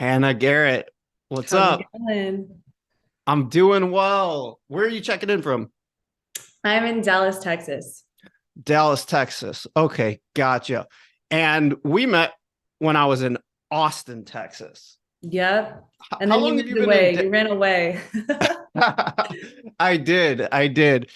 Hannah Garrett. What's How's it up? going? I'm doing well. Where are you checking in from? I'm in Dallas, Texas. Dallas, Texas. Okay, gotcha. And we met when I was in Austin, Texas. Yep. And How then you long have you moved been in? away. You ran away. I did. I did.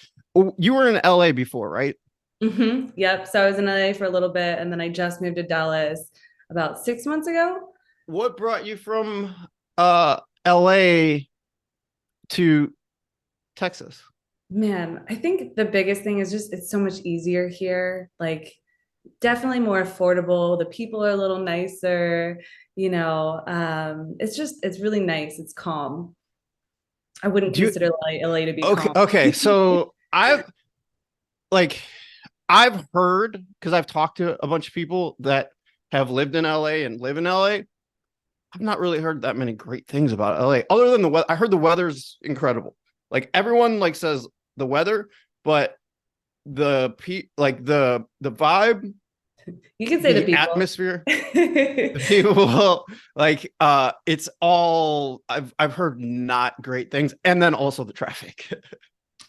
You were in LA before, right? Yep. So I was in LA for a little bit, and then I just moved to Dallas about 6 months ago. What brought you from LA to Texas? Man, I think the biggest thing is just it's so much easier here. Like, definitely more affordable. The people are a little nicer. It's really nice. It's calm. I wouldn't Do you consider LA to be okay, calm. okay. So like I've heard because I've talked to a bunch of people that have lived in LA and live in LA. I've not really heard that many great things about LA other than the weather. I heard the weather's incredible. Like everyone like says the weather, but the vibe, You can say the the people. atmosphere, the people it's all I've heard not great things, and then also the traffic.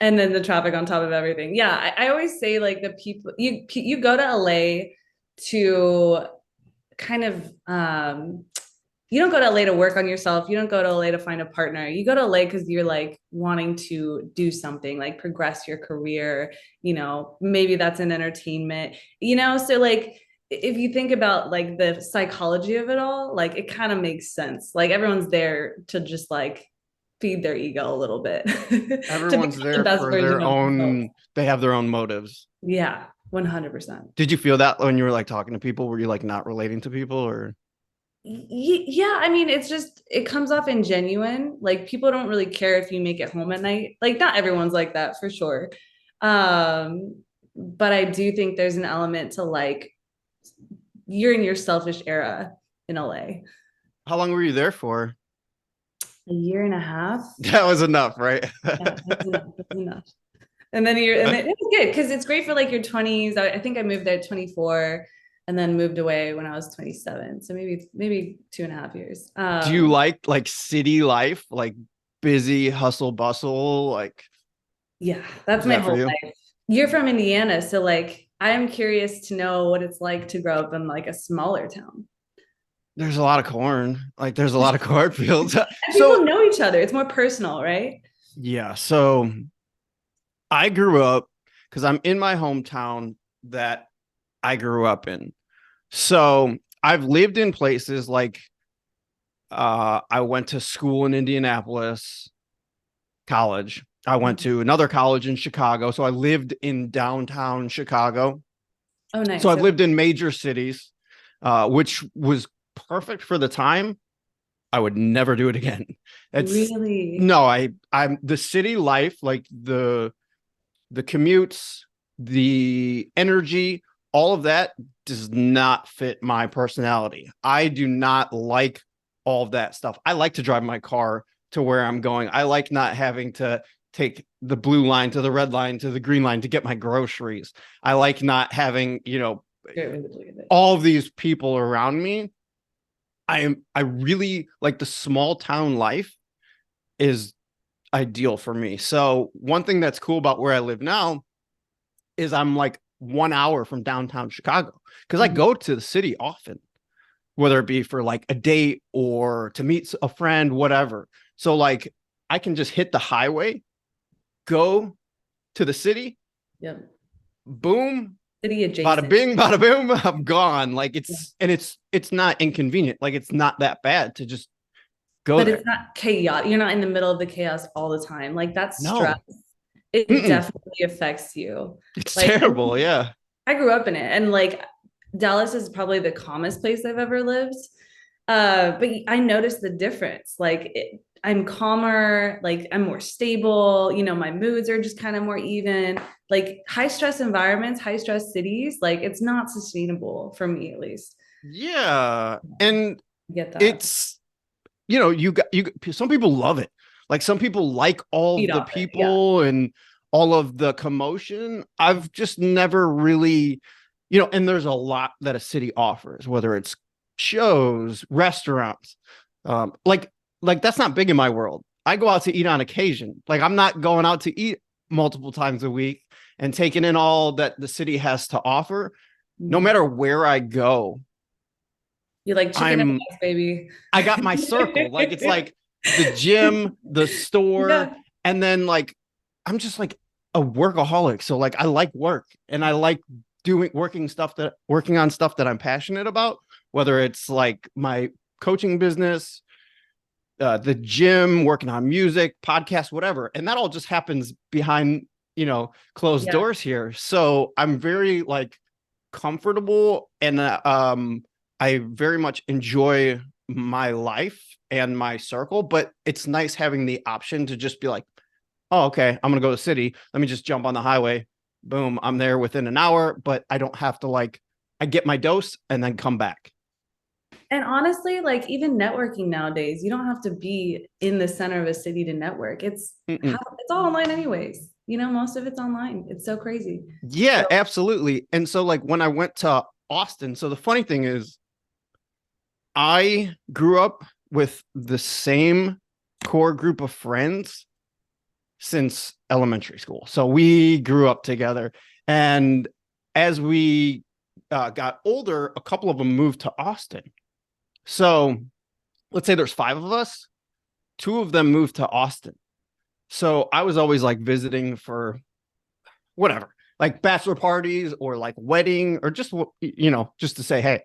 And then the traffic on top of everything. Yeah, I always say like the people you go to LA to kind of you don't go to LA to work on yourself. You don't go to LA to find a partner. You go to LA because you're like wanting to do something, like progress your career. Maybe that's in entertainment. So like if you think about like the psychology of it all, like it kind of makes sense. Like everyone's there to just like feed their ego a little bit to Everyone's become the there best for version their of themselves. own, they have their own motives. Yeah, 100%. Did you feel that when you were like talking to people? Were you like not relating to people or Yeah, I mean, it's just it comes off ingenuine. Like people don't really care if you make it home at night. Like not everyone's like that for sure. But I do think there's an element to like you're in your selfish era in LA. how long were you there for? A year and a half. That was enough, right? Yeah, that's enough. That's enough. And then it was good because it's great for like your 20s. I think I moved there at 24 and then moved away when I was 27. So maybe 2.5 years. Do you like city life, like busy hustle bustle? Like, Yeah, that's is my that for whole you? life. You're from Indiana, so like I'm curious to know what it's like to grow up in like a smaller town. There's a lot of corn. Like, there's a lot of cornfields. And So people know each other. It's more personal, right? yeah, so I grew up because I'm in my hometown that I grew up in. So I've lived in places like I went to school in Indianapolis, college. I went to another college in Chicago. So I lived in downtown Chicago. Oh, So nice. I've Okay. lived in major cities, which was perfect for the time. I would never do it again. It's Really? no, I'm the city life, like the commutes, the energy, all of that does not fit my personality. I do not like all of that stuff. I like to drive my car to where I'm going. I like not having to take the blue line to the red line to the green line to get my groceries. I like not having, all of these people around me. I really like the small town life is ideal for me. So one thing that's cool about where I live now is I'm like 1 hour from downtown Chicago because I Mhm. go to the city often, whether it be for like a date or to meet a friend, whatever. So like I can just hit the highway, go to the city, Yep. boom, City bada adjacent. bing, bada boom, I'm gone. Like Yeah. it's not inconvenient. Like it's not that bad to just go But it's there. not chaos. You're not in the middle of the chaos all the time. Like that stress, No, it mm-mm. definitely affects you. It's Like terrible. Yeah. I grew up in it, and like Dallas is probably the calmest place I've ever lived. But I noticed the difference. I'm calmer, like I'm more stable. My moods are just kind of more even. Like high stress environments, high stress cities, like it's not sustainable for me at least. Yeah. And I get that. it's you some people love it. Like some people like all Feed of the off it. Yeah. people and all of the commotion. I've just never really, and there's a lot that a city offers, whether it's shows, restaurants. Like that's not big in my world. I go out to eat on occasion. Like I'm not going out to eat multiple times a week and taking in all that the city has to offer. No Mhm. matter where I go, You like chicken and I'm rice, baby. I got my circle. Like it's like the gym, the store, Yeah. and then like I'm just like a workaholic. So like I like work and I like working on stuff that I'm passionate about, whether it's like my coaching business, the gym, working on music, podcast, whatever. And that all just happens behind, closed Yeah. doors here. So I'm very like comfortable and I very much enjoy my life and my circle, but it's nice having the option to just be like, oh, okay, I'm gonna go to the city. Let me just jump on the highway. Boom, I'm there within an hour, but I don't have to like I get my dose and then come back. And honestly, like even networking nowadays, you don't have to be in the center of a city to network. Mm-mm. It's all online anyways. Most of it's online. It's so crazy. Yeah, So absolutely. And so like when I went to Austin, so the funny thing is I grew up with the same core group of friends since elementary school. So we grew up together. And as we got older, a couple of them moved to Austin. So let's say there's five of us, two of them moved to Austin. So I was always like visiting for whatever, like bachelor parties or like wedding or just, just to say, hey.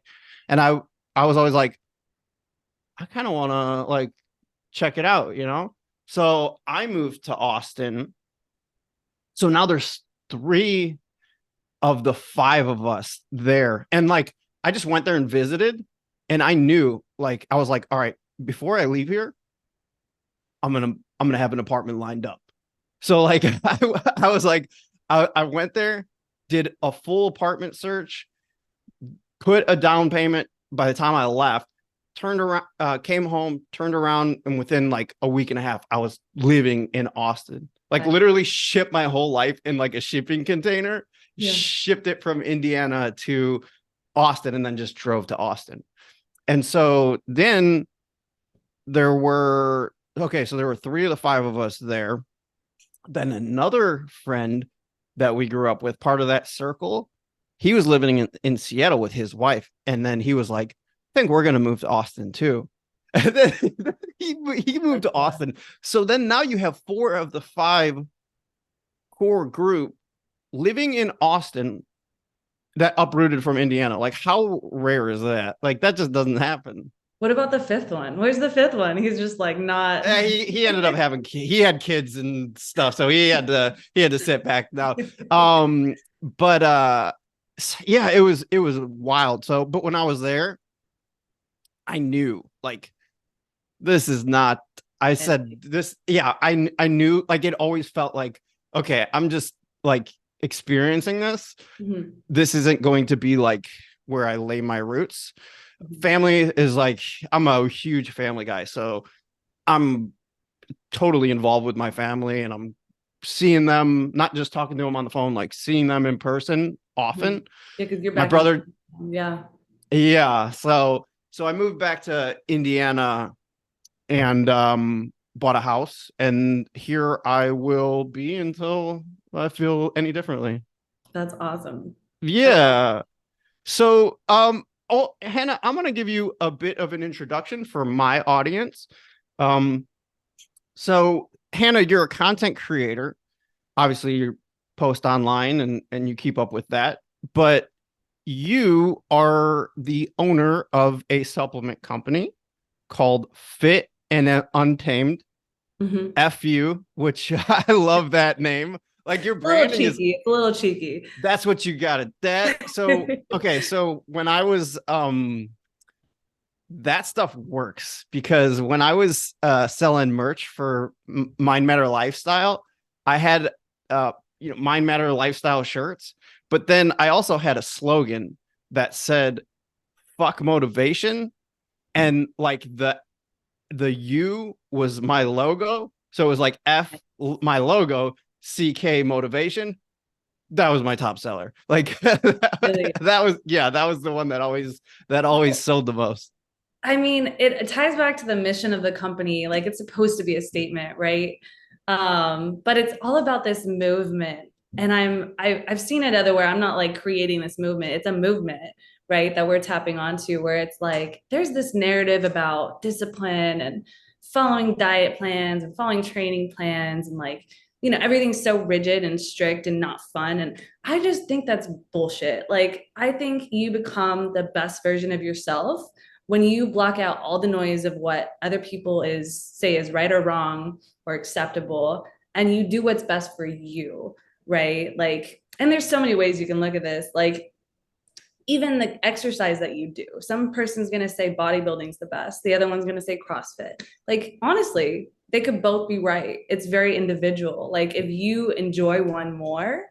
And I was always like, I kind of want to like check it out. So I moved to Austin. So now there's three of the five of us there. And like, I just went there and visited and I knew like, I was like, all right, before I leave here, I'm gonna have an apartment lined up. So like I was like, I went there, did a full apartment search, put a down payment by the time I left, turned around, came home, turned around, and within like a week and a half, I was living in Austin. Like I, literally shipped my whole life in like a shipping container, yeah. shipped it from Indiana to Austin, and then just drove to Austin. And so then there were so there were three of the five of us there. Then another friend that we grew up with, part of that circle, he was living in Seattle with his wife. And then he was like, I think we're going to move to Austin too. And then he moved to Austin. So then now you have four of the five core group living in Austin that uprooted from Indiana. Like, how rare is that? Like, that just doesn't happen. What about the fifth one? Where's the fifth one? He's just like not. He ended up he had kids and stuff, so he had to sit back now. But yeah, it was wild. So, but when I was there, I knew like this is not. I said this. Yeah, I knew like it always felt like okay, I'm just like experiencing this. Mhm. This isn't going to be like where I lay my roots. Family is like I'm a huge family guy, so I'm totally involved with my family and I'm seeing them, not just talking to them on the phone, like seeing them in person often. Yeah, because you're My back home. brother, Yeah. yeah. So I moved back to Indiana and bought a house and here I will be until I feel any differently. That's awesome. Yeah. So oh Hannah, I'm gonna give you a bit of an introduction for my audience. Um So, Hannah, you're a content creator. Obviously, you post online and you keep up with that, but you are the owner of a supplement company called Fit and Untamed, Mhm. FU, which I love that name. Like your A little branding is cheeky. It's a little cheeky. that's what you got it. That so okay, so when I was that stuff works because when I was selling merch for Mind Matter Lifestyle, I had Mind Matter Lifestyle shirts, but then I also had a slogan that said "fuck motivation," and like the U was my logo, so it was like F my logo, CK motivation. That was my top seller. Like Really. that was the one that always sold the most. I mean, it ties back to the mission of the company. Like it's supposed to be a statement, right? But it's all about this movement. And I've seen it otherwhere. I'm not like creating this movement. It's a movement, right? That we're tapping onto where it's like there's this narrative about discipline and following diet plans and following training plans and like, everything's so rigid and strict and not fun. And I just think that's bullshit. Like I think you become the best version of yourself when you block out all the noise of what other people say is right or wrong or acceptable, and you do what's best for you, right? Like, and there's so many ways you can look at this. Like, even the exercise that you do, some person's going to say bodybuilding's the best, the other one's going to say CrossFit. Like, honestly, they could both be right. It's very individual. Like, if you enjoy one more,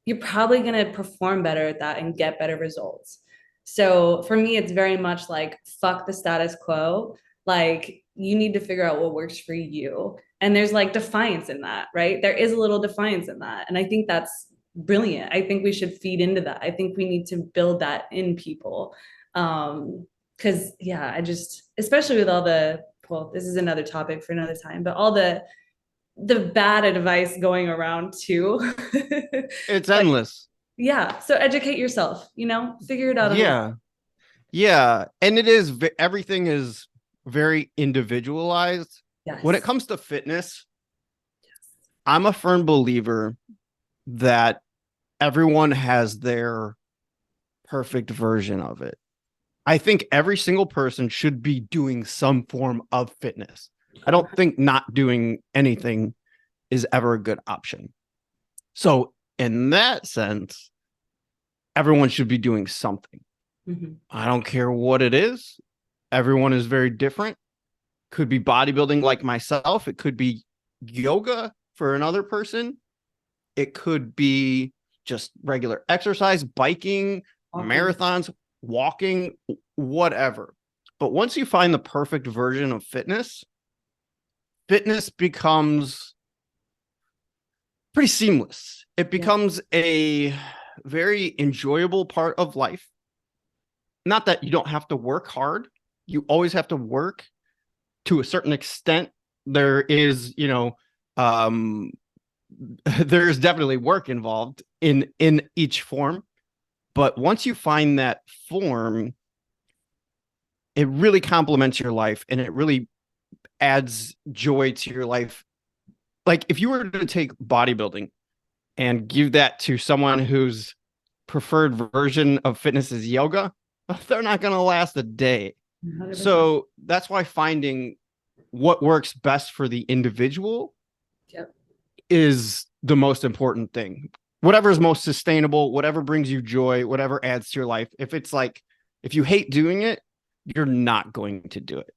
you're probably going to perform better at that and get better results. So for me, it's very much like fuck the status quo. Like you need to figure out what works for you. And there's like defiance in that, right? There is a little defiance in that. And I think that's brilliant. I think we should feed into that. I think we need to build that in people. Because yeah, I just, especially with all the, well, this is another topic for another time, but all the bad advice going around too. It's Like, endless. yeah. So educate yourself, figure it out on your Yeah. Yeah. And it is, everything is very individualized. Yes. When it comes to fitness, I'm a firm believer that everyone has their perfect version of it. I think every single person should be doing some form of fitness. I don't think not doing anything is ever a good option. So, in that sense, everyone should be doing something. Mm-hmm. I don't care what it is. Everyone is very different. Could be bodybuilding like myself. It could be yoga for another person. It could be just regular exercise, biking, marathons, walking, whatever. But once you find the perfect version of fitness, fitness becomes pretty seamless. It becomes a very enjoyable part of life. Not that you don't have to work hard. You always have to work to a certain extent. There is, there's definitely work involved in each form. But once you find that form, it really complements your life and it really adds joy to your life. Like if you were to take bodybuilding and give that to someone whose preferred version of fitness is yoga, they're not going to last a day. 100%. So that's why finding what works best for the individual is the most important thing. Whatever is most sustainable, whatever brings you joy, whatever adds to your life. If it's like, if you hate doing it, you're not going to do it.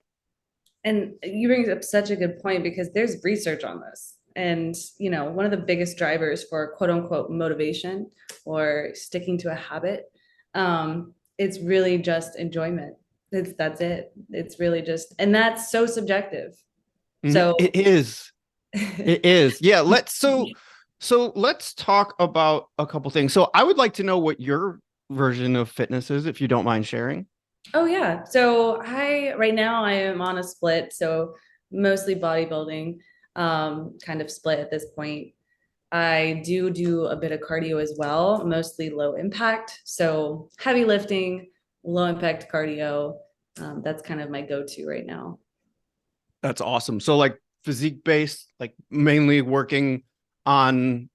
And you bring up such a good point because there's research on this. And, one of the biggest drivers for quote unquote motivation or sticking to a habit, it's really just enjoyment. That's it. It's really just, and that's so subjective. So it is. It is. Yeah. So let's talk about a couple things. So I would like to know what your version of fitness is, if you don't mind sharing. Oh yeah. So right now I am on a split. So mostly bodybuilding, kind of split at this point. I do a bit of cardio as well, mostly low impact. So heavy lifting, low impact cardio. That's kind of my go-to right now. That's awesome. So like physique based, like mainly working on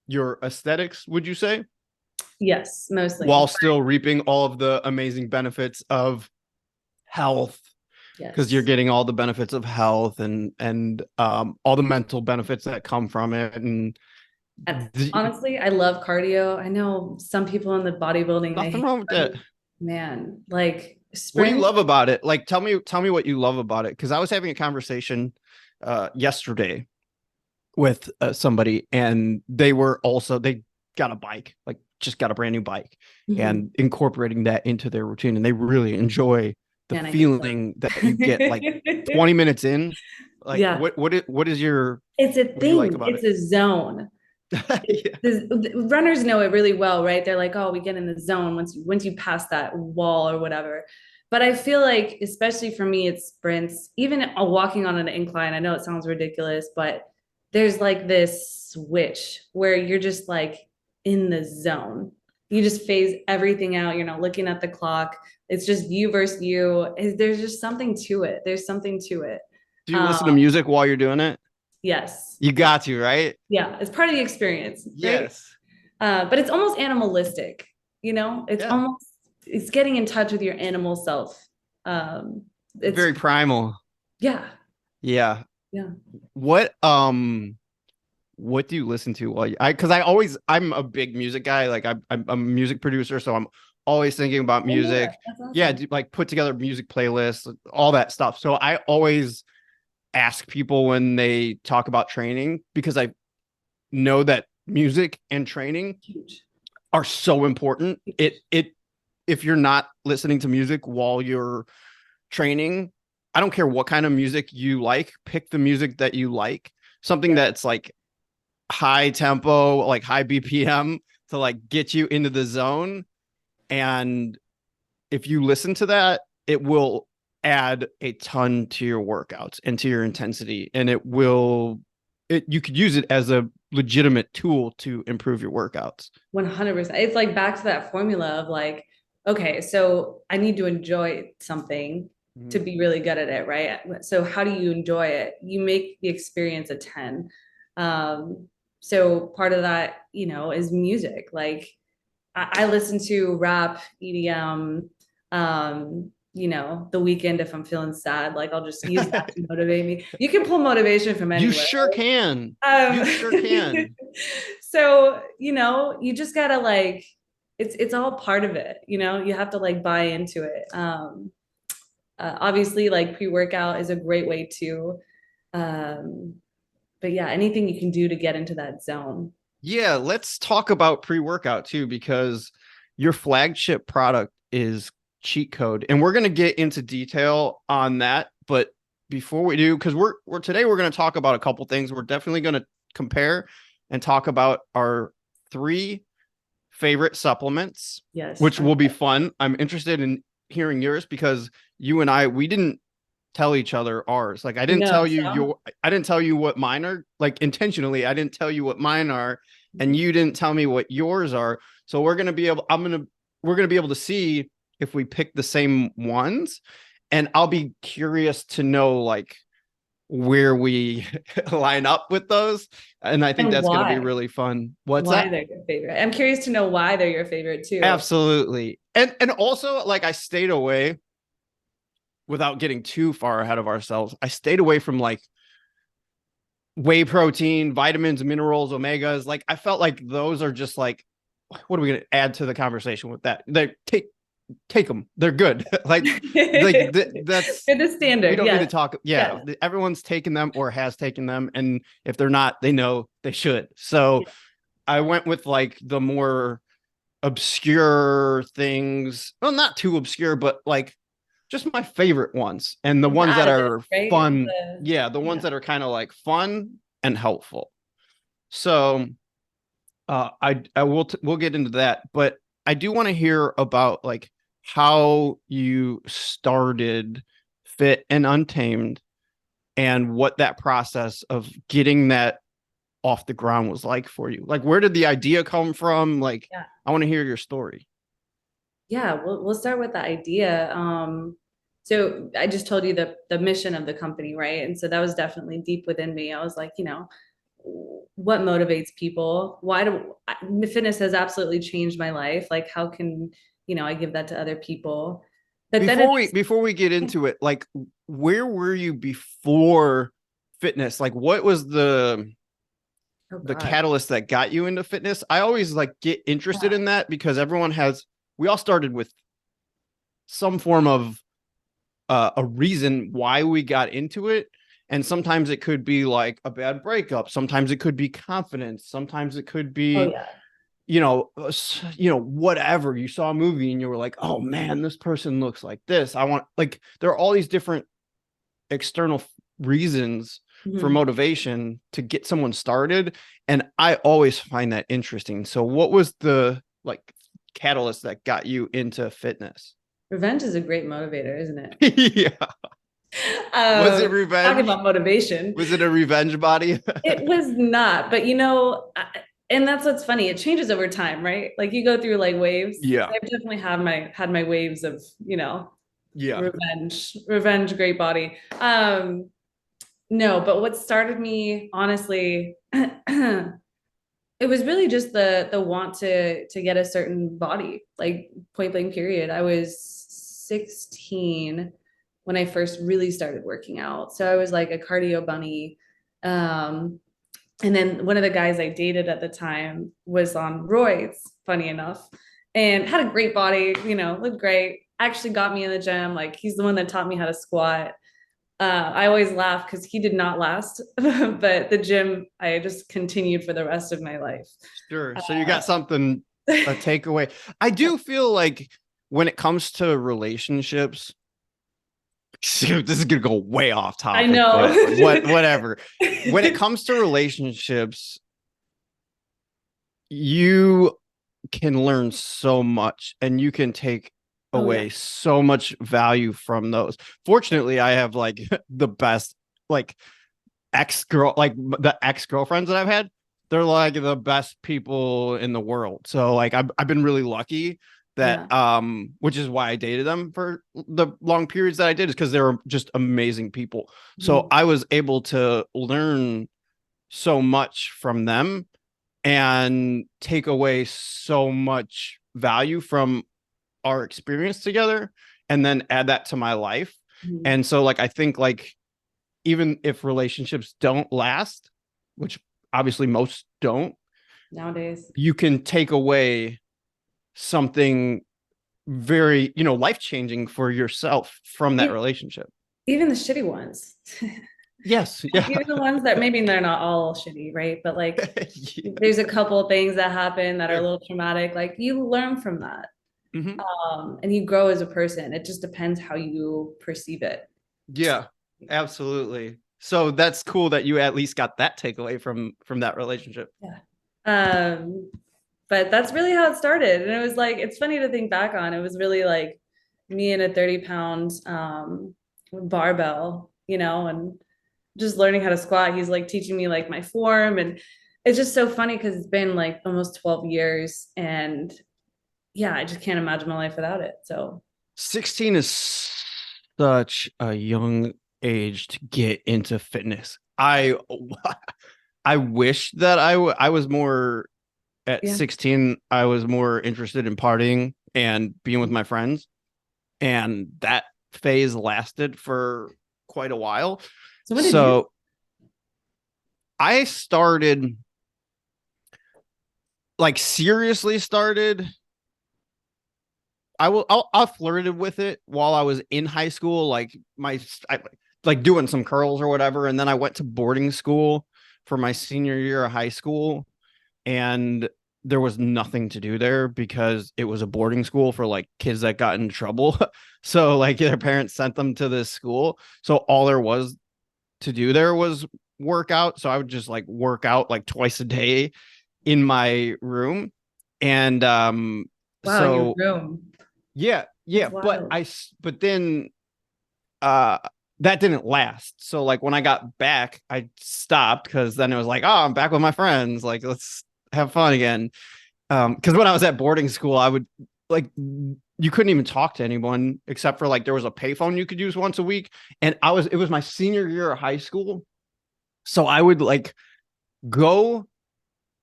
your aesthetics, would you say? Yes, mostly. While still reaping all of the amazing benefits of health. Because you're getting all the benefits of health and all the mental benefits that come from it. And honestly, I love cardio. I know some people in the bodybuilding, nothing wrong with that. Man, like what do you love about it? Like, tell me what you love about it. Because I was having a conversation yesterday with somebody, and they got a bike, like just got a brand new bike, and incorporating that into their routine, and they really enjoy the feeling that you get like 20 minutes in. Like, yeah. What is your? It's a thing. Like it's a zone. Runners know it really well, right? They're like, oh, we get in the zone once you pass that wall or whatever. But I feel like, especially for me, it's sprints, even walking on an incline. I know it sounds ridiculous, but there's like this switch where you're just like in the zone. You just phase everything out. You're not looking at the clock. It's just you versus you. There's just something to it. There's something to it. Do you Um, listen to music while you're doing it? yes. You got to, right? Yeah. It's part of the experience, right? Yes. But it's almost animalistic, it's Yeah. almost, it's getting in touch with your animal self. Um, it's, Very primal. yeah, Yeah. yeah. What do you listen to while because I'm a big music guy. Like I'm a music producer, so I'm always thinking about Oh, yeah, music. that's Yeah, awesome. like put together music playlists, all that stuff. So I always ask people when they talk about training because I know that music and training Huge. are so important. It if you're not listening to music while you're training, I don't care what kind of music you like, pick the music that you like. Something Yeah. that's like high tempo, like high BPM to like get you into the zone. And if you listen to that, it will add a ton to your workouts and to your intensity. And you could use it as a legitimate tool to improve your workouts. 100%. It's like back to that formula of like, okay, so I need to enjoy something to Mhm. be really good at it, right? So how do you enjoy it? You make the experience a 10. Um, so part of that, is music. Like I listen to rap, EDM, the weekend if I'm feeling sad, like I'll just use that to motivate me. You can pull motivation from You anywhere. sure can. Um, You sure can. so, you just gotta like it's all part of it, you have to like buy into it. Obviously like pre-workout is a great way to um but yeah, anything you can do to get into that zone. Yeah, let's talk about pre-workout too, because your flagship product is cheat code. And we're going to get into detail on that. But before we do, because we're today we're going to talk about a couple things. We're definitely going to compare and talk about our three favorite supplements, Yes. which will be fun. I'm interested in hearing yours because you and we didn't tell each other ours. Like No, so I didn't tell you what mine are. Like intentionally, I didn't tell you what mine are, and Mhm. you didn't tell me what yours are. So we're gonna be able to see if we pick the same ones, and I'll be curious to know like where we line up with those. And I think And that's gonna be why? really fun. What's Why that? they're your favorite. I'm curious to know why they're your favorite too. Absolutely. And also like I stayed away without getting too far ahead of ourselves. I stayed away from like whey protein, vitamins, minerals, omegas. Like I felt like those are just like, what are we going to add to the conversation with that? They take them. They're good. That's They're the we standard. don't need to Yes. talk. Yeah, Yes. everyone's taken them or has taken them, and if they're not, they know they should. So I went with like the more obscure things. Well, not too obscure, but like just my favorite ones and the The ones that additives, are right? fun. Yeah, the ones Yeah. that are kind of like fun and helpful. So we'll get into that, but I do want to hear about like how you started Fit and Untamed and what that process of getting that off the ground was like for you. Like where did the idea come from? Like Yeah. I want to hear your story. Yeah. We'll start with the idea. So I just told you the mission of the company, right? And so that was definitely deep within me. I was like, what motivates people? Fitness has absolutely changed my life. Like, how can, I give that to other people? But then Before we get into it, like where were you before fitness? Like what was oh the God. catalyst that got you into fitness? I always like get interested Yeah. in that because we all started with some form of a reason why we got into it. And sometimes it could be like a bad breakup. Sometimes it could be confidence. Sometimes it could Oh be, yeah. whatever. You saw a movie and you were like, oh man, this person looks like this. There are all these different external reasons for Mhm. motivation to get someone started. And I always find that interesting. So what was the like catalyst that got you into fitness? Revenge is a great motivator, isn't it? Yeah. Was it Talking revenge? about motivation. Was it a revenge body? It was not, but and that's what's funny. It changes over time, right? Like you go through like waves. Yeah. I've definitely had my waves of, Yeah. revenge, great body. No, but what started me, honestly, it was really just the want to get a certain body, like point blank period. I was 16 when I first really started working out. So I was like a cardio bunny. Um, and then one of the guys I dated at the time was on roids, funny enough, and had a great body, looked great. Actually got me in the gym. Like he's the one that taught me how to squat. I always laugh because he did not last, but the gym, I just continued for the rest of my life. Sure. So you Uh, got something, a takeaway. I do feel like when it comes to relationships, this is gonna go way off I topic, know. but whatever. When it comes to relationships, you can learn so much and you can take Oh yeah. away so much value from those. Fortunately, I have like the best like the ex-girlfriends that I've had. They're like the best people in the world. So like I've been really lucky that Yeah. which is why I dated them for the long periods that I did, is because they were just amazing people. So Mhm. I was able to learn so much from them and take away so much value from our experience together and then add that to my life. Mhm. And so like I think like even if relationships don't last, which obviously most don't, Nowadays. you can take away something very, life-changing for yourself from that E- relationship. Even the shitty ones. Yes. Like Yeah. even the ones that maybe they're not all shitty, right? But like Yeah. there's a couple of things that happen that are a Sure. little traumatic. Like you learn from that. Mhm. And you grow as a person. It just depends how you perceive it. Yeah, absolutely. So that's cool that you at least got that takeaway from that relationship. Yeah. Um, but that's really how it started. And it was like, it's funny to think back on. It was really like me and a 30-pound barbell, and just learning how to squat. He's like teaching me like my form. And it's just so funny because it's been like almost 12 years. And yeah, I just can't imagine my life without it. So 16 is such a young age to get into fitness. I wish that I was more at yeah. 16. I was more interested in partying and being with my friends, and that phase lasted for quite a while. So when did you? So I started, like, seriously started. I flirted with it while I was in high school, like like doing some curls or whatever, and then I went to boarding school for my senior year of high school, and there was nothing to do there because it was a boarding school for like kids that got in trouble. So like their parents sent them to this school, so all there was to do there was work out. So I would just like work out like twice a day in my room, and Wow, in your so room. yeah, That's yeah, wild. but then uh that didn't last. So like when I got back, I stopped because then it was like, oh, I'm back with my friends. Like let's have fun again. Because when I was at boarding school, I would like you couldn't even talk to anyone except for like there was a payphone you could use once a week. And it was my senior year of high school. So I would like go,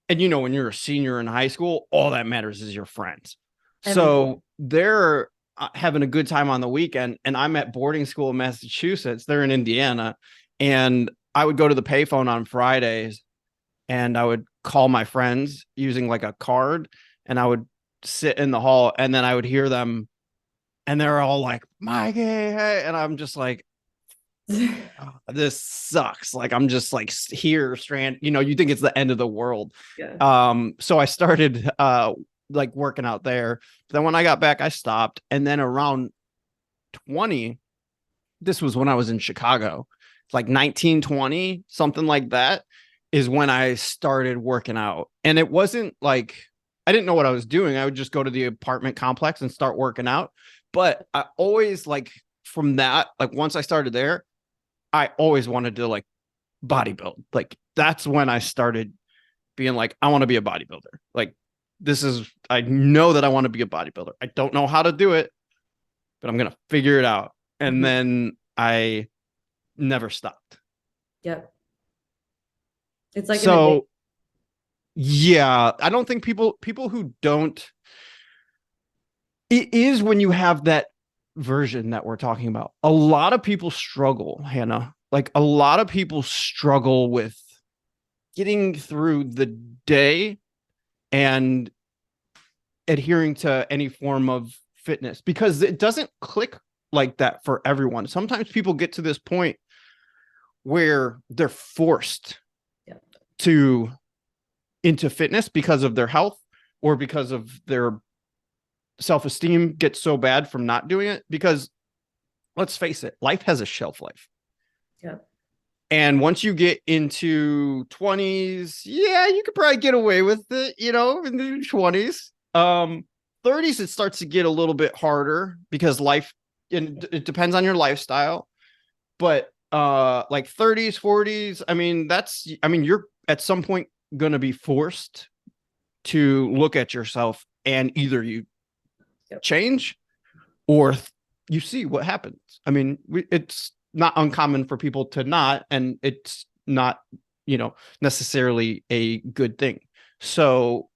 and when you're a senior in high school, all that matters is your friends. Everything. So they're having a good time on the weekend, and I'm at boarding school in Massachusetts. They're in Indiana, and I would go to the payphone on Fridays, and I would call my friends using like a card, and I would sit in the hall, and then I would hear them, and they're all like, "Mikey, hey," and I'm just like, oh, this sucks. Like I'm just like here strand, you think it's the end of the world. Yeah. So I started like working out there. Then when I got back, I stopped. And then around 20, this was when I was in Chicago, like 1920, something like that, is when I started working out. And it wasn't like I didn't know what I was doing. I would just go to the apartment complex and start working out. But I always like from that, like once I started there, I always wanted to like bodybuild. Like that's when I started being like, I want to be a bodybuilder. Like I know that I want to be a bodybuilder. I don't know how to do it, but I'm going to figure it out. And Mhm. then I never stopped. Yep. It's like an addiction. So yeah, I don't think people who don't, it is when you have that version that we're talking about. A lot of people struggle, Hannah. Like a lot of people struggle with getting through the day and adhering to any form of fitness because it doesn't click like that for everyone. Sometimes people get to this point where they're forced Yep. to into fitness because of their health or because of their self-esteem gets so bad from not doing it because let's face it, life has a shelf life. Yep. And once you get into 20s, yeah, you could probably get away with it, in the 20s. 30s, it starts to get a little bit harder because life, and it depends on your lifestyle. But like 30s, 40s, you're at some point going to be forced to look at yourself and either you Yep. change or you see what happens. It's not uncommon for people to not, and it's not, necessarily a good thing. So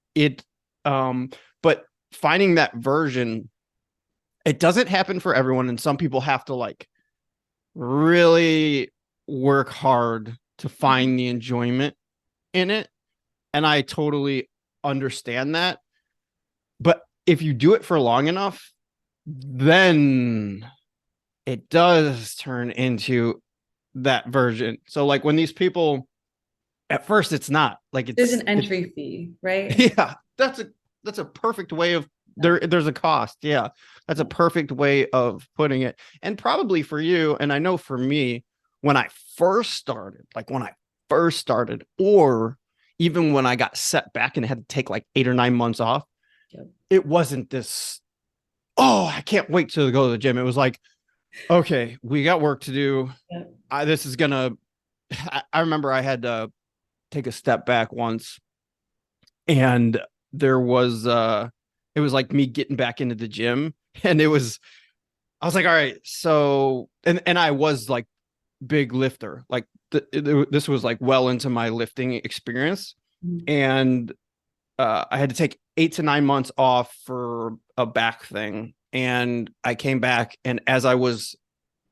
but finding that version, it doesn't happen for everyone. And some people have to like really work hard to find the enjoyment in it. And I totally understand that. But if you do it for long enough, then it does turn into that version. So like when these people at first it's not like There's an entry fee, right? yeah, that's a perfect way of there's a cost. Yeah. That's a perfect way of putting it. And probably for you, and I know for me, when I first started, or even when I got set back and had to take like 8 or 9 months off, Yep. it wasn't this, oh, I can't wait to go to the gym. It was like, okay, we got work to do. Yep. This is gonna. I remember I had to take a step back once, and there was it was like me getting back into the gym, and I was like, all right, so and I was like big lifter, like this was like well into my lifting experience, Mhm. and I had to take 8 to 9 months off for a back thing, and I came back, and as I was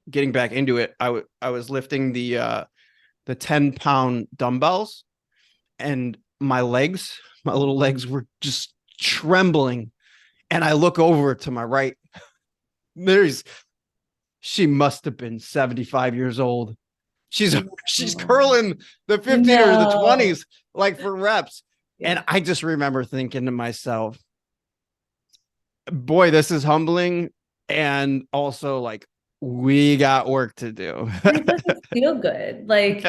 getting back into it, I was lifting the 10-pound dumbbells, and my little legs were just trembling. And I look over to my right. There's she must have been 75 years old. She's curling the 15 or the No. 20s like for reps. Yeah. And I just remember thinking to myself, boy, this is humbling. And also like we got work to do. And it doesn't feel good. Like,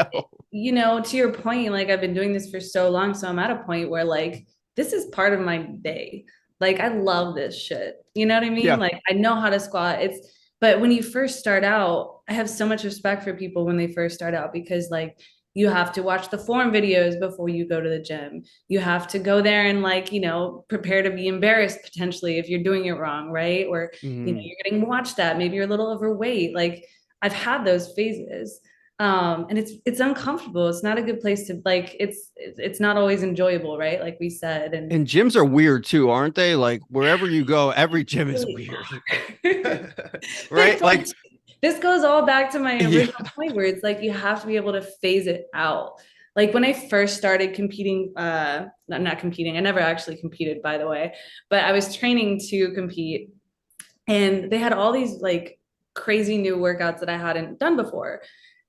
No. to your point, like I've been doing this for so long. So I'm at a point where like this is part of my day. Like I love this shit. You know what I mean? Yeah. Like I know how to squat. But when you first start out, I have so much respect for people when they first start out because like you have to watch the form videos before you go to the gym. You have to go there and like, prepare to be embarrassed potentially if you're doing it wrong, right? Or, Mhm. you're getting watched at, maybe you're a little overweight. Like I've had those phases. And it's uncomfortable. It's not a good place to like it's not always enjoyable, right? Like we said. And And gyms are weird too, aren't they? Like wherever you go, every gym is really weird. are. Right? Like, This goes all back to my yeah. original point where it's like you have to be able to phase it out. Like when I first started competing, not competing, I never actually competed, by the way, but I was training to compete, and they had all these like crazy new workouts that I hadn't done before.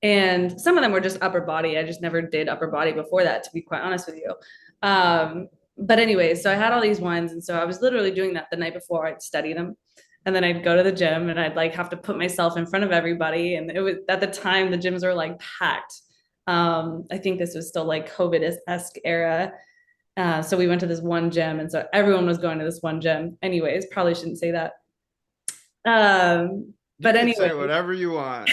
And some of them were just upper body. I just never did upper body before that, to be quite honest with you. But anyway, so I had all these ones. And so I was literally doing that the night before. I'd study them. And then I'd go to the gym and I'd like have to put myself in front of everybody. And it was at the time the gyms were like packed. I think this was still like COVID-esque era. So we went to this one gym. And so everyone was going to this one gym. Anyways, probably shouldn't say that. You But can anyway. say whatever you want.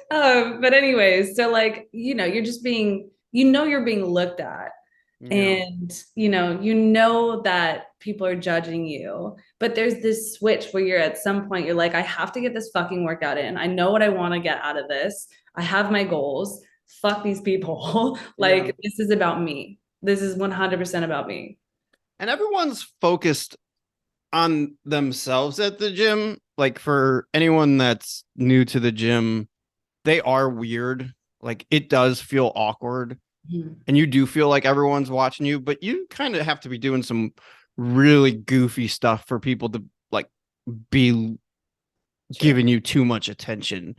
But anyways, so like, you're just being, you're being looked at, Yeah. and that people are judging you, but there's this switch where you're at some point you're like, I have to get this fucking workout in. I know what I want to get out of this. I have my goals. Fuck these people. Yeah. Like, this is about me. This is 100% about me. And everyone's focused on themselves at the gym. Like for anyone that's new to the gym, they are weird. Like it does feel awkward. Mhm. And you do feel like everyone's watching you, but you kind of have to be doing some really goofy stuff for people to like be True. giving you too much attention.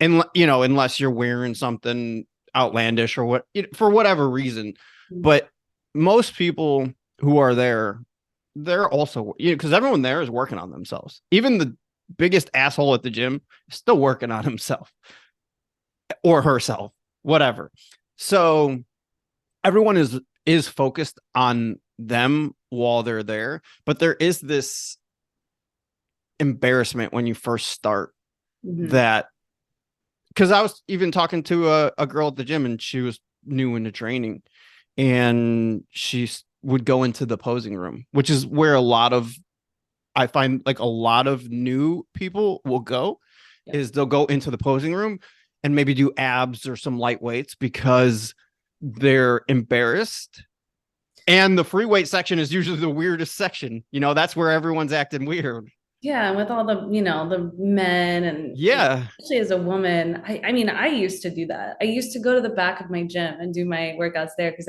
And unless you're wearing something outlandish or what, for whatever reason. But most people who are there, they're also, because everyone there is working on themselves. Even the biggest asshole at the gym is still working on himself or herself, whatever. So everyone is focused on them while they're there, but there is this embarrassment when you first start Mhm. that, because I was even talking to a girl at the gym and she was new into training, and she would go into the posing room, which is where I find like a lot of new people will go, Yeah. is they'll go into the posing room and maybe do abs or some light weights because they're embarrassed. And the free weight section is usually the weirdest section. That's where everyone's acting weird. Yeah, and with all the, the men, and Yeah. especially as a woman, I mean, I used to do that. I used to go to the back of my gym and do my workouts there because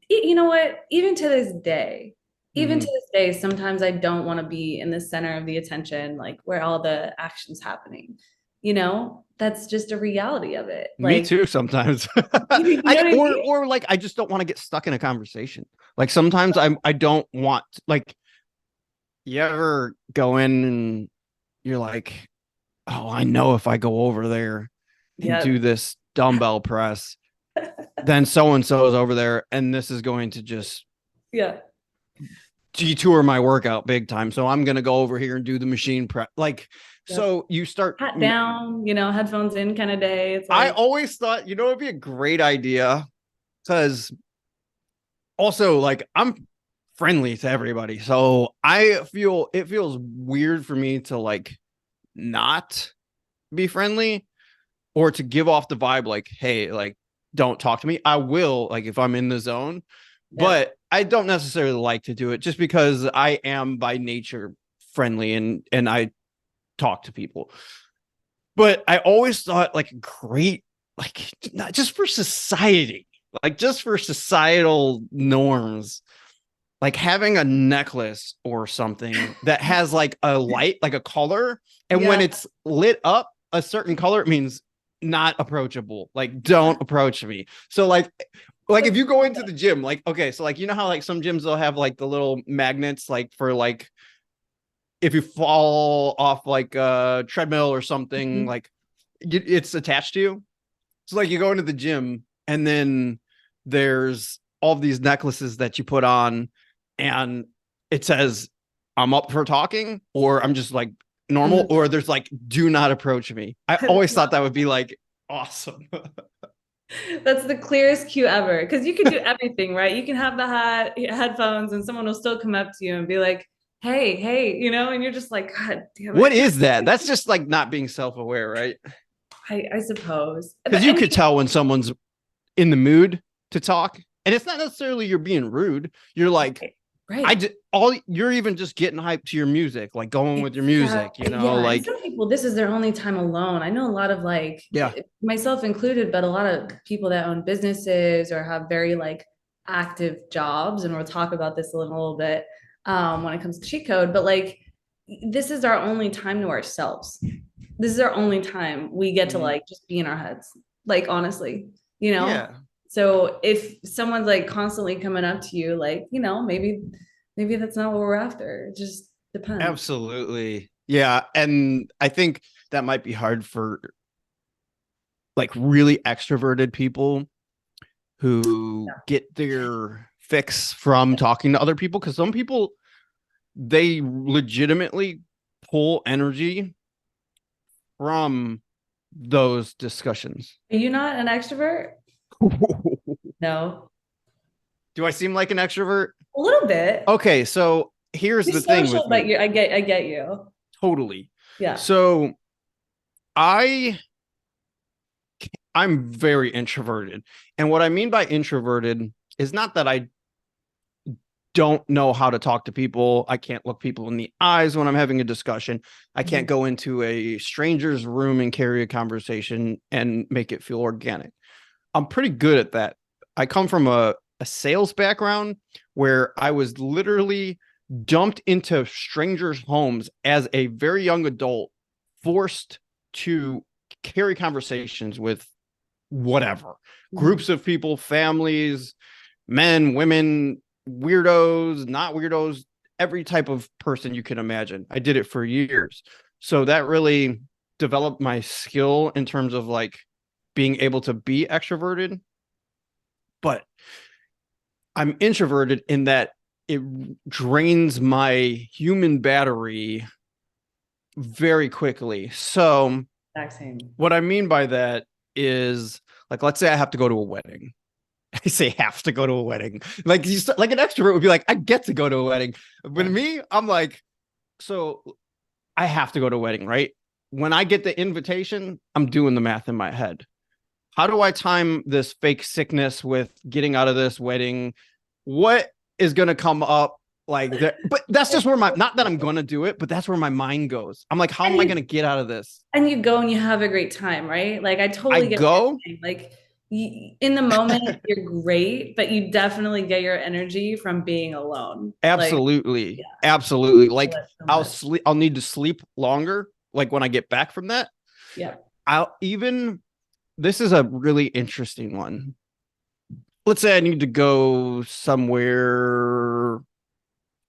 you know what? Even to Mhm. this day, sometimes I don't want to be in the center of the attention, like where all the action's happening. That's just a reality of it. Me Like, too sometimes. you know I what I or mean? or like I just don't want to get stuck in a conversation. Like sometimes I don't want, like, you ever go in and you're like, "Oh, I know if I go over there and Yeah, do this dumbbell press, then so and so is over there and this is going to just yeah, detour my workout big time. So I'm going to go over here and do the machine press." Like, yeah. so you start. Hat down, headphones in kind of day. It's I like, always thought, it'd be a great idea because also, like, I'm friendly to everybody. So I feel it feels weird for me to like not be friendly or to give off the vibe like, hey, like, don't talk to me. I will, like, if I'm in the zone, yeah, but I don't necessarily like to do it just because I am by nature friendly and I talk to people. But I always thought like great, like not just for society, like just for societal norms, like having a necklace or something that has like a light, like a color, and when yeah. it's lit up a certain color, it means not approachable. Like, don't approach me. So like if you go into the gym, like, okay, so like how like some gyms they'll have like the little magnets like for like if you fall off like a treadmill or something, Mhm. like it's attached to you. So like you go into the gym and then there's all of these necklaces that you put on and it says I'm up for talking or I'm just like normal, Mhm. or there's like do not approach me. I always thought that would be like awesome. That's the clearest cue ever. Because you can do everything, right? You can have the headphones, and someone will still come up to you and be like, "Hey, hey," and you're just like, "God damn What it." is that? That's just like not being self-aware, right? I suppose, but Because I you mean, could tell when someone's in the mood to talk, and it's not necessarily you're being rude. You're like, right. all you're even just getting hyped to your music, like going with your music, Exactly. Yeah. And like some people, this is their only time alone. I know a lot of like, yeah, myself included, but a lot of people that own businesses or have very like active jobs. And we'll talk about this a little bit when it comes to cheat code. But like, this is our only time to ourselves. This is our only time we get to mhm, like just be in our heads. Like, honestly, you know? yeah, So if someone's like constantly coming up to you, like, maybe that's not what we're after. It just depends. absolutely, yeah. And I think that might be hard for like really extroverted people who get their fix from talking to other people, because some people they legitimately pull energy from those discussions. Are you not an extrovert? No. Do I seem like an extrovert? A little bit. Okay, so here's You're the thing social, with but me. I get you. Totally. Yeah. So I I'm very introverted. And what I mean by introverted is not that I don't know how to talk to people. I can't look people in the eyes when I'm having a discussion. I can't go into a stranger's room and carry a conversation and make it feel organic. I'm pretty good at that. I come from a sales background where I was literally dumped into strangers' homes as a very young adult, forced to carry conversations with whatever groups of people, families, men, women, weirdos, not weirdos, every type of person you can imagine. I did it for years. So that really developed my skill in terms of like being able to be extroverted. But I'm introverted in that it drains my human battery very quickly. So Exact same. what I mean by that is like, let's say I have to go to a wedding. I say have to go to a wedding. Like like an extrovert would be like, I get to go to a wedding. But me, I'm like, so I have to go to a wedding, right? When I get the invitation, I'm doing the math in my head. How do I time this fake sickness with getting out of this wedding? What is going to come up like that? But that's just where not that I'm going to do it, but that's where my mind goes. I'm like, how am I going to get out of this? And you go and you have a great time, right? Like I I totally get what go. you're saying. Like in the moment, you're great, but you definitely get your energy from being alone. Like, Absolutely. yeah, Absolutely. I Like love it so I'll much. sleep, I'll need to sleep longer. Like when I get back from that, Yeah. I'll even, this is a really interesting one. Let's say I need to go somewhere,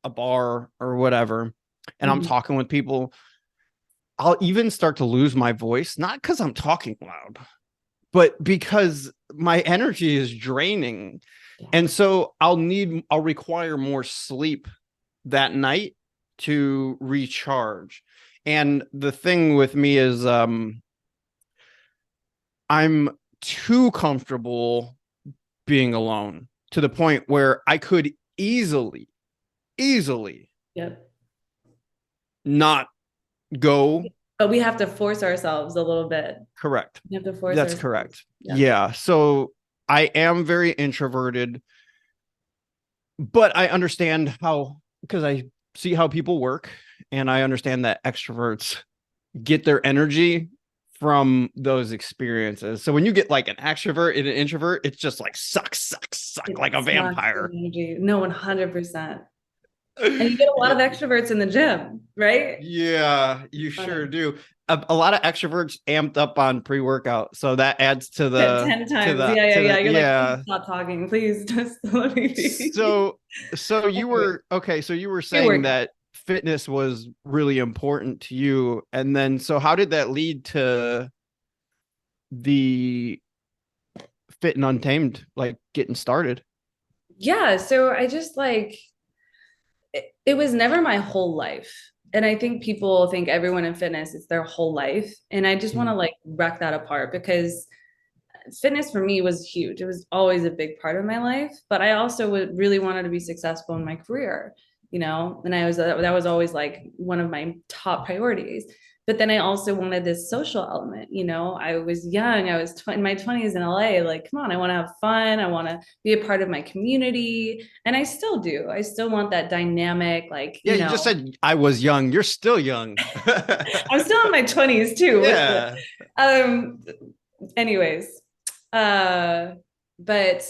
a bar or whatever, and I'm Mhm. talking with people. I'll even start to lose my voice, not because I'm talking loud, but because my energy is draining. Yeah. And so I'll require more sleep that night to recharge. And the thing with me is I'm too comfortable being alone to the point where I could easily Yep. not go. But we have to force ourselves a little bit. Correct. We have to force That's ourselves. correct. Yeah. Yeah. So I am very introverted, but I understand how, because I see how people work and I understand that extroverts get their energy from those experiences. So when you get like an extrovert and an introvert, it's just like suck It like a sucks the vampire. energy. No, 100%. And you get a lot of extroverts in the gym, right? Yeah, you sure Funny. do. A lot of extroverts amped up on pre-workout, so that adds to Yeah, the 10 times. Yeah, yeah, to yeah. the You're like, please yeah. stop talking. Please just let me be. So you Anyway, were okay, so you were you're saying working. that fitness was really important to you, and then so how did that lead to the Fit and Untamed, like getting started? Yeah. So I just like, it was never my whole life. And I think people think everyone in fitness is their whole life. And I just want to Mhm. like wreck that apart because fitness for me was huge. It was always a big part of my life, but I also would really wanted to be successful in my career, and I was that was always like one of my top priorities. But then I also wanted this social element. I was young. I was in my 20s in LA. Like, come on, I want to have fun. I want to be a part of my community. And I still do. I still want that dynamic, like, Yeah, you just said I was young. You're still young. I'm still in my 20s too, Yeah. um anyways, uh, but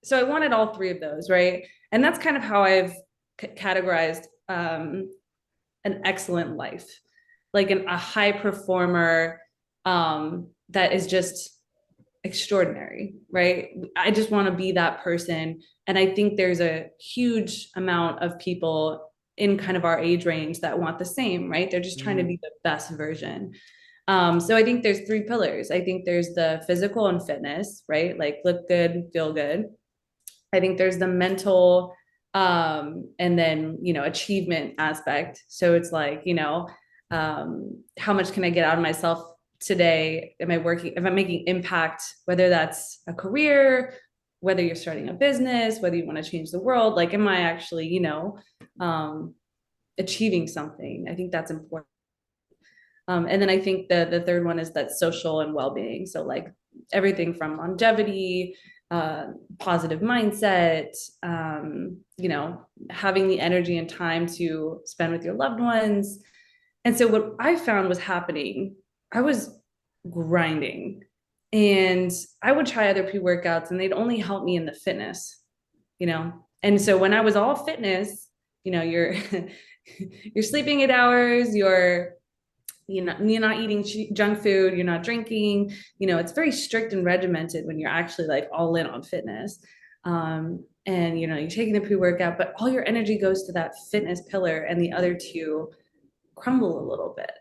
so I wanted all three of those, right? And that's kind of how I've categorized an excellent life, like a high performer that is just extraordinary, right? I just want to be that person. And I think there's a huge amount of people in kind of our age range that want the same, right? They're just trying to Mhm. be the best version. So I think there's three pillars. I think there's the physical and fitness, right? Like look good, feel good. I think there's the mental and then, achievement aspect. So it's like, How much can I get out of myself today? Am I working? Am I making impact? Whether that's a career, whether you're starting a business, whether you want to change the world, like, am I actually, um, achieving something? I think that's important. And then I think the third one is that social and well-being. So like everything from longevity, positive mindset, having the energy and time to spend with your loved ones. And so what I found was happening, I was grinding, and I would try other pre-workouts and they'd only help me in the fitness, you know. And so when I was all fitness, you're you're sleeping 8 hours, you're not eating junk food, you're not drinking, it's very strict and regimented when you're actually like all in on fitness. And you're taking the pre-workout, but all your energy goes to that fitness pillar and the other two crumble a little bit.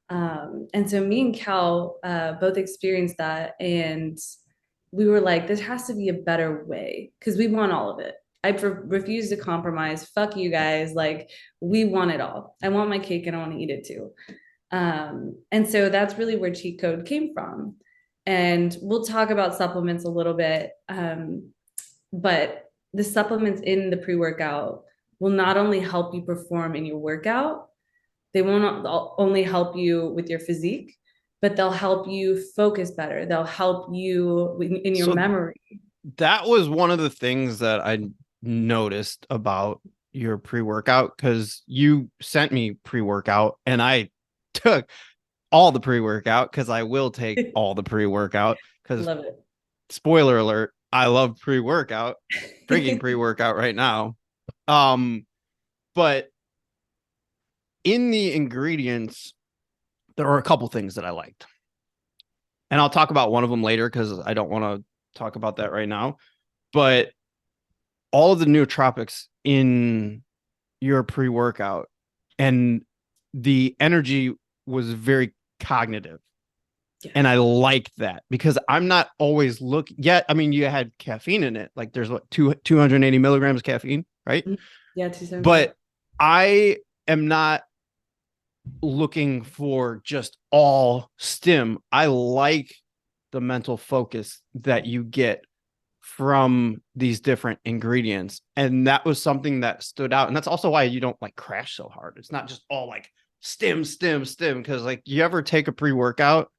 And so me and Cal both experienced that, and we were like, this has to be a better way because we want all of it. I refuse to compromise. Fuck you guys. Like, we want it all. I want my cake and I want to eat it too. And so that's really where cheat code came from. And we'll talk about supplements a little bit. But the supplements in the pre-workout will not only help you perform in your workout, they won't only help you with your physique, but they'll help you focus better. They'll help you in your memory. That was one of the things that I noticed about your pre-workout, because you sent me pre-workout and I took all the pre-workout because I will take all the pre-workout because love it. Spoiler alert, I love pre-workout, drinking pre-workout right now. But in the ingredients, there are a couple things that I liked. And I'll talk about one of them later because I don't want to talk about that right now. But all of the nootropics in your pre-workout and the energy was very cognitive. Yeah. And I liked that because I'm not always looking yet. I mean, you had caffeine in it. Like there's what, 280 milligrams of caffeine, right? Yeah. 270. But I am not looking for just all stim. I like the mental focus that you get from these different ingredients. And that was something that stood out. And that's also why you don't like crash so hard. It's not just all like stim. Cause like you ever take a pre-workout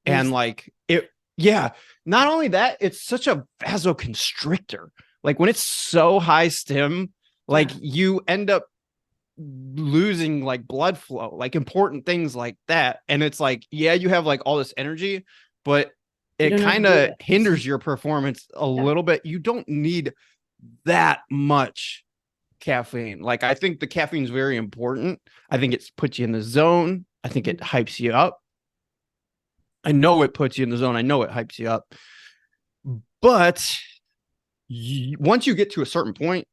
and like it, yeah, not only that, it's such a vasoconstrictor. Like when it's so high stim, like you end up losing like blood flow, like important things like that. And it's like, yeah, you have like all this energy, but it kind of hinders your performance a little bit. You don't need that much caffeine. Like I think the caffeine is very important. I think it puts you in the zone. I think it hypes you up. I know it puts you in the zone. I know it hypes you up. But once you get to a certain point,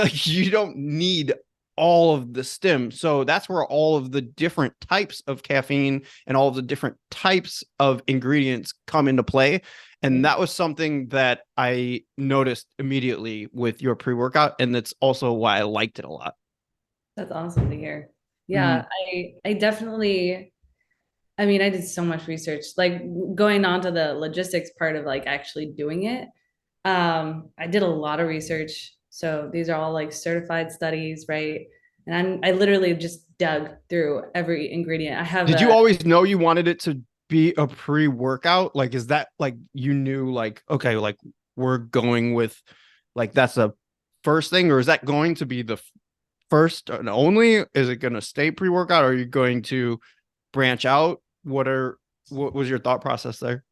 you don't need all of the stim. So that's where all of the different types of caffeine and all of the different types of ingredients come into play. And that was something that I noticed immediately with your pre-workout. And that's also why I liked it a lot. That's awesome to hear. Yeah, I definitely, I mean, I did so much research, like going on to the logistics part of like actually doing it. I did a lot of research. So these are all like certified studies, right? And I literally just dug through every ingredient. I have. Did you always know you wanted it to be a pre-workout? Like, is that like you knew like, okay, like we're going with like that's a first thing, or is that going to be the first and only? Is it going to stay pre-workout, or are you going to branch out? What was your thought process there?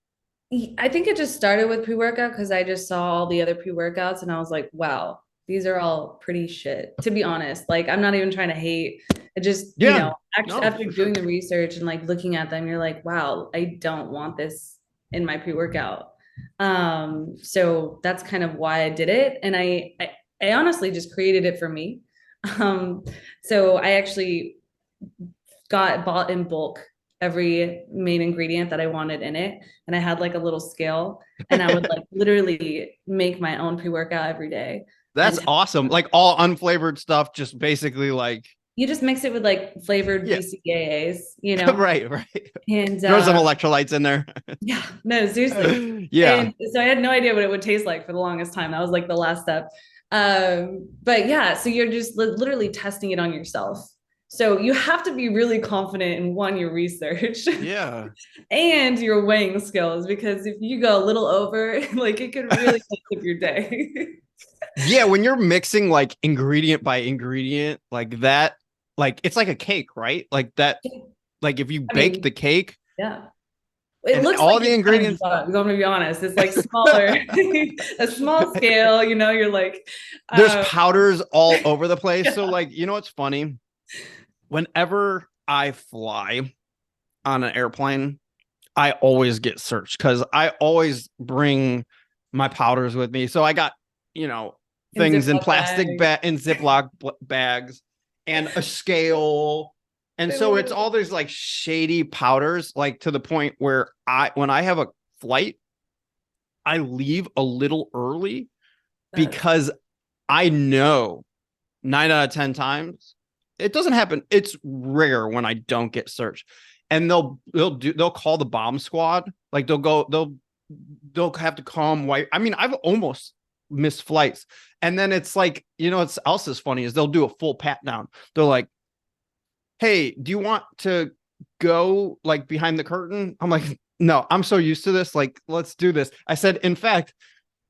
I think it just started with pre-workout because I just saw all the other pre-workouts and I was like, wow, these are all pretty shit, to be honest. Like, I'm not even trying to hate. It just, after doing the research and like looking at them, you're like, wow, I don't want this in my pre-workout. So that's kind of why I did it. And I honestly just created it for me. So I actually bought in bulk every main ingredient that I wanted in it. And I had like a little scale and I would like literally make my own pre-workout every day. That's awesome. Like all unflavored stuff, just basically like You just mix it with like flavored Yeah. BCAAs, you know? Right, right. And Throw some electrolytes in there. yeah, no, seriously. Yeah. And so I had no idea what it would taste like for the longest time. That was like the last step. But yeah, so you're just literally testing it on yourself. So you have to be really confident in one, your research Yeah. and your weighing skills, because if you go a little over, like it could really mess up your day. Yeah, when you're mixing like ingredient by ingredient, like that, like it's like a cake, right? Like that, like if you I bake mean, the cake yeah. It and looks like all the it's kind of ingredients, bugs, I'm gonna be honest. It's like smaller, a small scale, you know, you're like, there's um, powders all over the place. So, yeah. like, you know what's funny? Whenever I fly on an airplane, I always get searched because I always bring my powders with me. So I got, you know, In things in Ziploc plastic bags. in Ziploc bags and a scale. And I so it's literally all these like shady powders, like to the point where when I have a flight, I leave a little early that's because I know 9 out of 10 times it doesn't happen. It's rare when I don't get searched, and they'll call the bomb squad. Like they'll have to come white. I mean, I've almost missed flights, and then it's like, you know, what's else is funny is they'll do a full pat down. They're like, "Hey, do you want to go like behind the curtain?" I'm like, "No, I'm so used to this. Like, let's do this." I said, in fact,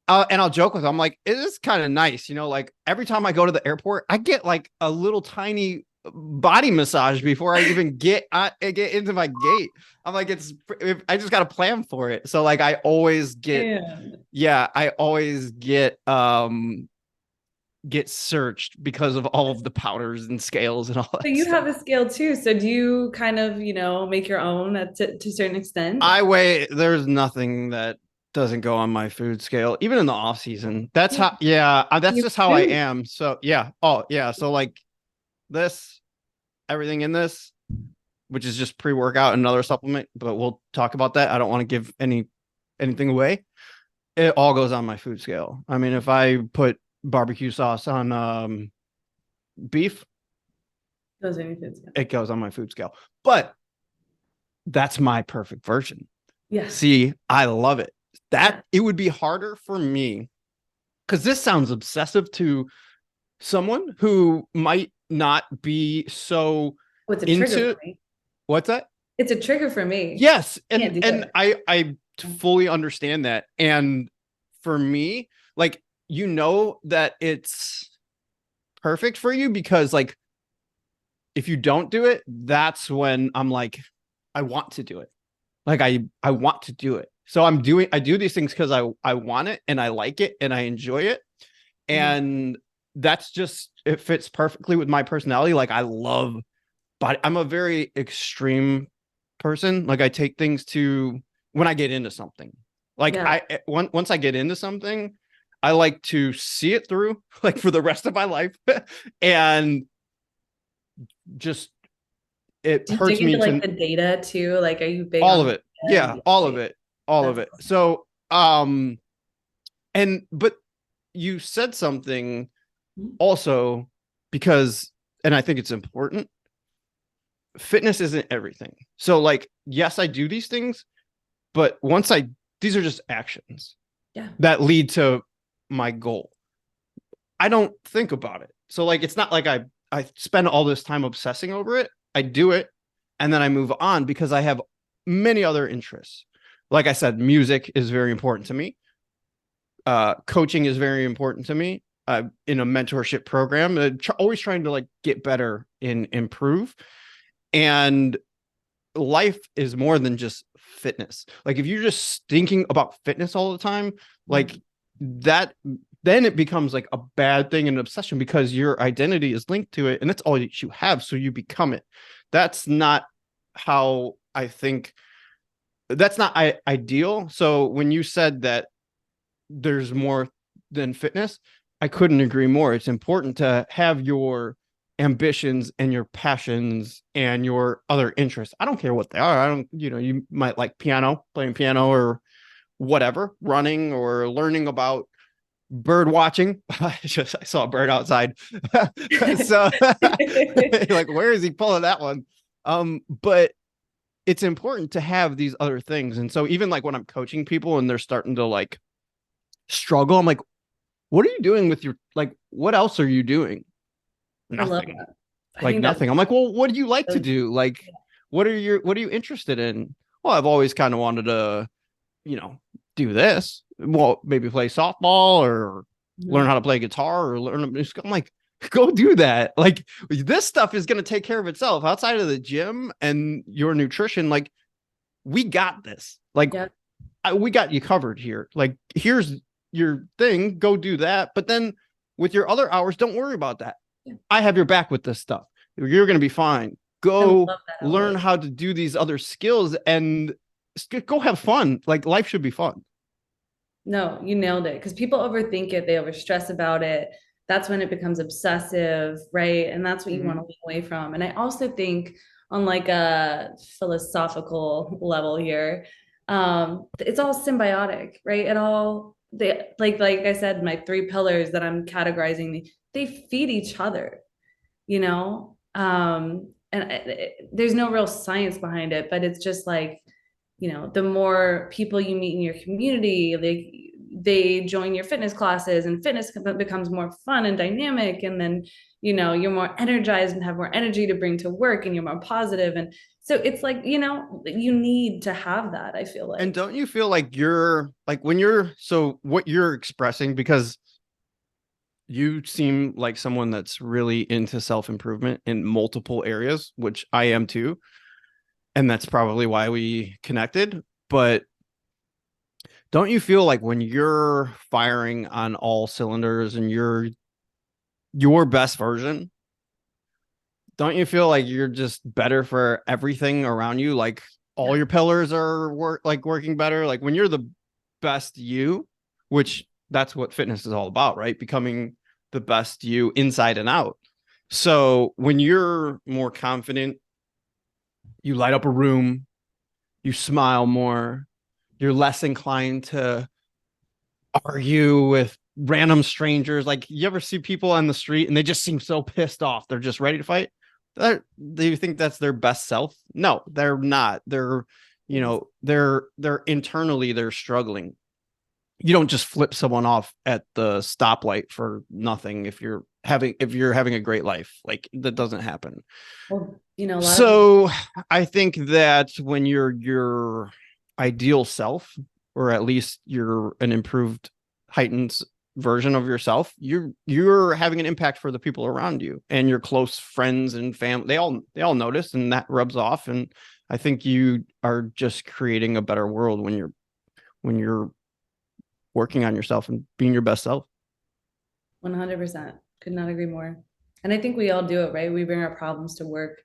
and I'll joke with them. I'm like, it is kind of nice, you know, like every time I go to the airport, I get like a little tiny body massage before I even get into my gate. I'm like, I just got to plan for it. So like, I always get, and yeah, I always get searched because of all of the powders and scales and all so that you stuff. have a scale too. So do you kind of, you know, make your own to a certain extent? There's nothing that doesn't go on my food scale, even in the off season. That's Yeah. how, yeah, that's Your just how I food. am. So yeah. Oh yeah. So like this, everything in this, which is just pre-workout and another supplement, but we'll talk about that. I don't want to give anything away. It all goes on my food scale. I mean, if I put barbecue sauce on beef, Those are your foods. it goes on my food scale. But that's my perfect version. Yeah. See, I love it. Yeah. That it would be harder for me because this sounds obsessive to someone who might not be so Oh, it's a trigger for into me. what's that? It's a trigger for me. Yes, Can't do and it. I fully understand that. And for me, like, you know that it's perfect for you because like if you don't do it, that's when I'm like, I want to do it. Like I want to do it. So I do these things because I want it and I like it and I enjoy it. Mhm. And that's just it fits perfectly with my personality. Like I love body. I'm a very extreme person. Like I take things to when I get into something. Like Yeah. once I get into something, I like to see it through like for the rest of my life. And just it Do you dig hurts into me like to the data too? Like, are you big all of on it. data Yeah, and all of like, it. All of that's it. So and but you said something awesome. also because and I think it's important. Fitness isn't everything. So like yes, I do these things, but these are just actions Yeah. that lead to my goal. I don't think about it. So like it's not like I spend all this time obsessing over it. I do it and then I move on because I have many other interests. Like I said, music is very important to me. Coaching is very important to me. In a mentorship program, always trying to like get better and improve. And life is more than just fitness. Like if you're just thinking about fitness all the time, like that, then it becomes like a bad thing and an obsession because your identity is linked to it and that's all that you have. So you become it. That's not how I think that's not ideal. So when you said that there's more than fitness, I couldn't agree more. It's important to have your ambitions and your passions and your other interests. I don't care what they are. I don't, you know, you might like piano, playing piano or whatever, running or learning about bird watching. I saw a bird outside. So like, where is he pulling that one? But it's important to have these other things. And so even like when I'm coaching people and they're starting to like struggle, I'm like, what are you doing with your, like, what else are you doing? I love Nothing. that. I Like think that's nothing. I'm like, well, what do you like to really, do? Like, what are you interested in? Well, I've always kind of wanted to, you know, do this. Well, maybe play softball or learn mhm. how to play guitar or learn music. I'm like, go do that. Like this stuff is going to take care of itself outside of the gym and your nutrition. Like we got this. Like Yeah. we got you covered here. Like here's your thing. Go do that. But then with your other hours, don't worry about that. Yeah. I have your back with this stuff. You're going to be fine. I love Go that learn outlook. how to do these other skills and go have fun. Like life should be fun. No, you nailed it. Because people overthink it, they overstress about it. That's when it becomes obsessive, right? And that's what you want Mm-hmm. to lean away from. And I also think on like a philosophical level here, it's all symbiotic, right? It all they like I said, my three pillars that I'm categorizing, they feed each other, you know? And there's no real science behind it, but it's just like, you know, the more people you meet in your community, they join your fitness classes and fitness becomes more fun and dynamic. And then, you know, you're more energized and have more energy to bring to work and you're more positive. And so it's like, you know, you need to have that, I feel And like. don't you feel like you're like when you're so what you're expressing because you seem like someone that's really into self-improvement in multiple areas, which I am too. And that's probably why we connected. But don't you feel like when you're firing on all cylinders and you're your best version, don't you feel like you're just better for everything around you? Like all Yeah. your pillars are working better. Like when you're the best you, which that's what fitness is all about, right? Becoming the best you inside and out. So when you're more confident, you light up a room, you smile more, you're less inclined to argue with random strangers. Like you ever see people on the street and they just seem so pissed off. They're just ready to fight. Do you think that's their best self? No, they're not. They're, you know, they're internally they're struggling. You don't just flip someone off at the stoplight for nothing if you're having a great life. Like that doesn't happen. Well, you know, a lot of people, So I think that when you're your ideal self, or at least you're an improved, heightened version of yourself, you're having an impact for the people around you and your close friends and family. They all notice, and that rubs off. And I think you are just creating a better world when you're working on yourself and being your best self. 100%. Could not agree more. And I think we all do it, right? We bring our problems to work,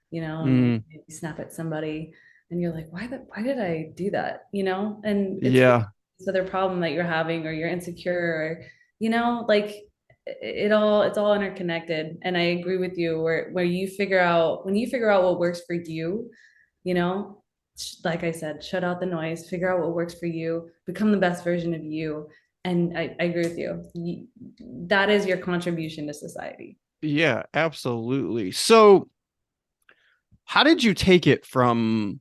you know, and Mm, maybe snap at somebody and you're like, why did I do that? You know, and it's yeah. this other problem that you're having or you're insecure or, you know, like it's all interconnected. And I agree with you where you figure out when you figure out what works for you know, like I said, shut out the noise, figure out what works for you, become the best version of you. And I agree with you. That is your contribution to society. Yeah, absolutely. So how did you take it from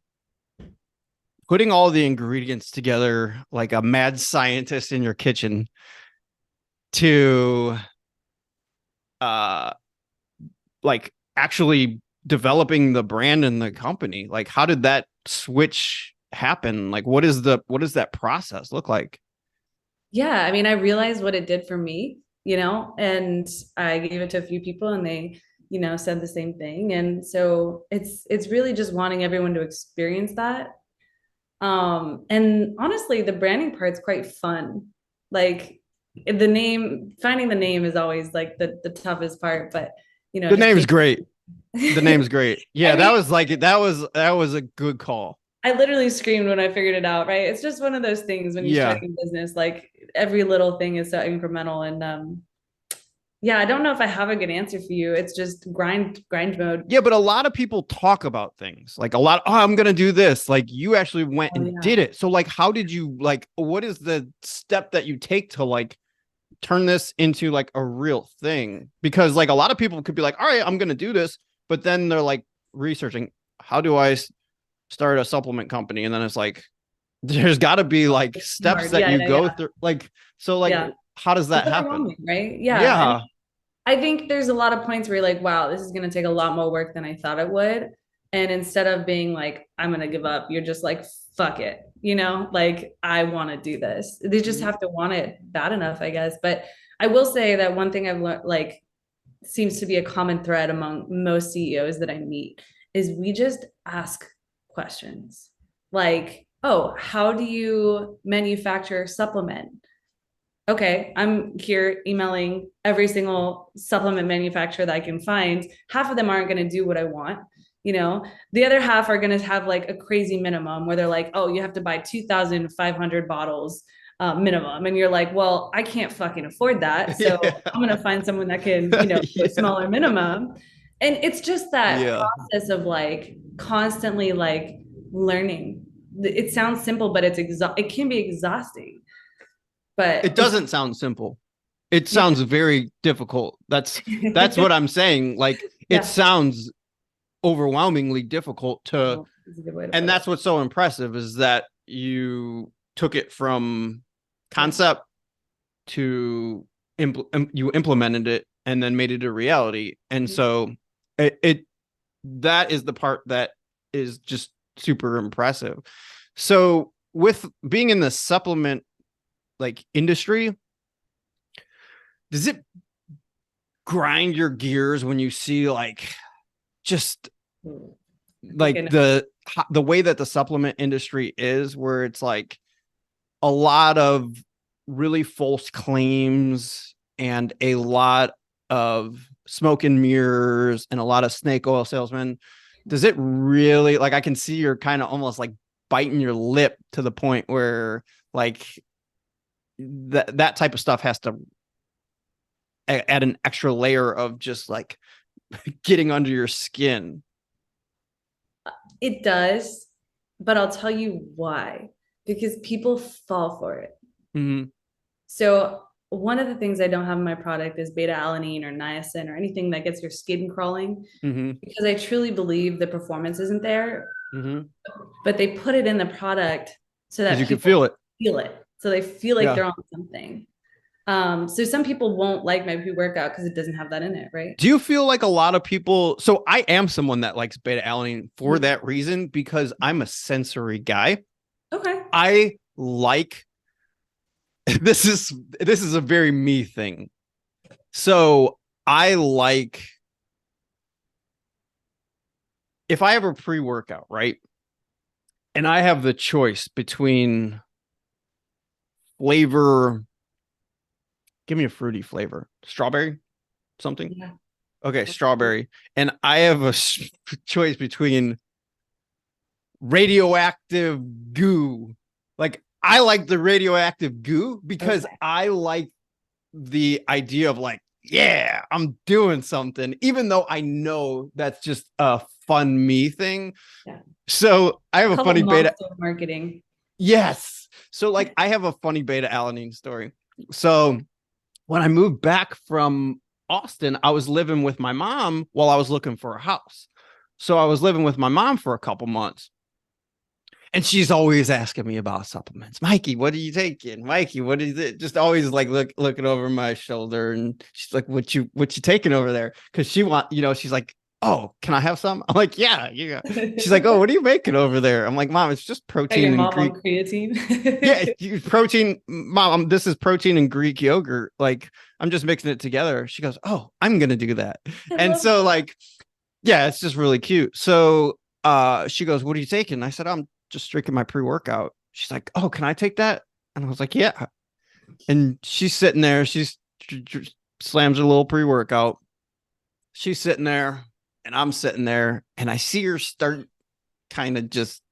putting all the ingredients together like a mad scientist in your kitchen to uh like actually developing the brand and the company? Like how did that switch happen? Like what does that process look like? Yeah, I mean, I realized what it did for me, you know, and I gave it to a few people and they, you know, said the same thing. And so it's really just wanting everyone to experience that. And honestly, the branding part's quite fun. Like the name, finding the name is always like the toughest part, but you know, The just name's came. great. The name's great. I Yeah, mean, that was a good call. I literally screamed when I figured it out, right? It's just one of those things when you start Yeah. in business, like every little thing is so incremental. And yeah, I don't know if I have a good answer for you. It's just grind mode. Yeah, but a lot of people talk about things like a lot. Oh, I'm gonna do this. Like you actually went Oh and yeah. did it. So like, how did you like? What is the step that you take to like? turn this into like a real thing? Because like a lot of people could be like, all right, I'm going to do this. But then they're like researching, how do I start a supplement company? And then it's like, there's got to be like steps that you go through. Like, so like, how does that it's happen? overwhelming, right? Yeah. Yeah. I think there's a lot of points where you're like, wow, this is going to take a lot more work than I thought it would. And instead of being like, I'm going to give up, you're just like, fuck it. You know, like, I want to do this. They just have to want it bad enough, I guess. But I will say that one thing I've learned, like, seems to be a common thread among most CEOs that I meet is we just ask questions like, oh, how do you manufacture supplement? Okay, I'm here emailing every single supplement manufacturer that I can find. Half of them aren't going to do what I want. You know, the other half are going to have like a crazy minimum where they're like, oh, you have to buy 2,500 bottles minimum. And you're like, well, I can't fucking afford that. So I'm going to find someone that can, you know, do a smaller minimum. And it's just that process of like constantly like learning. It sounds simple, but it can be exhausting. But it doesn't sound simple. It sounds very difficult. That's what I'm saying. Like it sounds overwhelmingly difficult to, and that's what's so impressive is that you took it from concept to you implemented it and then made it a reality. And so that is the part that is just super impressive. So with being in the supplement like industry, does it grind your gears when you see like just like the way that the supplement industry is, where it's like a lot of really false claims and a lot of smoke and mirrors and a lot of snake oil salesmen? Does it really, like, I can see you're kind of almost like biting your lip to the point where like that type of stuff has to add an extra layer of just like getting under your skin. It does, but I'll tell you why. Because people fall for it. Mm-hmm. So one of the things I don't have in my product is beta alanine or niacin or anything that gets your skin crawling, because I truly believe the performance isn't there. But they put it in the product so that you can feel it. So they feel like they're on something. So some people won't like my pre-workout because it doesn't have that in it, right? Do you feel like a lot of people? So I am someone that likes beta alanine for that reason, because I'm a sensory guy. Okay. I like this is a very me thing. So I like, if I have a pre-workout, right? And I have the choice between flavor, give me a fruity flavor, strawberry, something. Yeah. Okay, strawberry. And I have a choice between radioactive goo. Like, I like the radioactive goo because I like the idea of like, yeah, I'm doing something, even though I know that's just a fun me thing. Yeah. So I have a funny beta marketing. Yes. So like I have a funny beta alanine story. So when I moved back from Austin, I was living with my mom while I was looking for a house. So I was living with my mom for a couple months. And she's always asking me about supplements. Mikey, what are you taking? Mikey, what is it? Just always like looking over my shoulder. And she's like, what you taking over there? Because she's like, oh, can I have some? I'm like, yeah. She's like, oh, what are you making over there? I'm like, Mom, it's just protein and Greek creatine. Yeah, protein, Mom. This is protein and Greek yogurt. Like, I'm just mixing it together. She goes, oh, I'm gonna do that. And so, like, yeah, it's just really cute. So, she goes, what are you taking? I said, I'm just drinking my pre-workout. She's like, oh, can I take that? And I was like, yeah. And she's sitting there. She's slams her little pre-workout. She's sitting there. And I'm sitting there and I see her start kind of just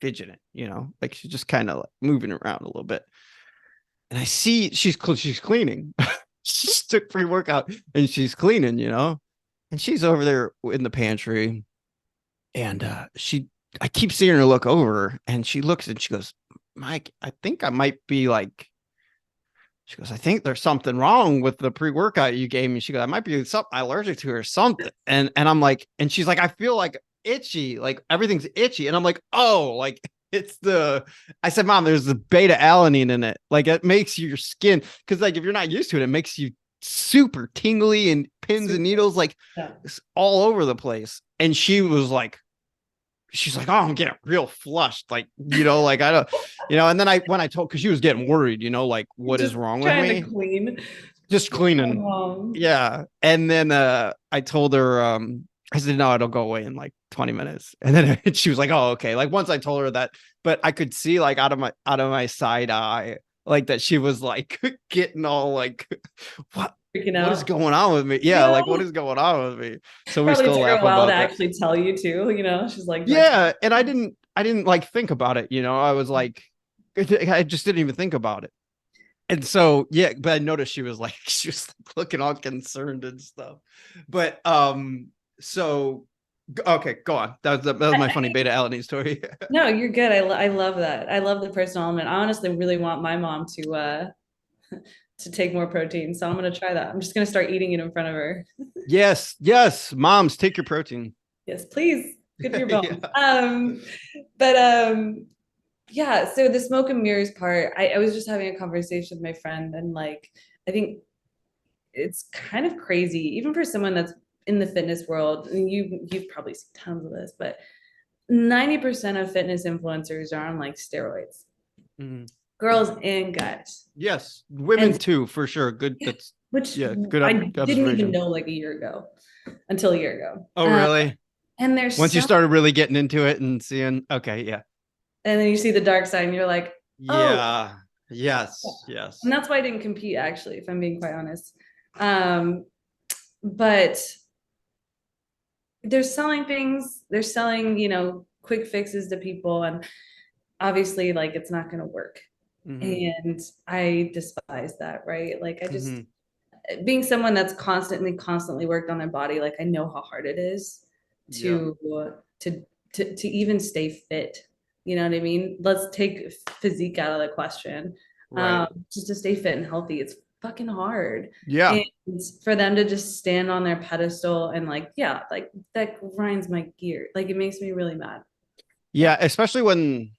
fidgeting, like she's just kind of like moving around a little bit. And I see she's cleaning. She took pre-workout and she's cleaning, and she's over there in the pantry. And I keep seeing her look over and she looks and she goes, Mike, I think I might be like She goes, I think there's something wrong with the pre-workout you gave me. She goes, I might be something allergic to or something. And I'm like, and she's like, I feel like itchy, like everything's itchy. And I'm like, oh, like it's I said, Mom, there's the beta alanine in it. Like it makes your skin, because like if you're not used to it, it makes you super tingly and pins and needles, like all over the place. And she was like, she's like, oh, I'm getting real flushed. Like, like I don't, and then when I told, cause she was getting worried, like what is wrong with me? To clean. Just cleaning. Yeah. And then I told her, I said, no, it'll go away in like 20 minutes. And then she was like, oh, okay. Like once I told her that, but I could see like out of my side eye, like that she was like getting all like, what is going on with me? Yeah, like what is going on with me? So we still laugh about to actually tell you too, she's like, yeah. And I didn't like think about it. I was like, I just didn't even think about it. And so, yeah, but I noticed she was like looking all concerned and stuff. But so okay, go on. That was my funny beta alanine story. No, you're good. I love that. I love the personal element. I honestly really want my mom to take more protein. So I'm gonna try that. I'm just gonna start eating it in front of her. Yes. Moms, take your protein. Yes, please. Good for your bones. Yeah. Yeah, so the smoke and mirrors part, I was just having a conversation with my friend, and like I think it's kind of crazy, even for someone that's in the fitness world, and you've probably seen tons of this, but 90% of fitness influencers are on like steroids. Mm-hmm. Girls and guys. Yes, women too, for sure. Good. That's good. I didn't even know like until a year ago. Oh, really? And there's once you started really getting into it and seeing, okay, yeah. And then you see the dark side, and you're like, oh. Yeah, yes. And that's why I didn't compete, actually, if I'm being quite honest. But they're selling things. They're selling, quick fixes to people, and obviously, like it's not going to work. Mm-hmm. And I despise that, right? Like I just being someone that's constantly worked on their body. Like I know how hard it is to even stay fit. You know what I mean? Let's take physique out of the question. Right. Just to stay fit and healthy, it's fucking hard. Yeah. And for them to just stand on their pedestal and like that grinds my gear. Like it makes me really mad. Yeah, especially when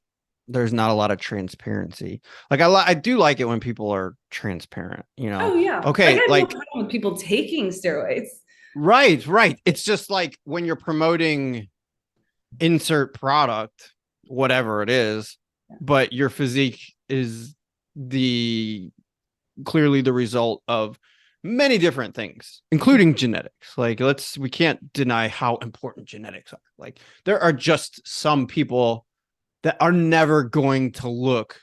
there's not a lot of transparency. Like I do like it when people are transparent, Oh yeah. Okay. Like with people taking steroids. Right. It's just like when you're promoting insert product, whatever it is, but your physique is clearly the result of many different things, including genetics. Like we can't deny how important genetics are. Like there are just some people that are never going to look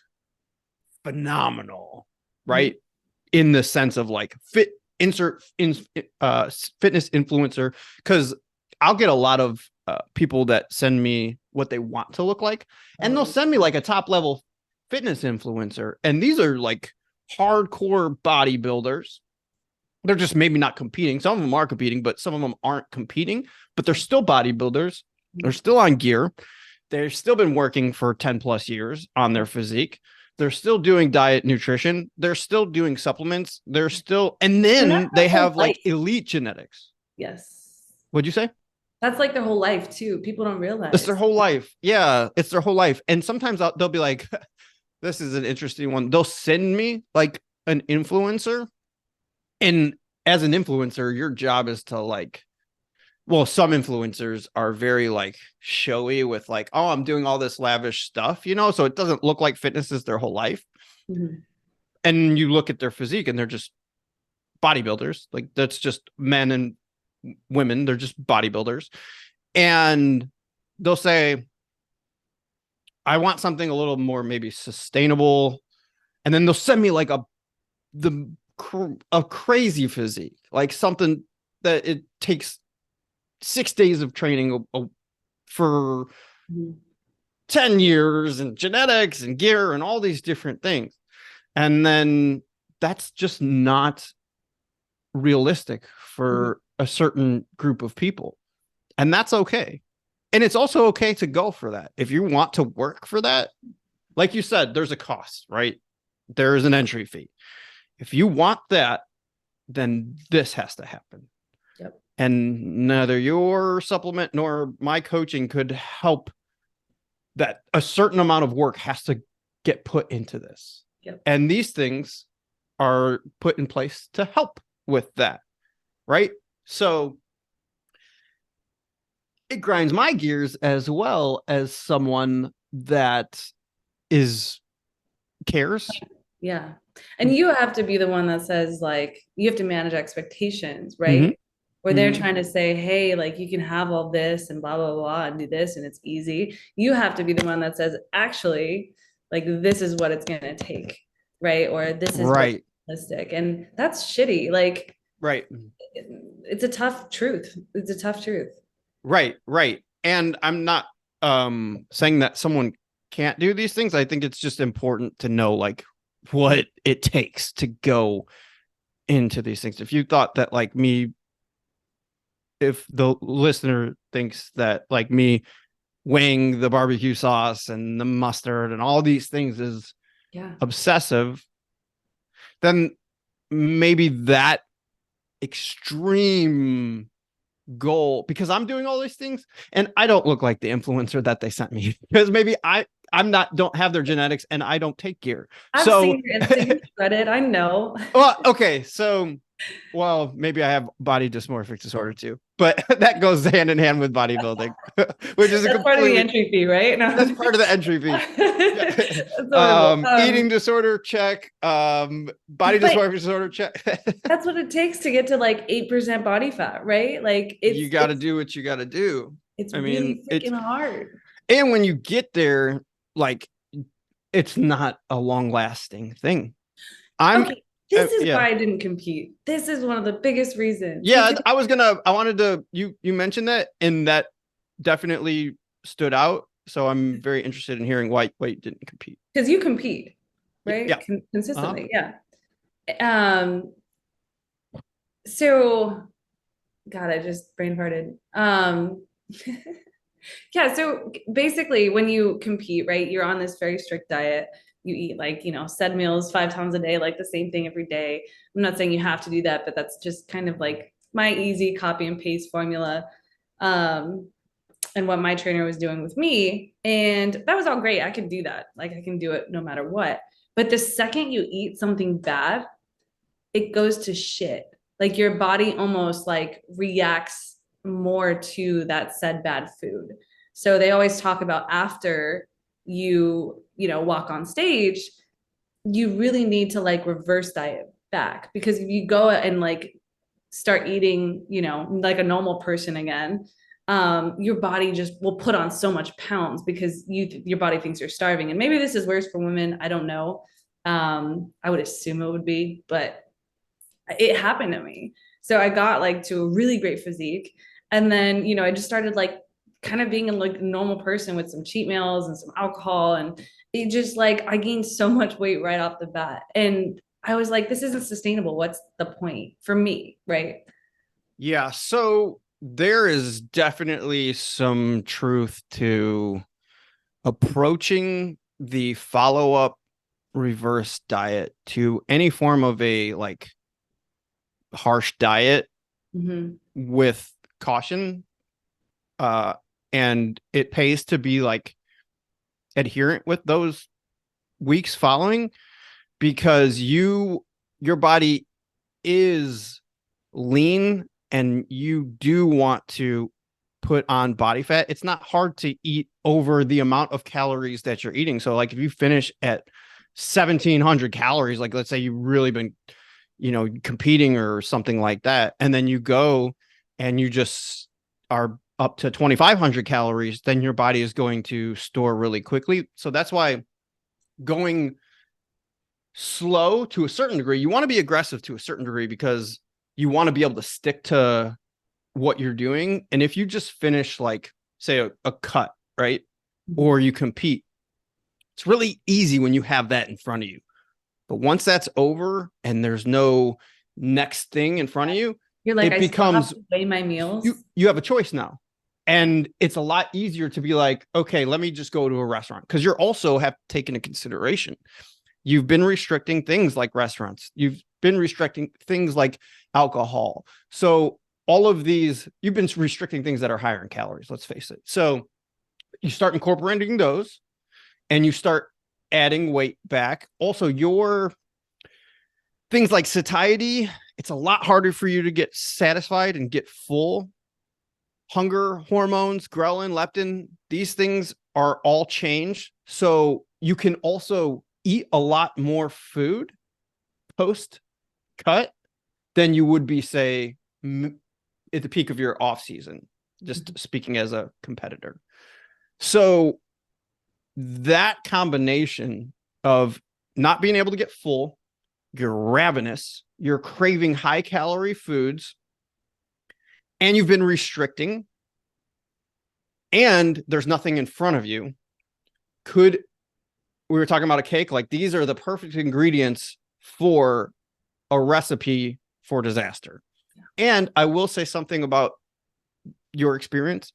phenomenal, right? Mm-hmm. In the sense of like fitness influencer, because I'll get a lot of people that send me what they want to look like, and they'll send me like a top level fitness influencer, and these are like hardcore bodybuilders. They're just maybe not competing. Some of them are competing, but some of them aren't competing, but they're still bodybuilders. They're still on gear. They've still been working for 10 plus years on their physique. They're still doing diet nutrition. They're still doing supplements. And then they have like elite genetics. Yes. What'd you say? That's like their whole life too. People don't realize. It's their whole life. Yeah, it's their whole life. And sometimes they'll be like, this is an interesting one. They'll send me like an influencer. And as an influencer, your job is to like, well, some influencers are very like showy with like, oh, I'm doing all this lavish stuff, so it doesn't look like fitness is their whole life. Mm-hmm. And you look at their physique and they're just bodybuilders. Like that's just men and women. They're just bodybuilders. And they'll say, I want something a little more maybe sustainable. And then they'll send me like a crazy physique, like something that it takes 6 days of training for 10 years and genetics and gear and all these different things. And then that's just not realistic for a certain group of people. And that's okay. And it's also okay to go for that. If you want to work for that, like you said, there's a cost, right? There is an entry fee. If you want that, then this has to happen. Yep. And neither your supplement nor my coaching could help that. A certain amount of work has to get put into this. Yep. And these things are put in place to help with that. Right. So it grinds my gears as well as someone that cares. Yeah. And you have to be the one that says, like, you have to manage expectations, right? Mm-hmm. Where they're trying to say, hey, like, you can have all this and blah, blah, blah, and do this and it's easy. You have to be the one that says, actually, like, this is what it's going to take, right? Or this is right. realistic. And that's shitty. Like, right. It's a tough truth. It's a tough truth. Right. Right. And I'm not saying that someone can't do these things. I think it's just important to know like what it takes to go into these things. If you thought that like me, if the listener thinks that like me weighing the barbecue sauce and the mustard and all these things is obsessive, then maybe that extreme goal, because I'm doing all these things and I don't look like the influencer that they sent me, because maybe don't have their genetics and I don't take gear. I've seen your Instagram shredded. I know. Well, okay. So, well, maybe I have body dysmorphic disorder too, but that goes hand in hand with bodybuilding, which is part of the entry fee, right? No. That's part of the entry fee. Eating disorder, check. Body dysmorphic disorder, check. That's what it takes to get to like 8% body fat, right? Like you got to do what you got to do. It's really freaking hard. And when you get there, like, it's not a long lasting thing. This is why I didn't compete. This is one of the biggest reasons. Yeah, I wanted to, you mentioned that, and that definitely stood out. So I'm very interested in hearing why you didn't compete. Because you compete, right? Yeah. Consistently. Yeah. So, God, I just brain farted. Yeah. So basically when you compete, right, you're on this very strict diet. You eat like, said meals 5 times a day, like the same thing every day. I'm not saying you have to do that, but that's just kind of like my easy copy and paste formula. And what my trainer was doing with me. And that was all great. I could do that. Like I can do it no matter what. But the second you eat something bad, it goes to shit. Like your body almost like reacts more to that said bad food. So they always talk about after you walk on stage, you really need to like reverse diet back, because if you go and like start eating, like a normal person again, your body just will put on so much pounds because your body thinks you're starving. And maybe this is worse for women. I don't know. I would assume it would be, but it happened to me. So I got like to a really great physique. And then, I just started like kind of being a like normal person with some cheat meals and some alcohol. And it just like, I gained so much weight right off the bat. And I was like, this isn't sustainable. What's the point for me? Right. Yeah. So there is definitely some truth to approaching the follow-up reverse diet to any form of a like harsh diet with caution. And it pays to be like adherent with those weeks following, because your body is lean and you do want to put on body fat. It's not hard to eat over the amount of calories that you're eating. So like if you finish at 1,700 calories, like let's say you've really been, competing or something like that, and then you go and you just are up to 2,500 calories, then your body is going to store really quickly. So that's why going slow to a certain degree, you want to be aggressive to a certain degree, because you want to be able to stick to what you're doing. And if you just finish like, say, a cut, right? Or you compete, it's really easy when you have that in front of you. But once that's over and there's no next thing in front of you, you're like, it becomes weigh my meals. You have a choice now. And it's a lot easier to be like, okay, let me just go to a restaurant. Because you're also have taken into consideration, You've been restricting things like restaurants. You've been restricting things like alcohol. So all of these, you've been restricting things that are higher in calories, let's face it. So you start incorporating those and you start adding weight back. Also, your things like satiety, it's a lot harder for you to get satisfied and get full. Hunger hormones, ghrelin, leptin, these things are all changed. So you can also eat a lot more food post cut than you would be, say, at the peak of your off season, just speaking as a competitor. So that combination of not being able to get full, you're ravenous, you're craving high calorie foods, and you've been restricting, and there's nothing in front of you. We were talking about a cake, like these are the perfect ingredients for a recipe for disaster. And I will say something about your experience.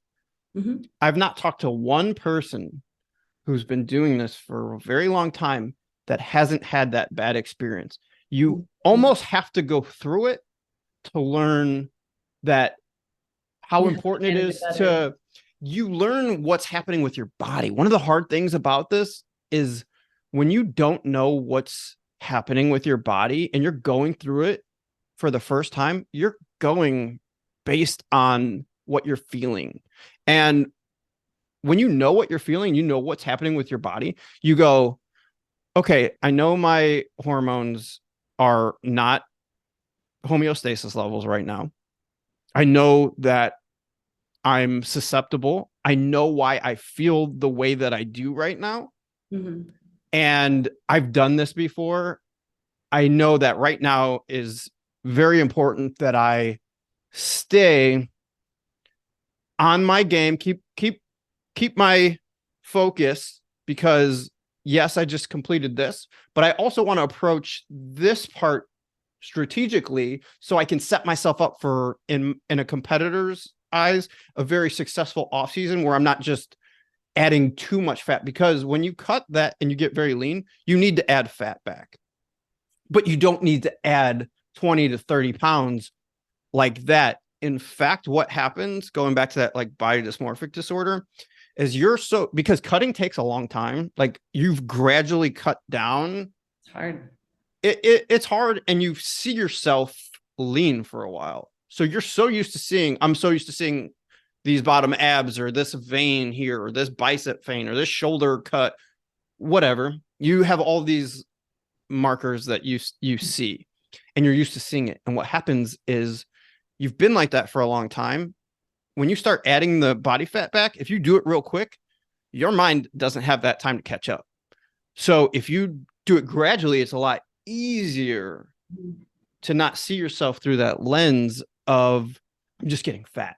Mm-hmm. I've not talked to one person who's been doing this for a very long time that hasn't had that bad experience. You almost have to go through it to learn that how important it is to you learn what's happening with your body. One of the hard things about this is when you don't know what's happening with your body and you're going through it for the first time, you're going based on what you're feeling. And when you know what you're feeling, you know what's happening with your body, you go, okay, I know my hormones are not homeostasis levels right now. I know that I'm susceptible. I know why I feel the way that I do right now. Mm-hmm. And I've done this before. I know that right now is very important that I stay on my game, keep my focus, because yes, I just completed this, but I also want to approach this part strategically so I can set myself up for in a competitor's eyes a very successful off season where I'm not just adding too much fat, because when you cut that and you get very lean, you need to add fat back, but you don't need to add 20 to 30 pounds like that. In fact, what happens, going back to that like body dysmorphic disorder, is because cutting takes a long time. Like you've gradually cut down. It's hard. It's hard, and you see yourself lean for a while. So I'm so used to seeing these bottom abs or this vein here or this bicep vein or this shoulder cut, whatever. You have all these markers that you see, and you're used to seeing it. And what happens is you've been like that for a long time. When you start adding the body fat back, if you do it real quick, your mind doesn't have that time to catch up. So if you do it gradually, it's a lot easier to not see yourself through that lens of I'm just getting fat,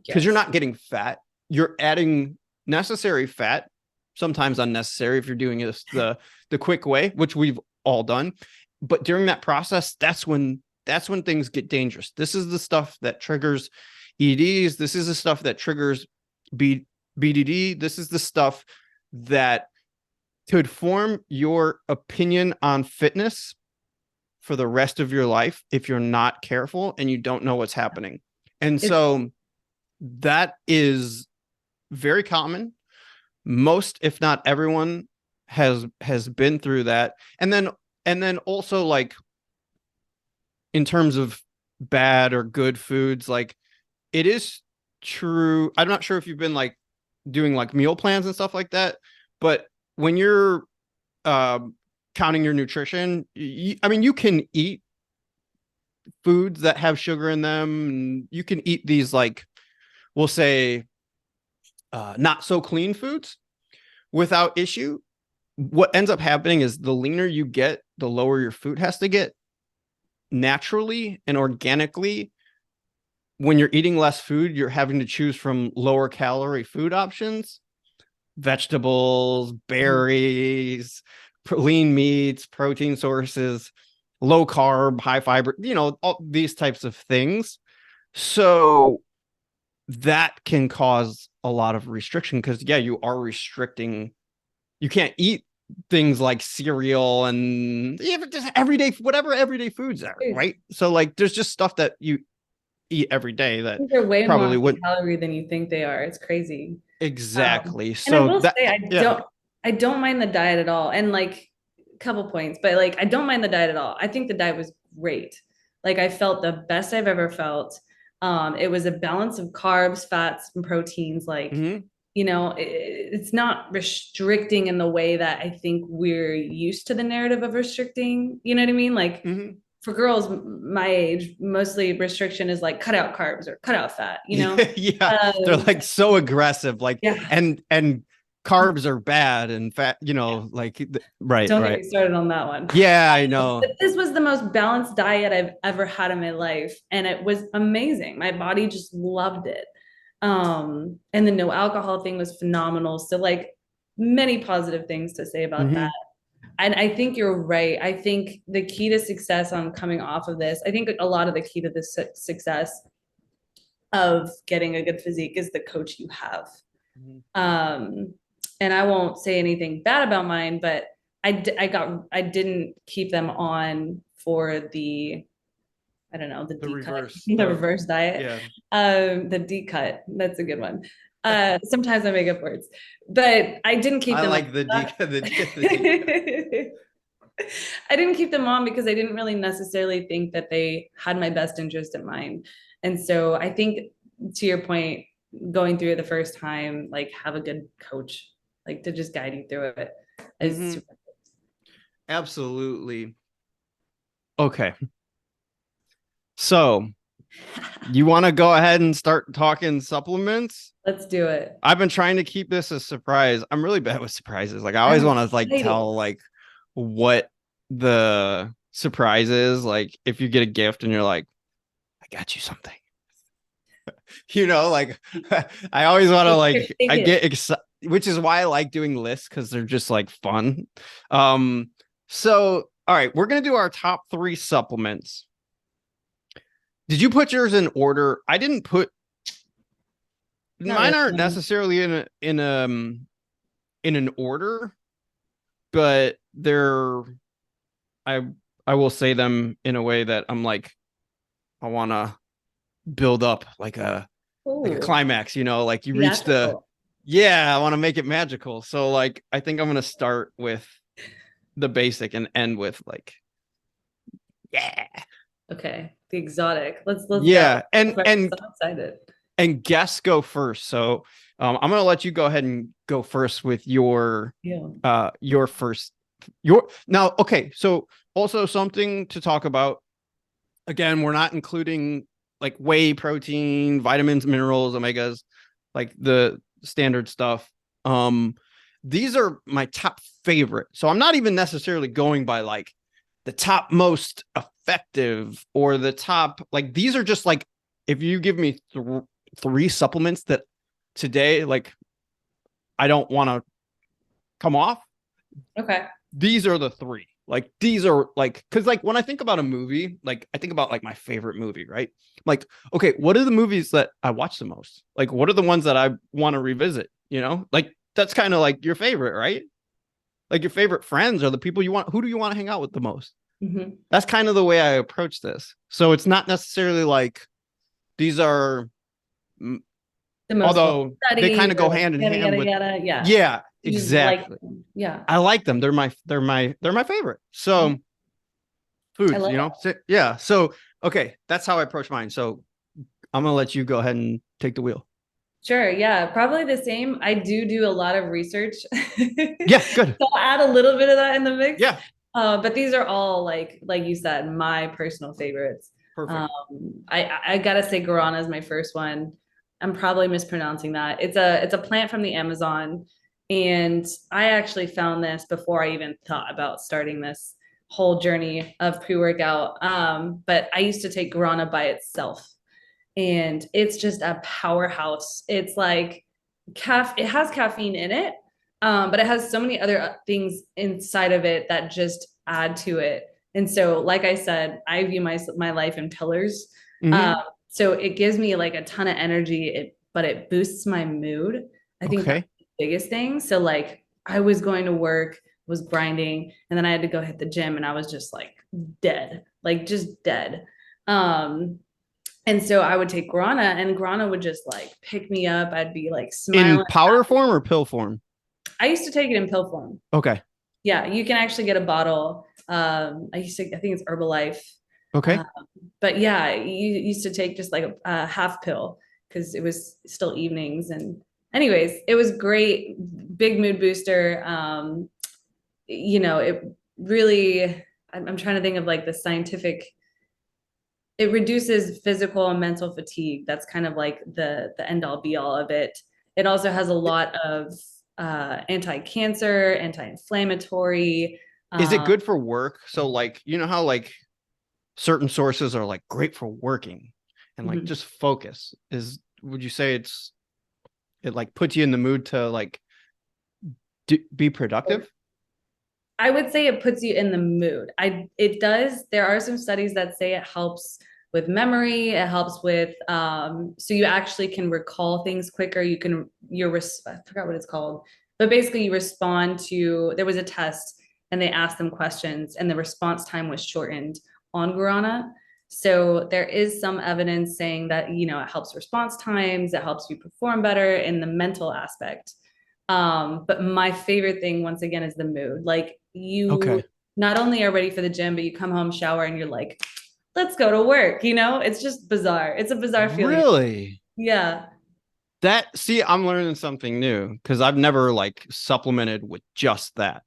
because you're not getting fat. You're adding necessary fat, sometimes unnecessary if you're doing this the quick way, which we've all done. But during that process, that's when things get dangerous. This is the stuff that triggers EDs. This is the stuff that triggers BDD. This is the stuff that could form your opinion on fitness for the rest of your life if you're not careful and you don't know what's happening. And so that is very common. Most, if not everyone, has been through that. And then also, like, in terms of bad or good foods, like, it is true. I'm not sure if you've been like doing like meal plans and stuff like that, but when you're counting your nutrition, you can eat foods that have sugar in them. And you can eat these, like, we'll say, not so clean foods without issue. What ends up happening is the leaner you get, the lower your food has to get naturally and organically. When you're eating less food, you're having to choose from lower calorie food options, vegetables, berries, lean meats, protein sources, low carb, high fiber, all these types of things. So that can cause a lot of restriction because, yeah, you are restricting. You can't eat things like cereal and even just everyday, whatever everyday foods are, Foods. right? So like there's just stuff that you eat every day that They're way more probably high wouldn't. calorie than you think they are. It's crazy. Exactly. And I So will that, say yeah. I don't mind the diet at all. And like a couple points, but like I don't mind the diet at all. I think the diet was great. Like I felt the best I've ever felt. It was a balance of carbs, fats, and proteins. Like, Mhm. it's not restricting in the way that I think we're used to the narrative of restricting. You know what I mean? Like Mhm. for girls my age, mostly restriction is like cut out carbs or cut out fat, Yeah, they're Um, like so aggressive, like, yeah. and carbs are bad and fat, like right, Don't get right. me started on that one. Yeah, I know. But this was the most balanced diet I've ever had in my life, and it was amazing. My body just loved it. And the no alcohol thing was phenomenal. So like many positive things to say about that. Hmm. And I think you're right. I think the key to success on coming off of this, I think a lot of the key to the success of getting a good physique is the coach you have. Um, and I won't say anything bad about mine, but I didn't keep them on for the, I don't know, the The D cut, reverse, the reverse diet. yeah. The D cut, that's a good one. Sometimes I make up words, but I didn't keep I them like the D, on. the D. I didn't keep them on because I didn't really necessarily think that they had my best interest in mind. And so I think, to your point, going through it the first time, like have a good coach, like to just guide you through it is Hmm. super. Absolutely. Okay. So you want to go ahead and start talking supplements? Let's do it. I've been trying to keep this a surprise. I'm really bad with surprises. Like I always I'm want to like excited. tell like what the surprise is. Like if you get a gift and you're like, I got you something. Like I always want to like Take I it. get excited, which is why I like doing lists because they're just like fun. Um, so all right, we're gonna do our top 3 supplements. Did you put yours in order? I didn't put Not mine aren't really. necessarily in an order, but they're I I will say them in a way that I'm like I want to build up like a Ooh, climax, like you reach the theatrical. yeah, I want to make it magical. So like I think I'm going to start with the basic and end with like yeah. Okay, the exotic. Let's go. Yeah, and I'm so and excited. and guests go first. So I'm going to let you go ahead and go first with Yeah. your first your now okay, so also something to talk about. Again, we're not including like whey protein, vitamins, minerals, omegas, like the standard stuff. These are my top favorite. So I'm not even necessarily going by like the top most effective or the top, like these are just like if you give me 3 supplements that today like I don't want to come off, Okay. these are the 3. Like these are like because like when I think about a movie, like I think about like my favorite movie, right? Like, okay, what are the movies that I watch the most? Like, what are the ones that I want to revisit? Like that's kind of like your favorite, right? Like your favorite friends are the people you want. Who do you want to hang out with the most? Hmm. That's kind of the way I approach this. So it's not necessarily like these are, The most well although they kind studied of or go like hand in yada hand yada with, yada. Yeah. yeah, You just like exactly. them. Yeah. I like them. They're my favorite. So I foods, love it. So, yeah. So okay, that's how I approach mine. So I'm gonna let you go ahead and take the wheel. Sure. Yeah. Probably the same. I do a lot of research. Yeah, good. So I'll add a little bit of that in the mix. Yeah, But these are all like you said, my personal favorites. Um, perfect. I gotta say guarana is my first one. I'm probably mispronouncing that. It's a plant from the Amazon, and I actually found this before I even thought about starting this whole journey of pre-workout. But I used to take guarana by itself, and it's just a powerhouse. It's like it has caffeine in it, but it has so many other things inside of it that just add to it. And so, like I said, I view my life in pillars. Um, Hmm. so it gives me like a ton of energy, but it boosts my mood. I think that's Okay. the biggest thing. So like I was going to work was grinding, and then I had to go hit the gym, and I was just like dead, like just dead. And so I would take guarana, and guarana would just like pick me up. I'd be like In smiling. powder form or pill form? I used to take it in pill form. Okay. Yeah, you can actually get a bottle. I think it's Herbalife. Okay. Uh, but yeah, you used to take just like a half pill because it was still evenings. And anyways, it was great, big mood booster. It really, I'm trying to think of like the scientific, it reduces physical and mental fatigue. That's kind of like the end all be all of it. It also has a lot of anti-cancer, anti-inflammatory. Is it Um, good for work? So like, you know how like certain sources are like great for working and like mhm. just focus. Would you say it like puts you in the mood to like be productive? I would say it puts you in the mood. It does. There are some studies that say it helps with memory. It helps with so you actually can recall things quicker. I forgot what it's called, but basically you respond to. There was a test and they asked them questions and the response time was shortened on guarana. So there is some evidence saying that it helps response times. It helps you perform better in the mental aspect. But my favorite thing, once again, is the mood. Like you Okay. not only are ready for the gym, but you come home, shower, and you're like, let's go to work. It's just bizarre. It's a bizarre feeling. Really? Yeah. See, I'm learning something new because I've never like supplemented with just that.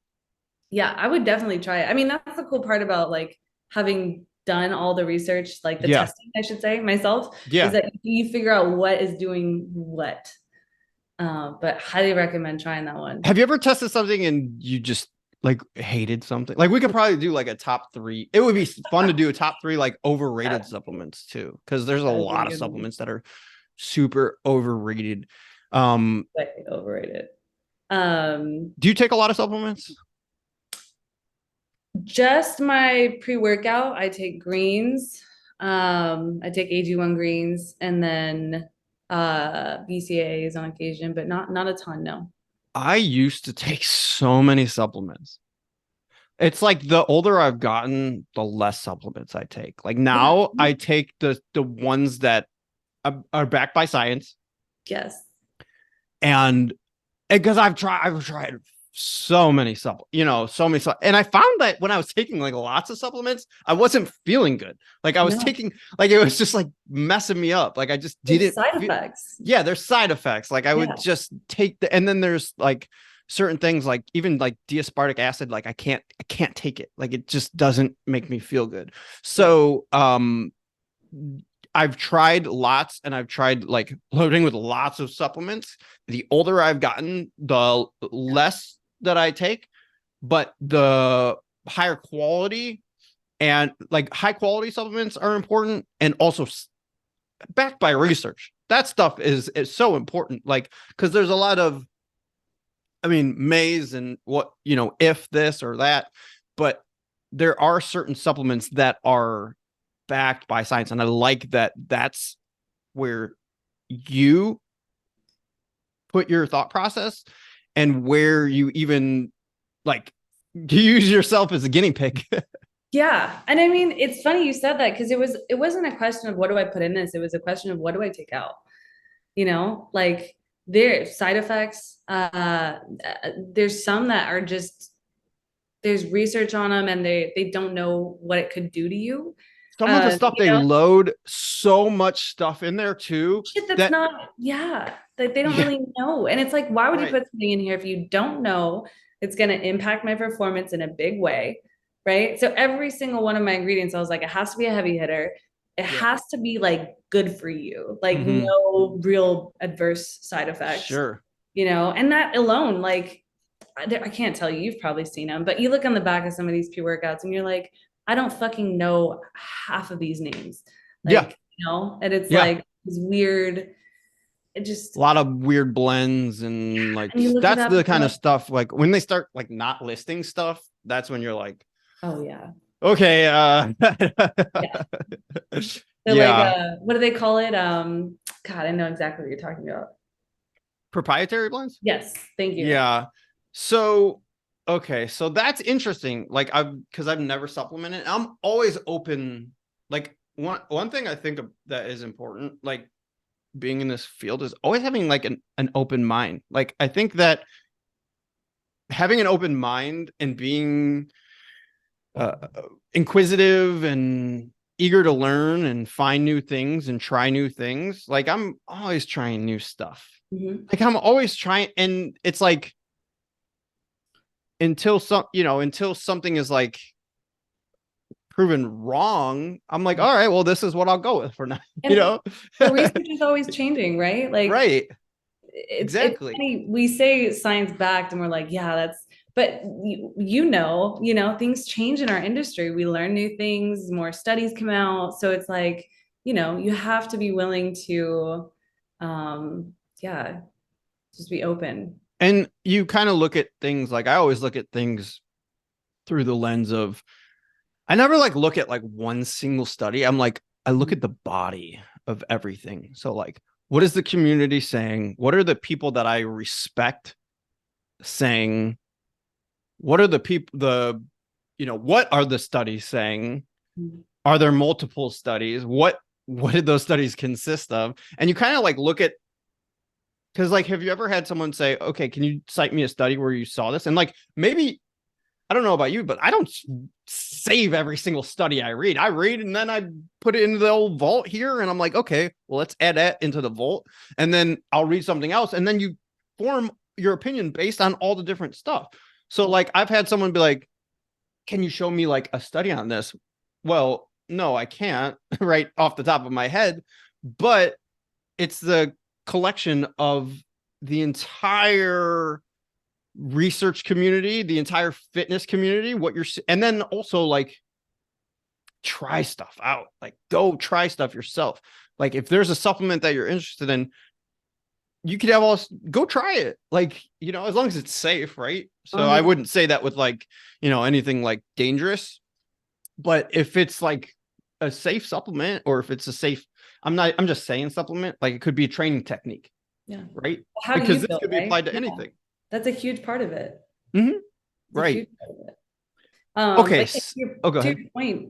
Yeah. I would definitely try it. I mean, that's the cool part about like having done all the research, like the Yeah. testing, I should say, myself, is Yeah. that you figure out what is doing what. But highly recommend trying that one. Have you ever tested something and you just like hated something? Like we could probably do like a top three. It would be fun to do a top three like overrated Yeah, supplements too, because there's a that would be a lot of good one. supplements that are super overrated. Um, Way overrated. Um, do you take a lot of supplements? Just my pre-workout, I take greens. I take AG1 greens and then BCAAs on occasion, but not a ton, no. I used to take so many supplements. It's like the older I've gotten, the less supplements I take. Like Yeah. now I take the ones that are backed by science. Yes. And because I've tried so many so many and I found that when I was taking like lots of supplements, I wasn't feeling good. Like I was No. taking like it was just like messing me up. Like I just There's didn't side feel, effects. yeah, there's side effects. Like I would Yeah. just take and then there's like certain things like even like D-aspartic acid, like I can't take it. Like it just doesn't make me feel good. Yeah. So I've tried lots and I've tried like loading with lots of supplements. The older I've gotten, the less that I take, but the higher quality and like high quality supplements are important and also backed by research. That stuff is so important. Like, because there's a lot of, I mean, maze and what, if this or that, but there are certain supplements that are backed by science. And I like that that's where you put your thought process and where you even like use yourself as a guinea pig. Yeah. And I mean, it's funny you said that because it wasn't a question of what do I put in this? It was a question of what do I take out? Like there's side effects. There's some that are just there's research on them and they don't know what it could do to you. Some of the stuff You they know, load so much stuff in there too shit that's that not, yeah, that they don't yeah, really know. And it's like, why would you right. put something in here if you don't know it's going to impact my performance in a big way? Right. So every single one of my ingredients, I was like, it has to be a heavy hitter. It Yeah. has to be like good for you, like Mm-hmm. no real adverse side effects, Sure. and that alone, like, I can't tell you, you've probably seen them, but you look on the back of some of these pre-workouts and you're like, I don't fucking know half of these names. Yeah. Like, and it's Yeah. like this weird, it just, A lot of weird blends and like and you look it that's up the and you're kind of like, stuff like when they start like not listing stuff, that's when you're like, oh yeah. okay, Yeah. They're like, yeah. what do they call it? God, I know exactly what you're talking about. Proprietary blends? Yes. Thank you. Yeah. So Okay, so that's interesting. Like because I've never supplemented. I'm always open. Like one thing I think that is important, like being in this field, is always having like an open mind. Like I think that having an open mind and being uh, inquisitive and eager to learn and find new things and try new things. Like I'm always trying new stuff. Mhm. Like I'm always trying, and it's like until something is like proven wrong, I'm like, all right, well, this is what I'll go with for now. You And know, the research is always changing, right? Like right? it's Exactly. funny. We say science backed and we're like, yeah, that's, but things change in our industry. We learn new things, more studies come out. So it's like, you have to be willing to, yeah, just be open. And you kind of look at things like I always look at things through the lens of I never like look at like one single study. I'm like, I look at the body of everything. So like, what is the community saying? What are the people that I respect saying? What are the people what are the studies saying? Are there multiple studies? What did those studies consist of? And you kind of like look at because like have you ever had someone say, okay, can you cite me a study where you saw this? And like maybe I don't know about you, but I don't save every single study I read. I read and then I put it into the old vault here. And I'm like, okay, well, let's add that into the vault. And then I'll read something else. And then you form your opinion based on all the different stuff. So like I've had someone be like, can you show me like a study on this? Well, no, I can't right off the top of my head, but it's the collection of the entire research community, the entire fitness community, and then also like try stuff out, like go try stuff yourself. Like if there's a supplement that you're interested in, you could have go try it. Like, as long as it's safe, right? So I wouldn't say that with like, anything like dangerous, but if it's like a safe supplement or if it's a safe, I'm just saying supplement, like it could be a training technique. Yeah. Right. How do because you this feel, could be right? applied to Yeah. anything. That's a huge part of it. Mm-hmm. It's a Right. huge part of it. Okay. But Go to ahead. your point,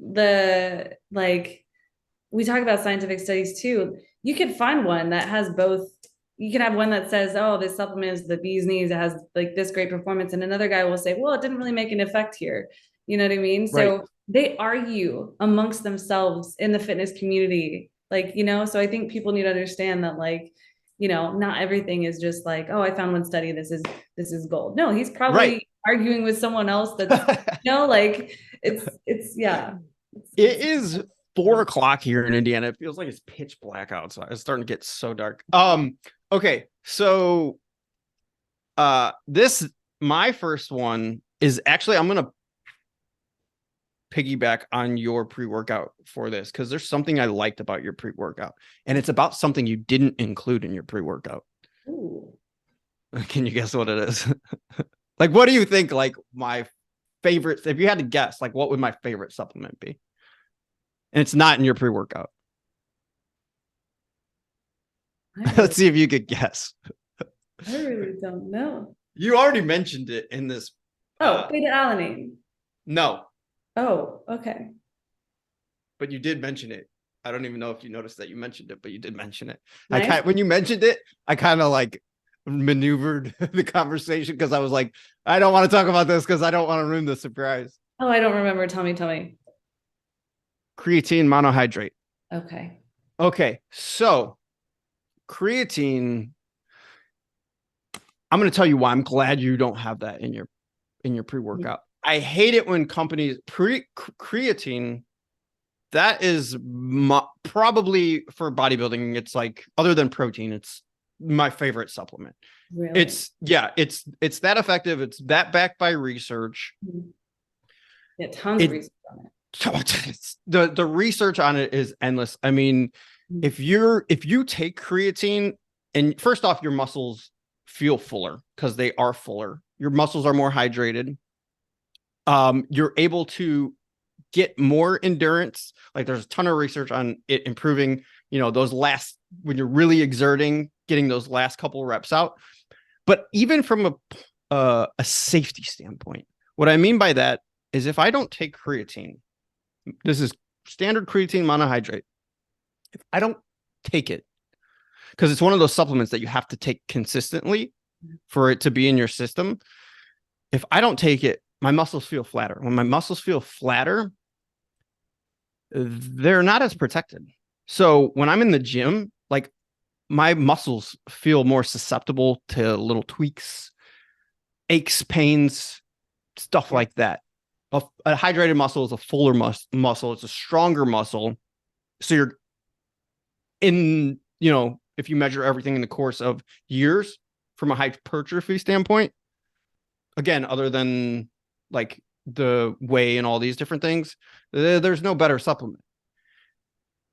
we talk about scientific studies too. You can find one that has both. You can have one that says, oh, this supplement is the bee's knees, it has like this great performance. And another guy will say, well, it didn't really make an effect here. You know what I mean? Right. So they argue amongst themselves in the fitness community. So I think people need to understand that not everything is just like, oh, I found one study, this is gold. No, he's probably arguing with someone else that's it's yeah. It is 4 o'clock here in Indiana. It feels like it's pitch black outside. It's starting to get so dark. Okay, so my first one is actually I'm gonna piggyback on your pre-workout for this because there's something I liked about your pre-workout, and it's about something you didn't include in your pre-workout. Ooh. Can you guess what it is? Like, what do you think? Like my favorite, if you had to guess, like what would my favorite supplement be? And it's not in your pre-workout. Let's see if you could guess. I really don't know. You already mentioned it in this. Beta alanine. No. Oh, okay. But you did mention it. I don't even know if you noticed that you mentioned it, but you did mention it. Nice. When you mentioned it, I kind of like maneuvered the conversation because I was like, I don't want to talk about this because I don't want to ruin the surprise. Oh, I don't remember. Tell me. Creatine monohydrate. Okay. Okay. So creatine, I'm going to tell you why I'm glad you don't have that in your pre-workout. Mm-hmm. I hate it when companies creatine, that is probably for bodybuilding. It's like, other than protein, it's my favorite supplement. Really? It's that effective. It's that backed by research. Yeah, tons of research on it. The research on it is endless. I mean, if you take creatine, and first off, your muscles feel fuller because they are fuller. Your muscles are more hydrated. You're able to get more endurance. Like there's a ton of research on it improving, those when you're really exerting, getting those last couple reps out. But even from a safety standpoint. What I mean by that is if I don't take creatine, this is standard creatine monohydrate. If I don't take it, because it's one of those supplements that you have to take consistently for it to be in your system. If I don't take it, my muscles feel flatter. When my muscles feel flatter, they're not as protected. So when I'm in the gym, like my muscles feel more susceptible to little tweaks, aches, pains, stuff like that. A hydrated muscle is a fuller muscle. It's a stronger muscle. So you're in, if you measure everything in the course of years from a hypertrophy standpoint, again, other than like the whey and all these different things, there's no better supplement.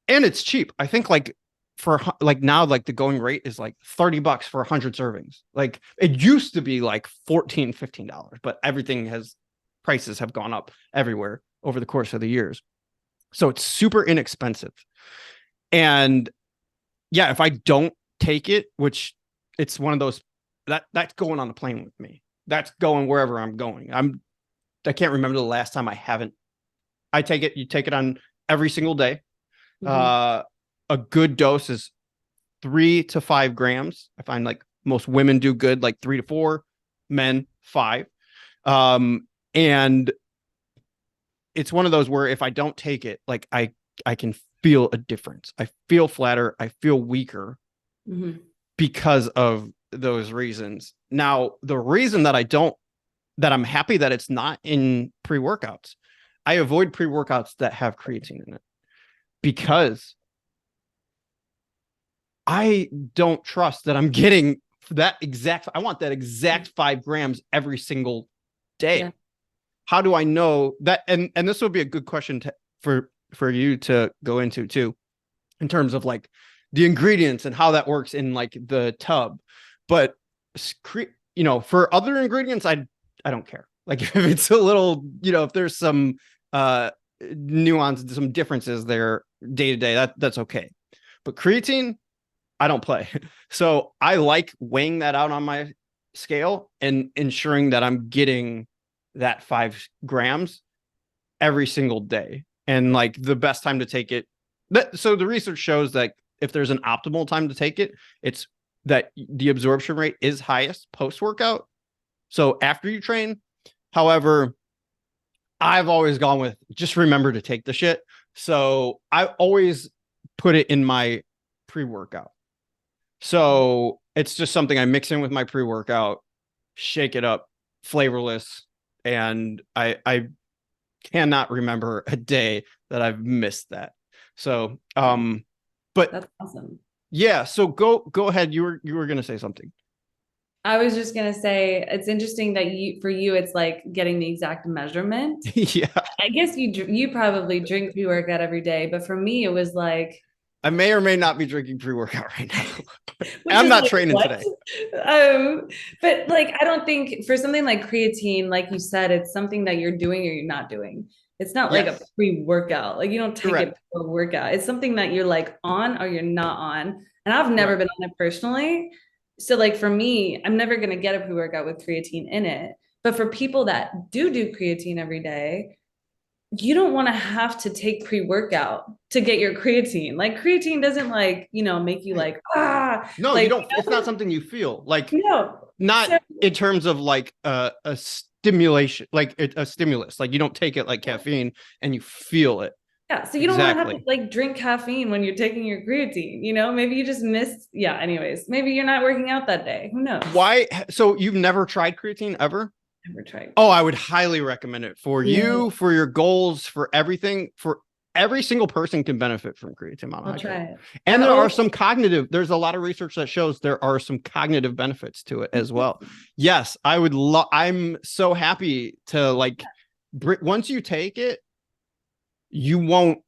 And it's cheap. I think for now, the going rate is like $30 for 100 servings. Like it used to be like $14, $15, but prices have gone up everywhere over the course of the years. So it's super inexpensive. And yeah, if I don't take it, which it's one of those that's going on the plane with me. That's going wherever I'm going. I can't remember the last time I take it. You take it on every single day. Mm-hmm. A good dose is 3 to 5 grams. I find like most women do good, like 3 to 4, men 5. And it's one of those where if I don't take it, like I can feel a difference. I feel flatter. I feel weaker mm-hmm. because of those reasons. Now, the reason that I'm happy that it's not in pre-workouts, I avoid pre-workouts that have creatine in it because I don't trust that I'm getting I want that exact 5 grams every single day. Yeah. How do I know that? And this would be a good question for you to go into too, in terms of like the ingredients and how that works in like the tub. But for other ingredients, I don't care. Like if it's a little, if there's some nuance, some differences there day to day, that's okay. But creatine, I don't play. So I like weighing that out on my scale and ensuring that I'm getting that 5 grams every single day. And like the best time to take it. So the research shows that if there's an optimal time to take it, it's that the absorption rate is highest post-workout. So after you train. However, I've always gone with just remember to take the shit. So I always put it in my pre-workout. So it's just something I mix in with my pre-workout, shake it up, flavorless. And I cannot remember a day that I've missed that. So, but that's awesome. Yeah. So go ahead. You were going to say something. I was just going to say, it's interesting that for you, it's like getting the exact measurement. Yeah. I guess you probably drink pre-workout every day, but for me, it was like, I may or may not be drinking pre-workout right now. I'm not training today. But like, I don't think for something like creatine, like you said, it's something that you're doing or you're not doing. It's not like a pre-workout. Like you don't take it for a workout. It's something that you're like on or you're not on. And I've never been on it personally. So like for me, I'm never going to get a pre-workout with creatine in it. But for people that do creatine every day, you don't want to have to take pre-workout to get your creatine. Like creatine doesn't like, make you like, No, like, you don't. It's not something you feel like, no, not in terms of like a stimulation, like a stimulus. Like you don't take it like caffeine and you feel it. Yeah. So you don't want to have to like drink caffeine when you're taking your creatine, maybe you just missed. Yeah. Anyways, maybe you're not working out that day. Who knows? Why? So you've never tried creatine ever? Never tried. Oh, I would highly recommend it for you, for your goals, for everything. For every single person can benefit from creatine monohydrate. I'll try it. And there's a lot of research that shows there are some cognitive benefits to it as well. Yes, I'm so happy to like, once you take it, you won't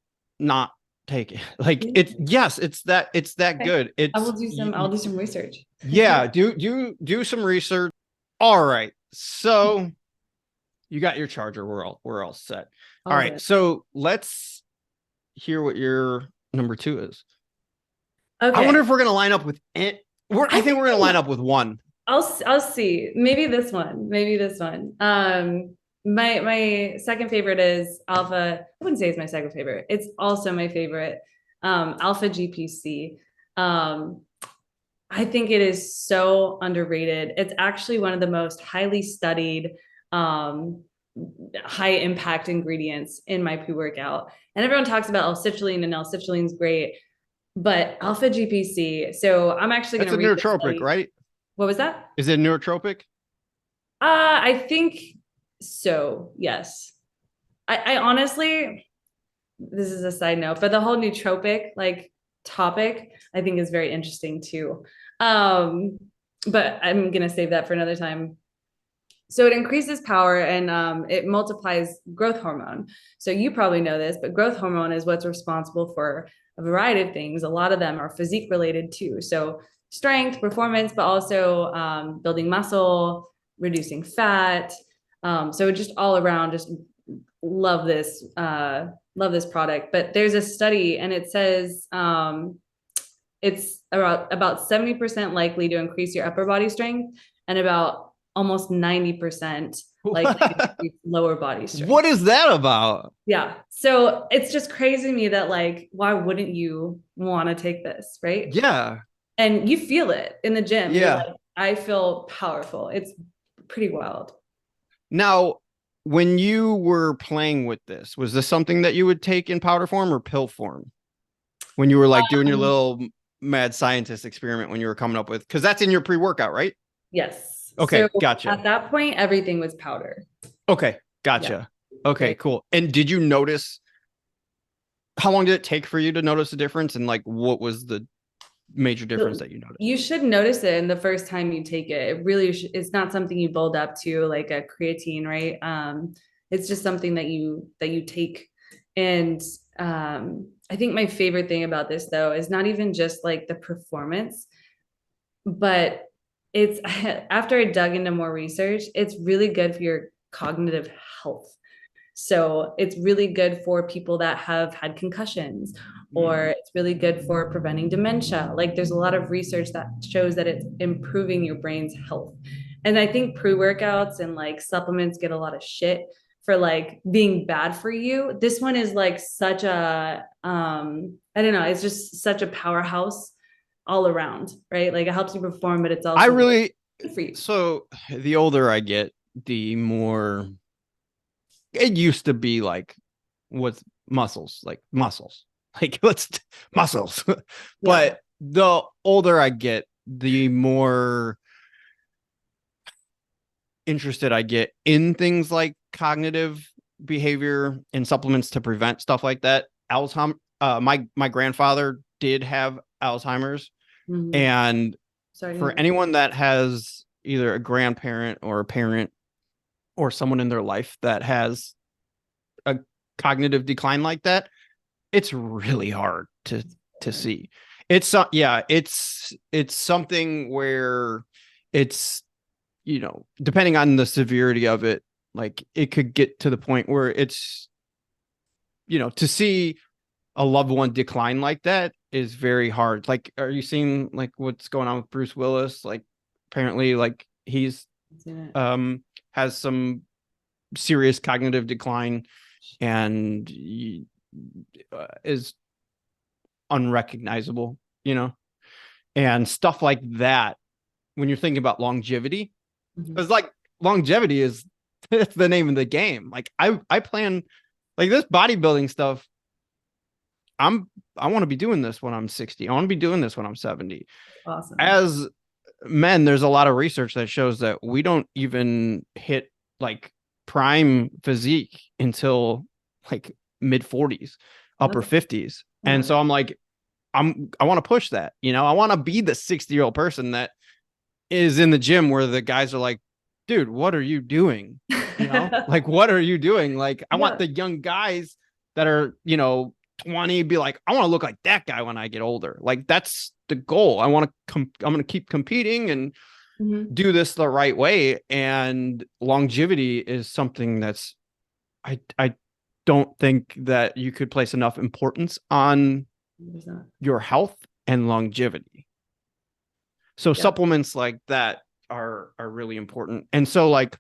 not take it. Like it's that good. I'll do some research. Yeah, do some research. All right. So you got your charger. We're all set. All right. So let's hear what your number 2 is. Okay. I wonder if we're gonna line up with it. I think we're gonna line up with one. I'll see. Maybe this one. Maybe this one. My second favorite is Alpha. I wouldn't say it's my second favorite. It's also my favorite. Alpha GPC. Um, I think it is so underrated. It's actually one of the most highly studied, um, high impact ingredients in my pre-workout. And everyone talks about L-citrulline, and L-citrulline is great, but alpha GPC. So I'm actually going That's to a read this neurotropic, study. right? What was that? Is it neurotropic? I think so. Yes. I honestly, this is a side note, but the whole nootropic like topic, I think is very interesting too. Um, but I'm gonna save that for another time. So it increases power and it multiplies growth hormone. So you probably know this, but growth hormone is what's responsible for a variety of things. A lot of them are physique related too. So strength, performance, but also building muscle, reducing fat. So just all around, just love this product. But there's a study, and it says it's about 70% likely to increase your upper body strength, and about almost 90% likely to increase lower body strength. What is that about? Yeah. So it's just crazy to me that, like, why wouldn't you want to take this, right? Yeah. And you feel it in the gym. You're Yeah. like, I feel powerful. It's pretty wild. Now, when you were playing with this, was this something that you would take in powder form or pill form? When you were like doing your little mad scientist experiment when you were coming up with, because that's in your pre-workout, right? Yes. Okay, So gotcha. at that point, everything was powder. Okay, gotcha. Yeah. Okay, cool. And did you notice, how long did it take for you to notice the difference? And like, what was the major difference that you noticed? You should notice it in the first time you take it. It really it's not something you build up to like a creatine, right? It's just something that you take. And I think my favorite thing about this though is not even just like the performance, but it's after I dug into more research, it's really good for your cognitive health. So it's really good for people that have had concussions, or it's really good for preventing dementia. Like there's a lot of research that shows that it's improving your brain's health. And I think pre-workouts and like supplements get a lot of shit for like being bad for you. This one is like such a I don't know, it's just such a powerhouse all around, right? Like it helps you perform, but it's also I really, good for you. so the older I get, the more it used to be like with muscles, like let's muscles. But the older I get, the more interested I get in things like cognitive behavior and supplements to prevent stuff like that. Alzheimer, my grandfather did have Alzheimer's, and for anyone that has either a grandparent or a parent or someone in their life that has a cognitive decline like that, it's really hard to see. It's it's something where it's, you know, depending on the severity of it, like it could get to the point where it's, you know, to see a loved one decline like that is very hard. Like, are you seeing like what's going on with Bruce Willis? Like apparently like he's has some serious cognitive decline and is unrecognizable, you know, and stuff like that. When you're thinking about longevity, because like longevity is it's the name of the game. Like I plan like this bodybuilding stuff. I want to be doing this when I'm 60. I want to be doing this when I'm 70. Awesome. As men, there's a lot of research that shows that we don't even hit like prime physique until like mid 40s, upper 50s. And so I'm like, I want to push that, you know, I want to be the 60-year-old person that is in the gym where the guys are like, dude, what are you doing? You know, like, what are you doing? Like, I want the young guys that are, you know, 20 be like, I want to look like that guy when I get older. Like, that's the goal. I'm going to keep competing and do this the right way. And longevity is something that's, I don't think that you could place enough importance on your health and longevity. So supplements like that are really important. And so like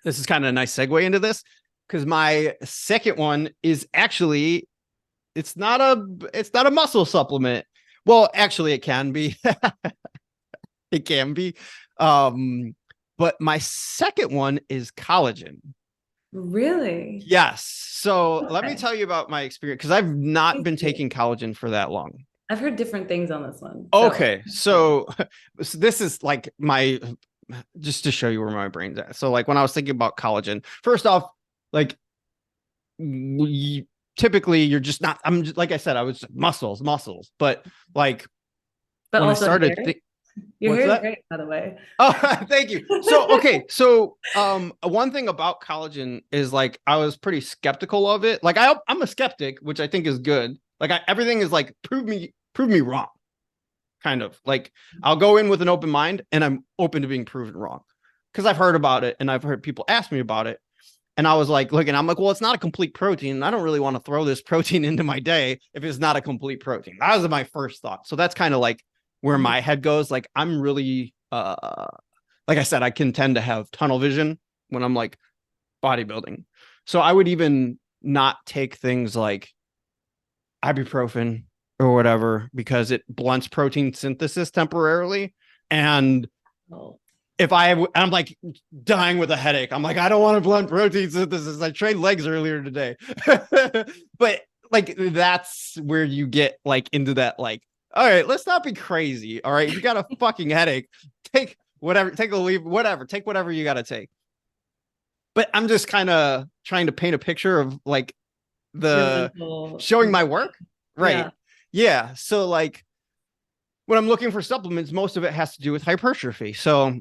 this is kind of a nice segue into this because my second one is actually it's not a muscle supplement. Well, actually it can be. It can be. But my second one is collagen. Really? Yes. So let me Okay. tell you about my experience because I've not Please been do. taking collagen for that long. I've heard different things on this one. So Okay. So this is like my just to show you where my brain's at. So like when I was thinking about collagen, first off, like typically you're just not, I'm just, like I said, I was muscles, but like but when I also started hair. Your what's hair is that? great, by the way. Oh, thank you. So, okay. So, one thing about collagen is like I was pretty skeptical of it. Like I'm a skeptic, which I think is good. Like everything is like prove me wrong. Kind of like I'll go in with an open mind and I'm open to being proven wrong because I've heard about it and I've heard people ask me about it. And I was like, look, and I'm like, well, it's not a complete protein. I don't really want to throw this protein into my day if it's not a complete protein. That was my first thought. So that's kind of like where Mhm. my head goes. Like I'm really like I said, I can tend to have tunnel vision when I'm like bodybuilding. So I would even not take things like ibuprofen or whatever because it blunts protein synthesis temporarily. And Oh, if I'm like dying with a headache, I'm like, I don't want to blunt protein synthesis. I trained legs earlier today. But like, that's where you get like into that, like, all right, let's not be crazy. All right. If you got a fucking headache, take whatever, take a leave, whatever, take whatever you got to take. But I'm just kind of trying to paint a picture of like your the mental. showing my work. Right. Yeah. Yeah. So like when I'm looking for supplements, most of it has to do with hypertrophy. So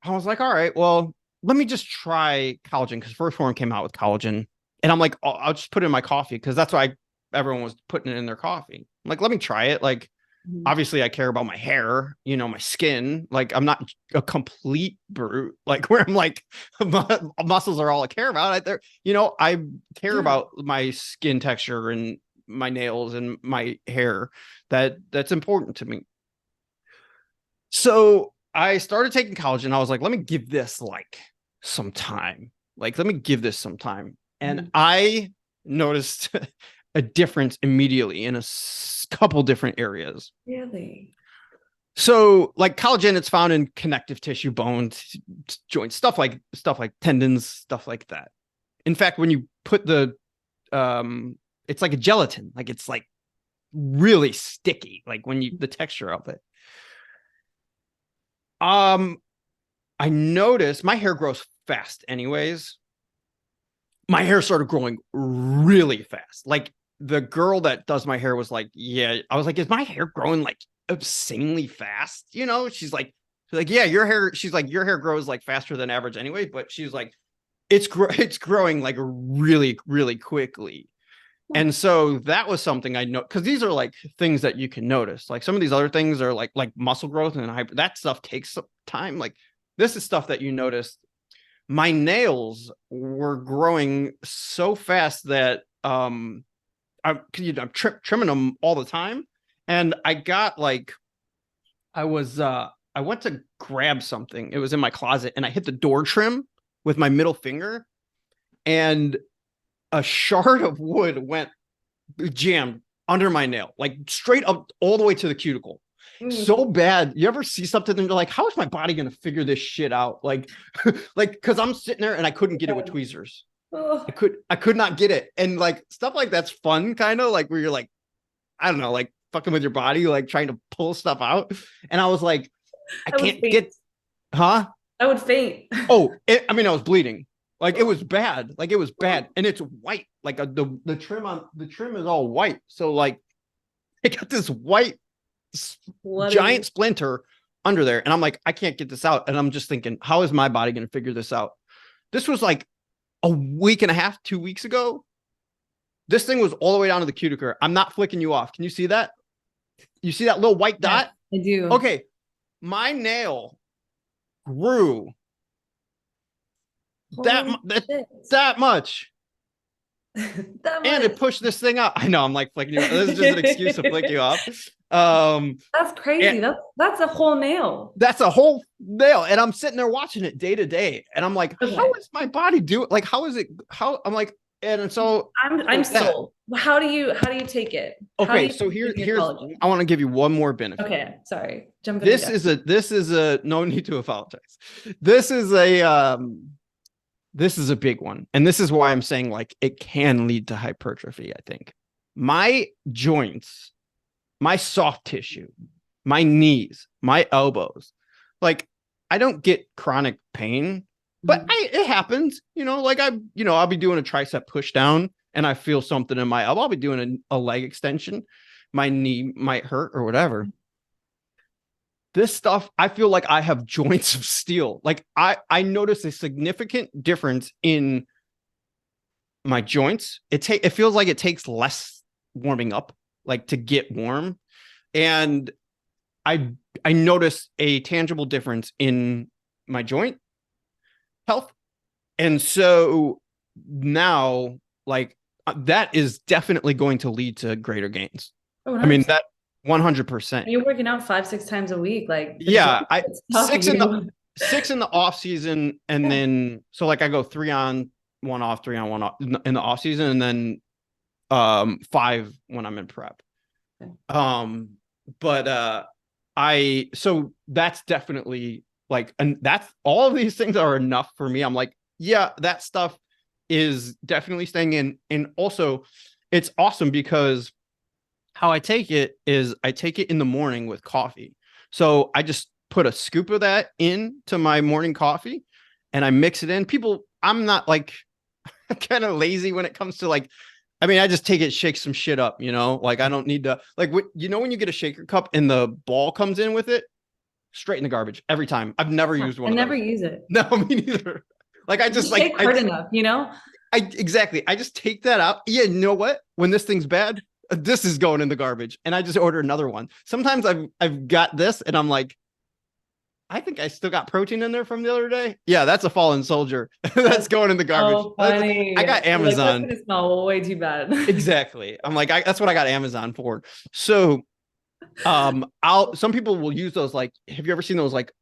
I was like, all right, well, let me just try collagen because First Form came out with collagen. And I'm like, I'll just put it in my coffee because that's why everyone was putting it in their coffee. I'm like, let me try it. Like, Mhm. obviously, I care about my hair, my skin. Like, I'm not a complete brute, like, where I'm like, muscles are all I care about. I care Yeah. about my skin texture and my nails and my hair. That's important to me. So I started taking college and I was like, let me give this like some time. Like, let me give this some time. And Mhm. I noticed a difference immediately in a couple different areas. Really? So, like collagen, it's found in connective tissue, bones, joints, stuff like tendons, stuff like that. In fact, when you put it's like a gelatin, like it's like really sticky, like when you the texture of it. Um, I noticed my hair grows fast anyways. My hair started growing really fast. Like the girl that does my hair was like, yeah, I was like, is my hair growing like obscenely fast? She's like, yeah, your hair, she's like, your hair grows like faster than average anyway, but she's like, it's growing like really, really quickly. Huh. And so that was something I know because these are like things that you can notice. Like some of these other things are like muscle growth and that stuff takes some time. Like this is stuff that you notice. My nails were growing so fast that I'm trimming them all the time. And I got like I went to grab something. It was in my closet and I hit the door trim with my middle finger and a shard of wood went jammed under my nail, like straight up all the way to the cuticle. So Mm. bad. You ever see something and you're like, how is my body gonna figure this shit out? Like, like because I'm sitting there and I couldn't get it with tweezers. I Oh, could I could not get it. And like stuff like that's fun, kind of like where you're like, I don't know, like fucking with your body, like trying to pull stuff out. And I was like, I I would can't faint. get, huh? I would faint. I mean, I was bleeding. Like it was bad. Like it was bad. And it's white. Like the trim is all white. So like I got this white giant Bloody. splinter under there. And I'm like, I can't get this out. And I'm just thinking, how is my body going to figure this out? This was like a week and a half, 2 weeks ago. This thing was all the way down to the cuticle. I'm not flicking you off. Can you see that? You see that little white Yes, dot? I do. Okay. My nail grew that, Holy that, shit. that much. That And it much. pushed this thing out. I know I'm like flicking you. This is just an excuse to flick you off. That's And crazy. That's a whole nail. that's a whole nail. And I'm sitting there watching it day to day. And I'm like, how Okay. is my body doing? Like, how is it? How I'm like, and so I'm like that. sold. How do you take it? How do Okay, you so take your here's collagen? I want to give you one more benefit. Okay, sorry. Jumping the gun. This is a no need to apologize. This is a this is a big one. And this is why I'm saying like it can lead to hypertrophy, I think. My joints, my soft tissue, my knees, my elbows, like I don't get chronic pain, but Mhm. it happens, like I'll be doing a tricep push down and I feel something in my elbow. I'll be doing a leg extension. My knee might hurt or whatever. This stuff, I feel like I have joints of steel. Like I notice a significant difference in my joints. It feels like it takes less warming up, like to get warm. And I I notice a tangible difference in my joint health. And so now, like that is definitely going to lead to greater gains. Oh, I mean, 100%. that 100%. You're working out 5, 6 times a week. Like the joint Yeah, I is tough six in the you. six in the off season, and Yeah. then so like I go 3 on, 1 off, 3 on, 1 off in the off season, and then 5 when I'm in prep. Okay. But I so that's definitely like, and that's all of these things are enough for me. I'm like, yeah, that stuff is definitely staying in. And also it's awesome because how I take it is I take it in the morning with coffee. So I just put a scoop of that into my morning coffee and I mix it in. I'm not like kind of lazy when it comes to like, I mean, I just take it, shake some shit up, like I don't need to like when you get a shaker cup and the ball comes in with it, straight in the garbage every time. I've never used I one of never those. use it. No, me neither. Like I just Just like take hard enough. I exactly. I just take that out. Yeah, you know what? When this thing's bad, this is going in the garbage, and I just order another one. Sometimes I've got this, and I'm like, I think I still got protein in there from the other day. Yeah, that's a fallen soldier. That's That's going in the garbage. so funny. I got You're like, that's Amazon. gonna smell way too bad. Exactly. I'm like, that's what I got Amazon for. So, some people will use those. Like, have you ever seen those like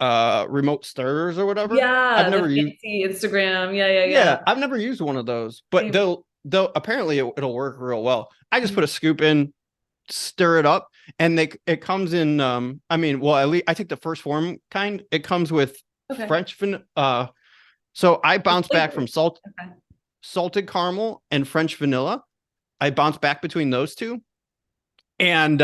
remote stirrers or whatever? I've Yeah, the never used. fancy Instagram. Yeah, yeah, yeah. Yeah, I've never used one of those, but Same. they'll apparently it'll work real well. I just Mhm. put a scoop in, stir it up, and it comes in. I mean, well, at least I take the first form kind. It comes with Okay. French van. So I The bounce back from flavors. Okay. salted caramel and French vanilla. I bounce back between those two, and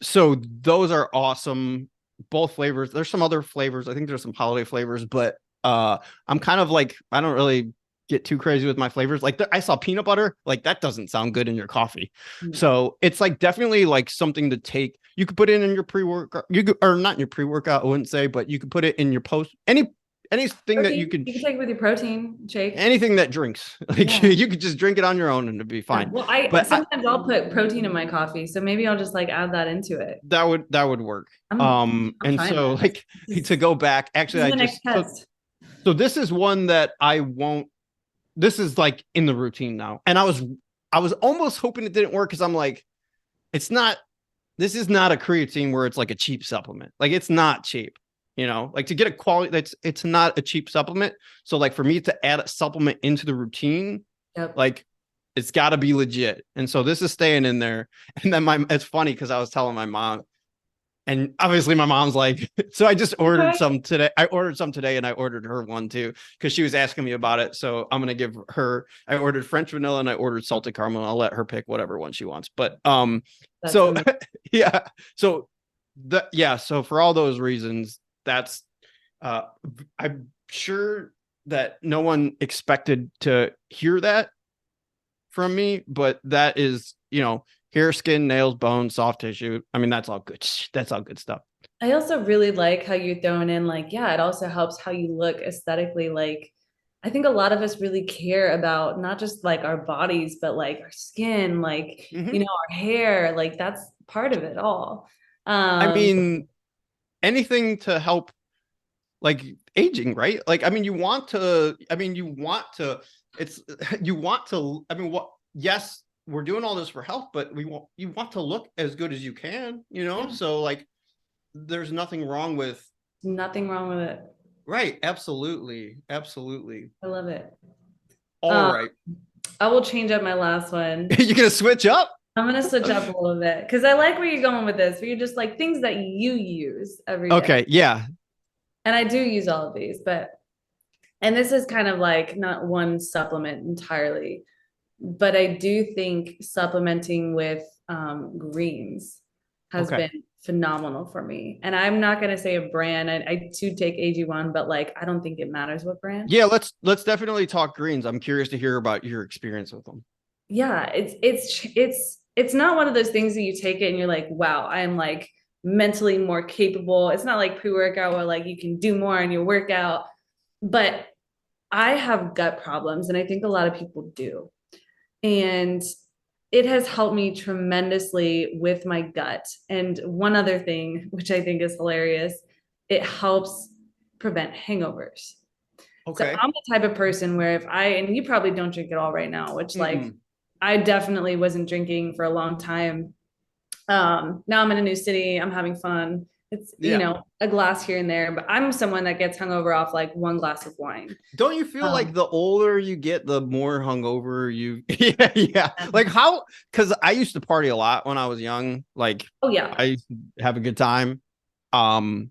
so those are awesome. Both flavors. There's some other flavors. I think there's some holiday flavors, but I'm kind of like I don't really get too crazy with my flavors. Like I saw peanut butter, like that doesn't sound good in your coffee. Mm. So it's like definitely like something to take. You could put it in your pre-workout. You could, or not in your pre-workout, I wouldn't say, but you could put it in your post anything that you Protein. could You can take it with your protein shake. anything that drinks. Like Yeah. you could just drink it on your own and it'd be Yeah. fine. Well, I But sometimes I'll put protein in my coffee, so maybe I'll just like add that into it. that would work. I'm And trying so this. like to go back, This actually is I the next just test. so this is one that I won't this is like in the routine now. And I was almost hoping it didn't work because I'm like, it's not this is not a creatine where it's like a cheap supplement. Like it's not cheap, like to get a quality it's not a cheap supplement. So like for me to add a supplement into the routine, Yep. like it's got to be legit. And so this is staying in there. And then it's funny because I was telling my mom, and obviously my mom's like, so I just ordered Okay. some today. I ordered some today and I ordered her one too because she was asking me about it. So I'm gonna give her. I ordered French vanilla and I ordered salted caramel. I'll let her pick whatever one she wants. But That's so amazing. yeah, so so for all those reasons, that's I'm sure that no one expected to hear that from me, but that is, hair, skin, nails, bones, soft tissue. I mean, that's all good. That's all good stuff. I also really like how you're throwing in like, yeah, it also helps how you look aesthetically. Like, I think a lot of us really care about not just like our bodies, but like our skin, like, Hmm. our hair, like that's part of it all. I Um, mean, anything to help like aging, right? Like, I mean, it's, you want to, I mean, what, yes, we're doing all this for health, but you want to look as good as you can, you know? Yeah. So like there's nothing wrong with Nothing wrong with it. right. Absolutely. Absolutely. I love it. All right. I will change up my last one. You're gonna switch up? I'm gonna switch up a little bit because I like where you're going with this, where you're just like things that you use every day. Okay, yeah. And I do use all of these, and this is kind of like not one supplement entirely, but I do think supplementing with greens has Okay. been phenomenal for me. And I'm not going to say a brand. I do take AG1, but like I don't think it matters what brand. Yeah, let's definitely talk greens. I'm curious to hear about your experience with them. Yeah, it's not one of those things that you take it and you're like, wow, I'm like mentally more capable. It's not like pre-workout where like you can do more in your workout, but I have gut problems and I think a lot of people do. And it has helped me tremendously with my gut. And one other thing, which I think is hilarious, it helps prevent hangovers. So Okay. I'm the type of person where and you probably don't drink at all right now, which like Mm-mm. I definitely wasn't drinking for a long time. Now I'm in a new city, I'm having fun. It's, Yeah. a glass here and there, but I'm someone that gets hungover off like one glass of wine. Don't you feel like Um, the older you get, the more hungover you yeah, yeah. Like how because I used to party a lot when I was young. Like oh yeah. I used to have a good time. Um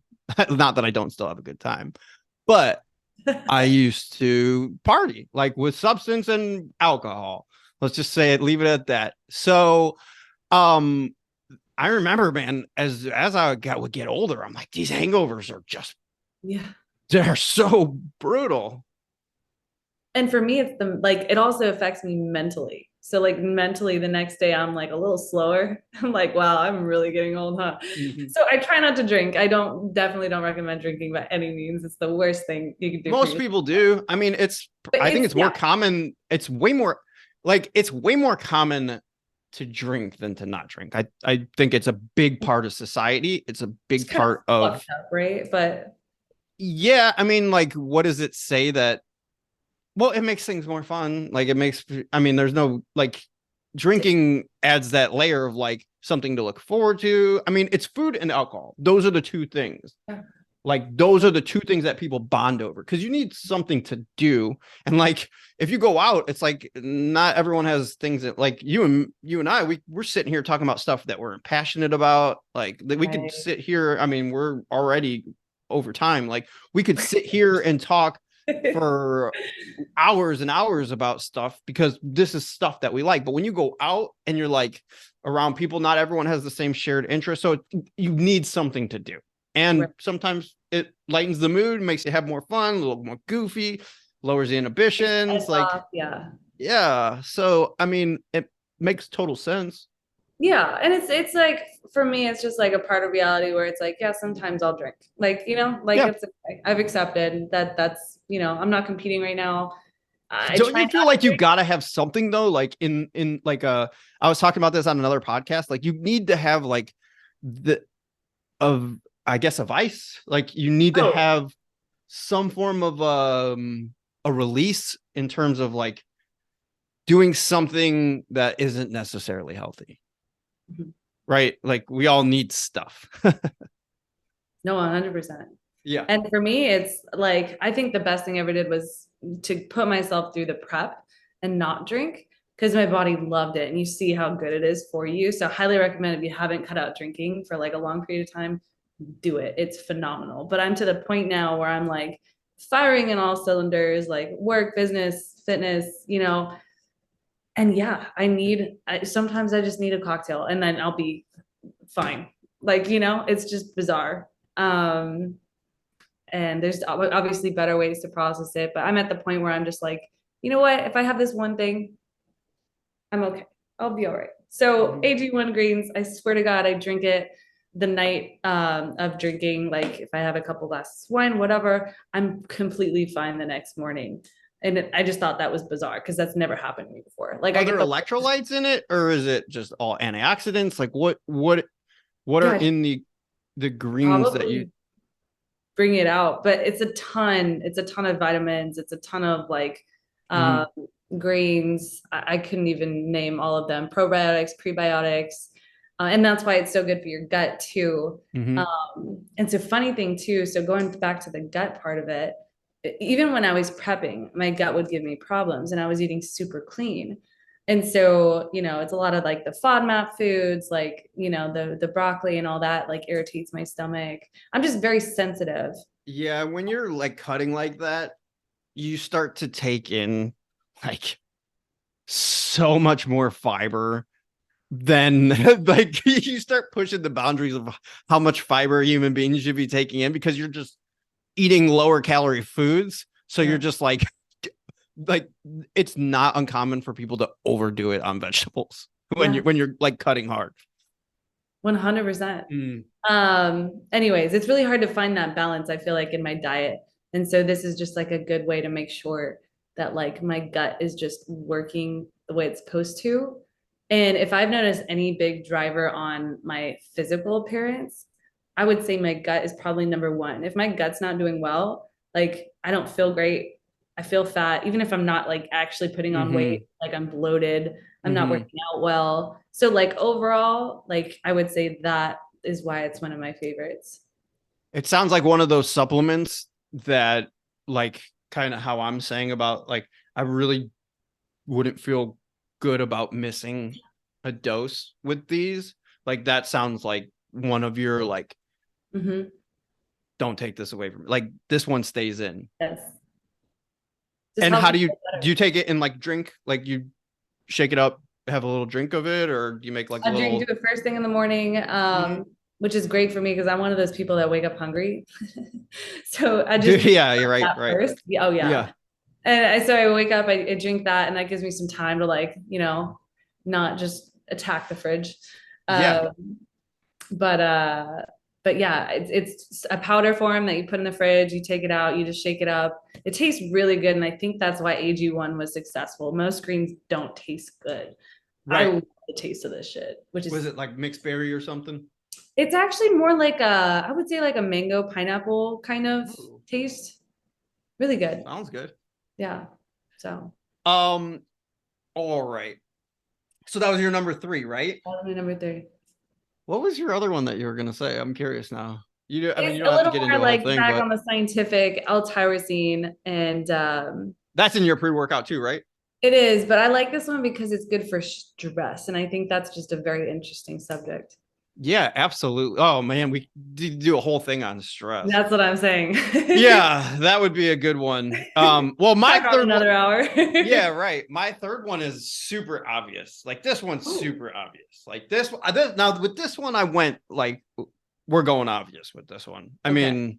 not that I don't still have a good time, but I used to party like with substance and alcohol. Let's just say it, leave it at that. So um I remember, man, as would get older, I'm like, these hangovers are just Yeah. they're so brutal. And for me, it's it also affects me mentally. So like mentally the next day I'm like a little slower. I'm like, wow, I'm really getting old, huh? Mhm. So I try not to drink. I definitely don't recommend drinking by any means. It's the worst thing you can do for Most yourself. people do. I mean, But I think it's it's more yeah, common. It's way more common to drink than to not drink. I think it's a big part of society. It's a it's big kind of part of, fucked up, right? But yeah. I mean, like, what does it say that? Well, it makes things more fun. Like, I mean, there's no, like, drinking adds that layer of, like, something to look forward to. I mean, it's food and alcohol. Those are the two things. yeah, Like those are the two things that people bond over because you need something to do. And like if you go out, it's like not everyone has things that like you and I, we're sitting here talking about stuff that we're passionate about. Like that we could right. sit here. I mean, we're already over time. Like we could sit here and talk for hours and hours about stuff because this is stuff that we like. But when you go out and you're like around people, not everyone has the same shared interest. So you need something to do. Right. And sometimes it lightens the mood, makes you have more fun, a little more goofy, lowers the inhibitions. Like, Yeah. yeah. So, I mean, it makes total sense. Yeah, and it's like for me, it's just like a part of reality where it's like, yeah, sometimes I'll drink. Like, like Yeah. it's okay. I've accepted that I'm not competing right now. I Don't try you not feel to like you drink. gotta have something though? Like in like I was talking about this on another podcast. Like you need to have like the of I guess a vice. Like you need to Oh, have some form of a release in terms of like doing something that isn't necessarily healthy. mhm. Right? Like we all need stuff. No, 100%. Yeah. And for me, it's like I think the best thing I ever did was to put myself through the prep and not drink because my body loved it. And you see how good it is for you. So highly recommend if you haven't cut out drinking for like a long period of time, do it. It's phenomenal. But I'm to the point now where I'm like firing in all cylinders, like work, business, fitness, and yeah, sometimes I just need a cocktail and then I'll be fine. Like, it's just bizarre. Um, and there's obviously better ways to process it, but I'm at the point where I'm just like, you know what? If I have this one thing, I'm okay. I'll be all right. So Mhm. AG1 greens, I swear to God, I drink it the night of drinking. Like if I have a couple glasses of wine, whatever, I'm completely fine the next morning. And I just thought that was bizarre because that's never happened to me before. Like I Are there get the electrolytes in it or is it just all antioxidants? Like what are yeah, in the greens that you probably bring it out, but it's a ton of vitamins. It's a ton of like uh Mhm. grains. I couldn't even name all of them. Probiotics, prebiotics. And that's why it's so good for your gut too. Mm-hmm. And so funny thing too, so going back to the gut part of it, even when I was prepping, my gut would give me problems and I was eating super clean. And so, it's a lot of like the FODMAP foods, like, the broccoli and all that like irritates my stomach. I'm just very sensitive. Yeah, when you're like cutting like that, you start to take in like so much more fiber than like you start pushing the boundaries of how much fiber human beings should be taking in because you're just eating lower calorie foods. So you're just like it's not uncommon for people to overdo it on vegetables when you're like cutting hard. 100%. Anyways, it's really hard to find that balance, I feel like, in my diet. And so this is just like a good way to make sure that like my gut is just working the way it's supposed to. And if I've noticed any big driver on my physical appearance, I would say my gut is probably number one. If my gut's not doing well, like I don't feel great. I feel fat, even if I'm not like actually putting on weight, like I'm bloated, I'm not working out well. So like overall, like I would say that is why it's one of my favorites. It sounds like one of those supplements that like kind of how I'm saying about like I really wouldn't feel good about missing a dose with these. Like that sounds like one of your like don't take this away from me. Like this one stays in. Yes. And how do you take it in like drink? Like you shake it up, have a little drink of it, or do you make like a little drink do it first thing in the morning, which is great for me because I'm one of those people that wake up hungry. So I just yeah, you're right, right. First. Oh yeah. And so I wake up, I drink that, and that gives me some time to like, not just attack the fridge. Yeah. But yeah, it's a powder form that you put in the fridge, you take it out, you just shake it up. It tastes really good. And I think that's why AG1 was successful. Most greens don't taste good. I love the taste of this shit, which is. Was it like mixed berry or something? It's actually more like I would say like a mango pineapple kind of taste. Really good. Sounds good. Yeah. So. All right. So that was your number 3, right? That was my number 3. What was your other one that you were gonna say? I'm curious now. You don't It's have to get into more the like whole thing, back but on the scientific L-tyrosine, and that's in your pre-workout too, right? it is, but I like this one because it's good for stress, and I think that's just a very interesting subject. Yeah, absolutely. Oh man, we do a whole thing on stress. That's what I'm saying. Yeah, that would be a good one. Well, my third another hour. Yeah, right. My third one is super obvious. Like this one's super obvious. Like this now with this one, I went like we're going obvious with this one. I mean,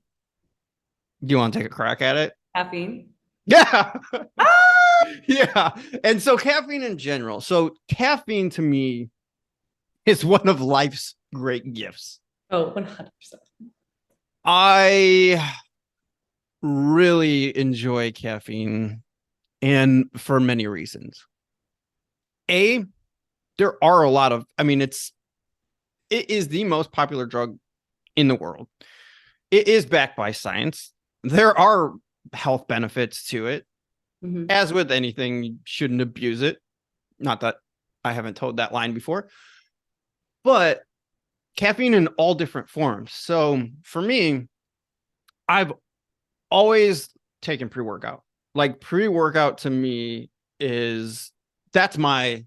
do you want to take a crack at it? Caffeine. Yeah. Yeah. And so caffeine in general. So caffeine to me is one of life's great gifts. Oh, 100%. I really enjoy caffeine and for many reasons. There are a lot of, I mean, it is the most popular drug in the world. It is backed by science. There are health benefits to it. As with anything, you shouldn't abuse it. Not that I haven't told that line before, but caffeine in all different forms. So for me, I've always taken pre-workout. Like pre-workout to me that's my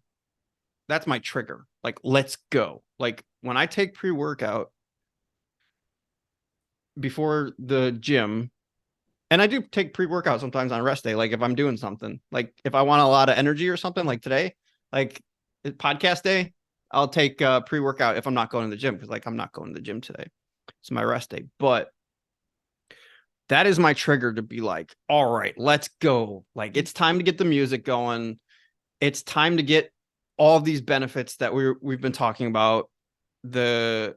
trigger. Like, let's go. Like when I take pre-workout before the gym, and I do take pre-workout sometimes on rest day. Like if I'm doing something, like if I want a lot of energy or something like today, like podcast day, I'll take pre-workout if I'm not going to the gym. Cause like I'm not going to the gym today. It's my rest day, but that is my trigger to be like, all right, let's go. Like it's time to get the music going. It's time to get all of these benefits that we've been talking about with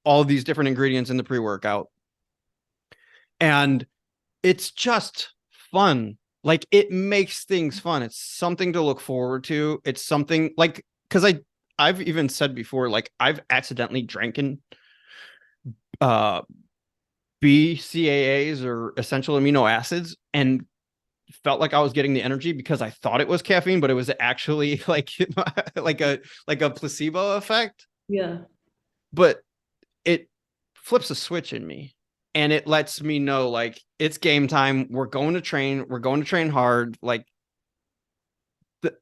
all of these different ingredients in the pre-workout. And it's just fun. Like it makes things fun. It's something to look forward to. It's something like, cause I've even said before, like I've accidentally drinking BCAAs or essential amino acids and felt like I was getting the energy because I thought it was caffeine, but it was actually like like a placebo effect. Yeah. But it flips a switch in me and it lets me know like it's game time. We're going to train. We're going to train hard. Like,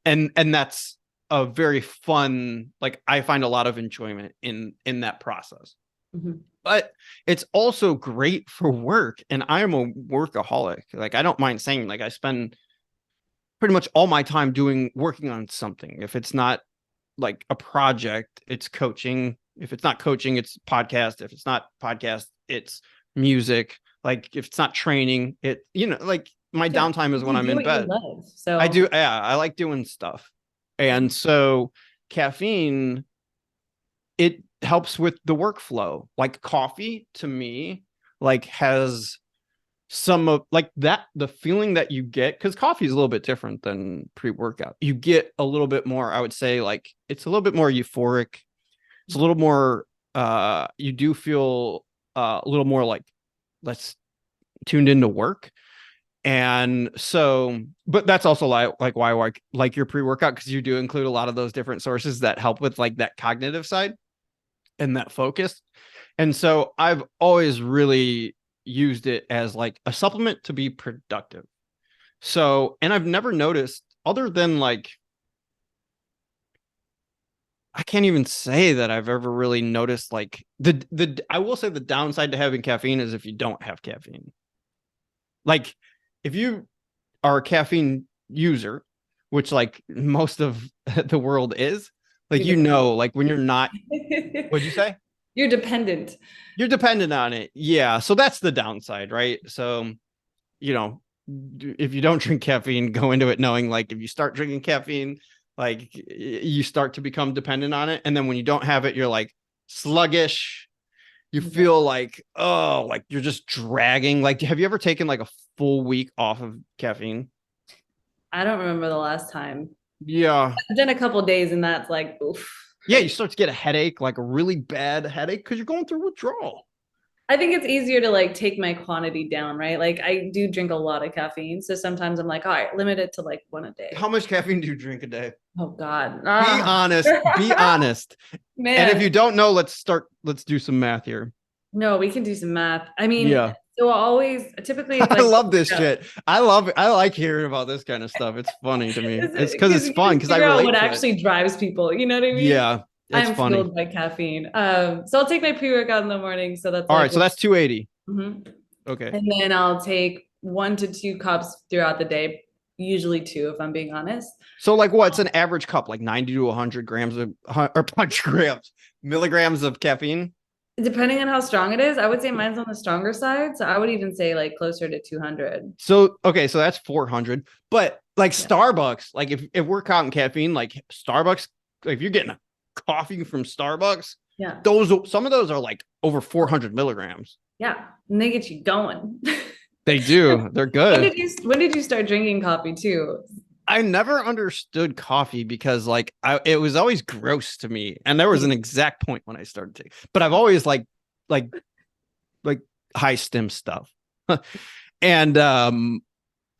and that's a very fun, like I find a lot of enjoyment in that process. Mhm. But it's also great for work. And I am a workaholic. Like I don't mind saying like I spend pretty much all my time working on something. If it's not like a project, it's coaching. If it's not coaching, it's podcast. If it's not podcast, it's music. Like if it's not training, it, like my Yeah. downtime is when You I'm do in what you bed. love. I So do. Yeah, I like doing stuff. And so caffeine, it helps with the workflow. Like coffee to me, like has some of like that, the feeling that you get, because coffee is a little bit different than pre-workout. You get a little bit more, I would say, like it's a little bit more euphoric. It's a little more you do feel a little more like less tuned into work. And so, but that's also like why I like your pre-workout, because you do include a lot of those different sources that help with like that cognitive side and that focus. And so I've always really used it as like a supplement to be productive. So, and I've never noticed, other than like, I can't even say that I've ever really noticed like I will say the downside to having caffeine is if you don't have caffeine. Like if you are a caffeine user, which like most of the world is, like, like when you're not, what'd you say? You're dependent. You're dependent on it. Yeah. So that's the downside, right? So, you know, if you don't drink caffeine, go into it knowing like if you start drinking caffeine, like you start to become dependent on it. And then when you don't have it, you're like sluggish. You feel like, oh, like you're just dragging. Like, have you ever taken like a full week off of caffeine? I don't remember the last time. Yeah. I've done a couple days and that's like, oof. Yeah, you start to get a headache, like a really bad headache, because you're going through withdrawal. I think it's easier to like take my quantity down, right? Like I do drink a lot of caffeine. So sometimes I'm like, all right, limit it to like one a day. How much caffeine do you drink a day? Oh God. Be honest. Be honest. And if Man. you don't know, let's do some math here. No, we can do some math. I mean, Yeah. so always typically it's I like love this shit. I like hearing about this kind of stuff. It's funny to me. It's because it's you fun, can because I figure out relate what to it. actually drives people. You know what I mean? Yeah, it's I'm funny. fueled by caffeine. So I'll take my pre-workout in the morning. So that's All like right, so that's 280. Mhm. Okay. And then I'll take 1 to 2 cups throughout the day, usually two, if I'm being honest. So like what's an average cup? Like 90 to 100 grams of or 100 grams, milligrams of caffeine? Depending on how strong it is, I would say mine's on the stronger side. So I would even say like closer to 200. So okay, so that's 400. But like Yeah. Starbucks, like if we're counting caffeine, like Starbucks, like if you're getting a coffee from Starbucks, Yeah. some of those are like over 400 milligrams. Yeah. And they get you going. They do. They're good. When did you start drinking coffee too? I never understood coffee because like it was always gross to me. And there was an exact point when I started to, but I've always like like high stim stuff. And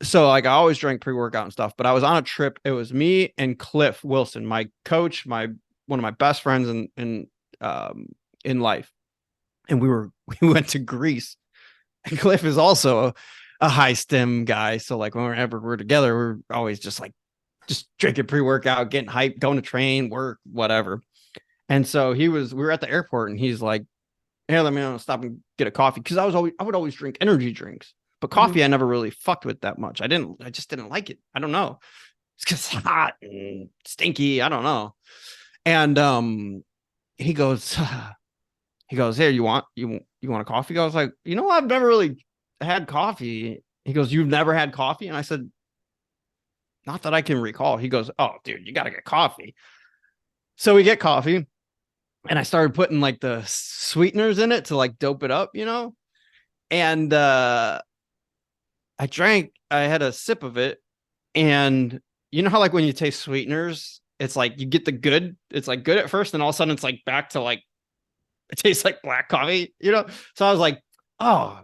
so like I always drank pre-workout and stuff, but I was on a trip. It was me and Cliff Wilson, my coach, one of my best friends in life. And we went to Greece. And Cliff is also a high stim guy. So like whenever we're together, we're always just drinking pre-workout, getting hyped, going to train, work, whatever. And so we were at the airport and he's like, hey, let me stop and get a coffee. Cause I would always drink energy drinks, but coffee, I never really fucked with that much. I just didn't like it. I don't know. It's cause it's hot and stinky. I don't know. And, he goes, here, you want a coffee? I was like, I've never really had coffee. He goes, you've never had coffee? And I said, not that I can recall. He goes, oh, dude, you got to get coffee. So we get coffee and I started putting like the sweeteners in it to like dope it up, and I had a sip of it. And you know how like when you taste sweeteners, it's like you get it's like good at first and all of a sudden it's like back to like, it tastes like black coffee, So I was like, oh,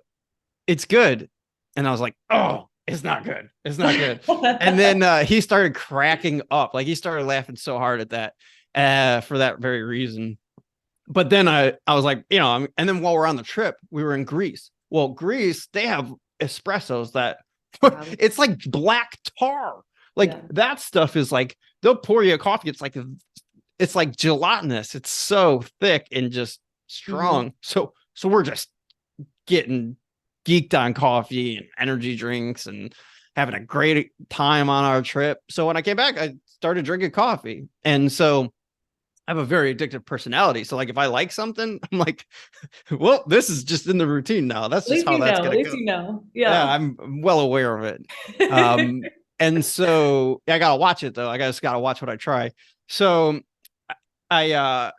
it's good. And I was like, oh, It's not good. It's not good. And then he started cracking up. Like he started laughing so hard at that for that very reason. But then I was like, and then while we're on the trip, we were in Greece. Well, Greece, they have espressos that it's like black tar. Like that stuff is like they'll pour you a coffee. It's like gelatinous. It's so thick and just strong. So we're just getting geeked on coffee and energy drinks and having a great time on our trip. So when I came back, I started drinking coffee. And so I have a very addictive personality. So like if I like something, I'm like, well, this is just in the routine now. That's just how that's gonna go. Yeah, I'm well aware of it. And so I gotta watch it though. I just gotta watch what I try. So I've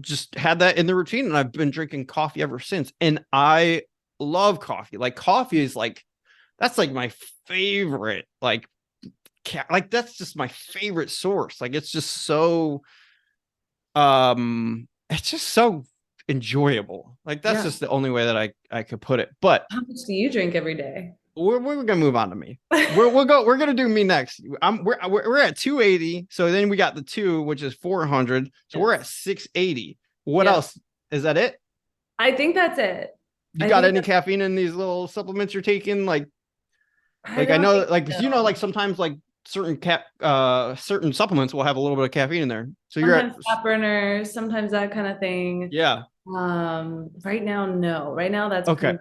just had that in the routine and I've been drinking coffee ever since. And I love coffee. Like coffee is like that's like my favorite, like that's just my favorite source. Like it's just so it's just so enjoyable. Like that's just the only way that I could put it. But how much do you drink every day? We're gonna move on to me. We're gonna do me next. We're at 280. So then we got the 2, which is 400. So we're at 680. What else? Is that it? I think that's it. You got any caffeine in these little supplements you're taking? Like I know, like like sometimes like certain supplements will have a little bit of caffeine in there. So you're at fat burners, sometimes that kind of thing. Yeah. Right now, no. Right now, that's okay.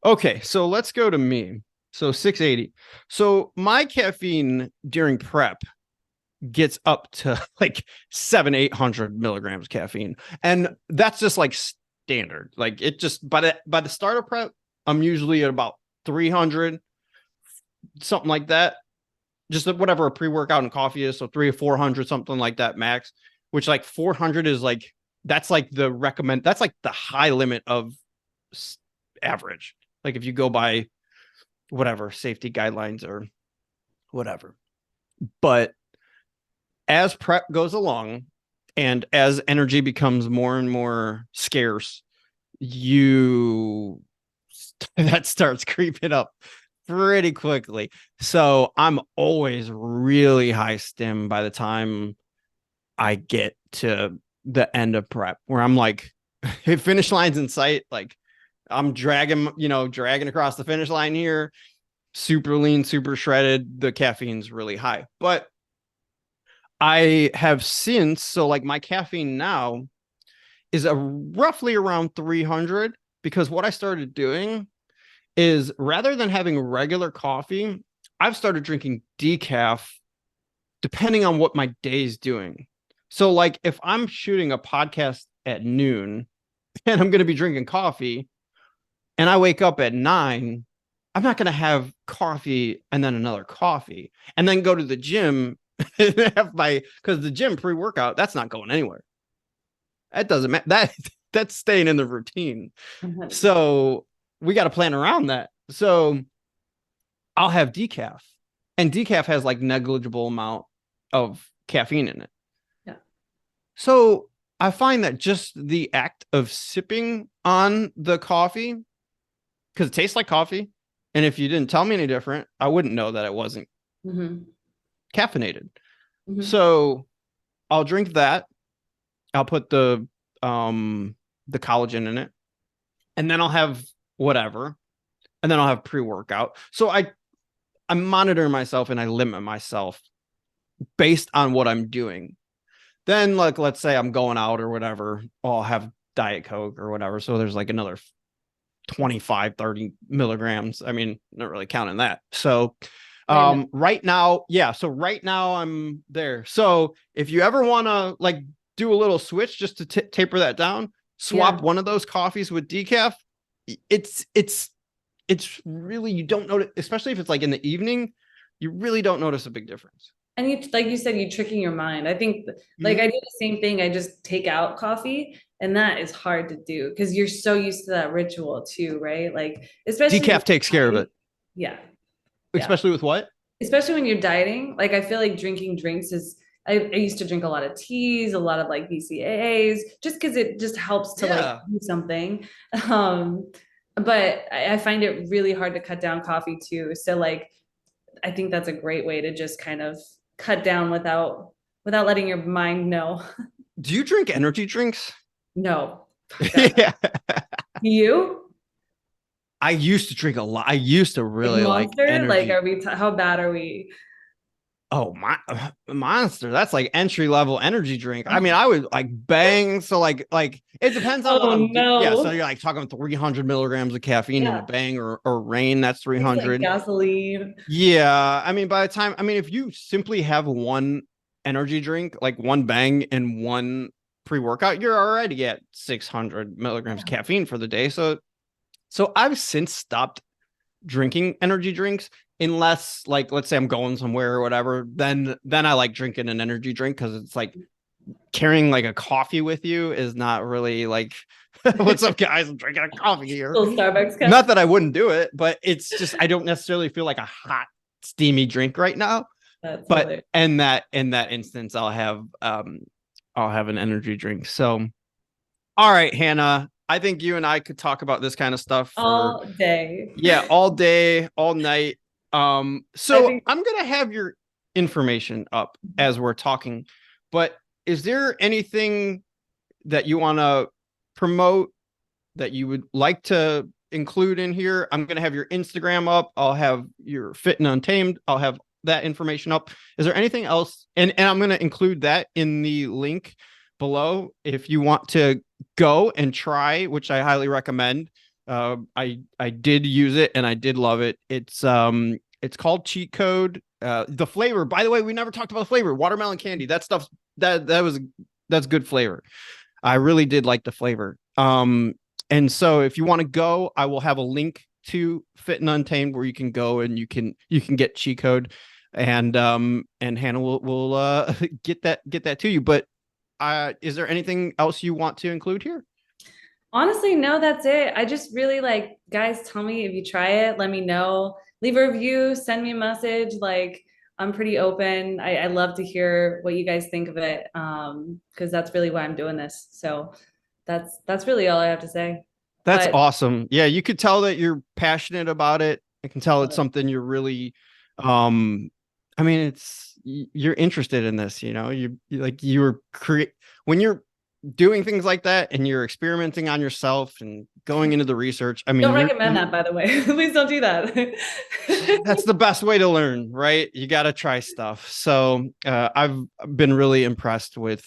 Okay, so let's go to me. So 680. So my caffeine during prep gets up to like 800 milligrams caffeine. And that's just like standard. Like it just by the start of prep, I'm usually at about 300, something like that. Just whatever a pre-workout and coffee is. So 300 or 400, something like that max, which like 400 is like, that's like that's like the high limit of average. Like if you go by whatever safety guidelines or whatever. But as prep goes along and as energy becomes more and more scarce, that starts creeping up pretty quickly. So I'm always really high stim by the time I get to the end of prep, where I'm like, finish line's in sight. Like I'm dragging across the finish line here, super lean, super shredded. The caffeine's really high, but I have so like my caffeine now is roughly around 300, because what I started doing is rather than having regular coffee, I've started drinking decaf depending on what my day's doing. So like if I'm shooting a podcast at noon and I'm going to be drinking coffee and I wake up at 9, I'm not going to have coffee and then another coffee and then go to the gym and have because the gym pre-workout, that's not going anywhere. That doesn't matter. That's staying in the routine. So we got to plan around that. So I'll have decaf, and decaf has like negligible amount of caffeine in it. Yeah. So I find that just the act of sipping on the coffee, because it tastes like coffee, and if you didn't tell me any different, I wouldn't know that it wasn't caffeinated. So I'll drink that. I'll put the collagen in it, and then I'll have whatever, and then I'll have pre-workout. So I'm monitoring myself and I limit myself based on what I'm doing. Then like, let's say I'm going out or whatever, I'll have Diet Coke or whatever. So there's like another 25, 30 milligrams. I mean, not really counting that. So right now, so right now I'm there. So if you ever want to like do a little switch just to taper that down, swap one of those coffees with decaf. It's really, you don't notice, especially if it's like in the evening, you really don't notice a big difference. And you, like you said, you're tricking your mind. I think like I do the same thing. I just take out coffee, and that is hard to do because you're so used to that ritual too, right? Like especially decaf takes care of it. Yeah. Especially with what? Especially when you're dieting. Like I feel like drinking drinks is, I used to drink a lot of teas, a lot of like BCAAs, just because it just helps to like do something. but I find it really hard to cut down coffee too. So like I think that's a great way to just kind of cut down without letting your mind know. Do you drink energy drinks? No. Yeah. You? I used to drink a lot. I used to Like really like Monster? Like energy. are we how bad are we? Oh my Monster, that's like entry level energy drink. I mean, Oh, I would like bang. So like it depends on what oh I'm yeah, so no. you're like talking 300 milligrams of caffeine in a Yeah. bang or rain, that's Tastes like 300. gasoline. Yeah, I mean, by the time, I mean, if you simply have one energy drink, like one bang and one pre-workout, you're already at 600 milligrams caffeine for the day. So I've since stopped drinking energy drinks unless, like, let's say I'm going somewhere or whatever. Then I like drinking an energy drink because it's like carrying like a coffee with you is not really like, what's up, guys? I'm drinking a coffee here. Little Starbucks Not cup. that I wouldn't do it, but it's just I don't necessarily feel like a hot, steamy drink right now. That's But hilarious. in that instance, I'll have an energy drink. So all right, Hannah. I think you and I could talk about this kind of stuff for All day. yeah, all day, all night. I So think I'm gonna have your information up as we're talking, but is there anything that you want to promote that you would like to include in here? I'm going to have your Instagram up. I'll have your Fit and Untamed. I'll have that information up. Is there anything else? And I'm going to include that in the link below if you want to go and try, which I highly recommend. I did use it and I did love it. It's called Cheat Code. The flavor, by the way, we never talked about the flavor. Watermelon candy. That stuff that's good flavor. I really did like the flavor. And so if you want to go, I will have a link to Fit and Untamed where you can go and you can get cheat code, and Hannah will get that to you. But is there anything else you want to include here? honestly, no, that's it. I just really like, guys, tell me if you try it, let me know. Leave a review, send me a message. Like, I'm pretty open. I love to hear what you guys think of it. Because that's really why I'm doing this. So that's really all I have to say. That's But awesome. Yeah, you could tell that you're passionate about it. I can tell it's something you're really um I mean you're interested in this, you like you're create when you're doing things like that and you're experimenting on yourself and going into the research. I mean, don't you're recommend that, by the way. Please don't do that. that's the best way to learn, right? You got to try stuff. So, I've been really impressed with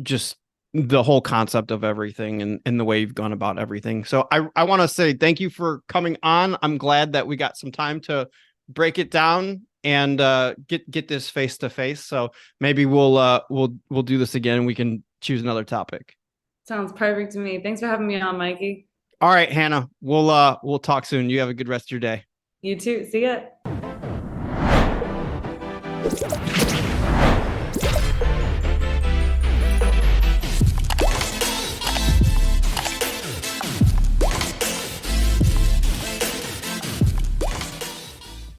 just the whole concept of everything and the way you've gone about everything. So I want to say thank you for coming on. I'm glad that we got some time to break it down and get this face to face. So maybe we'll do this again and we can choose another topic. Sounds perfect to me. Thanks for having me on, Mikey. All right, Hannah. We'll talk soon. You have a good rest of your day. You too. See ya.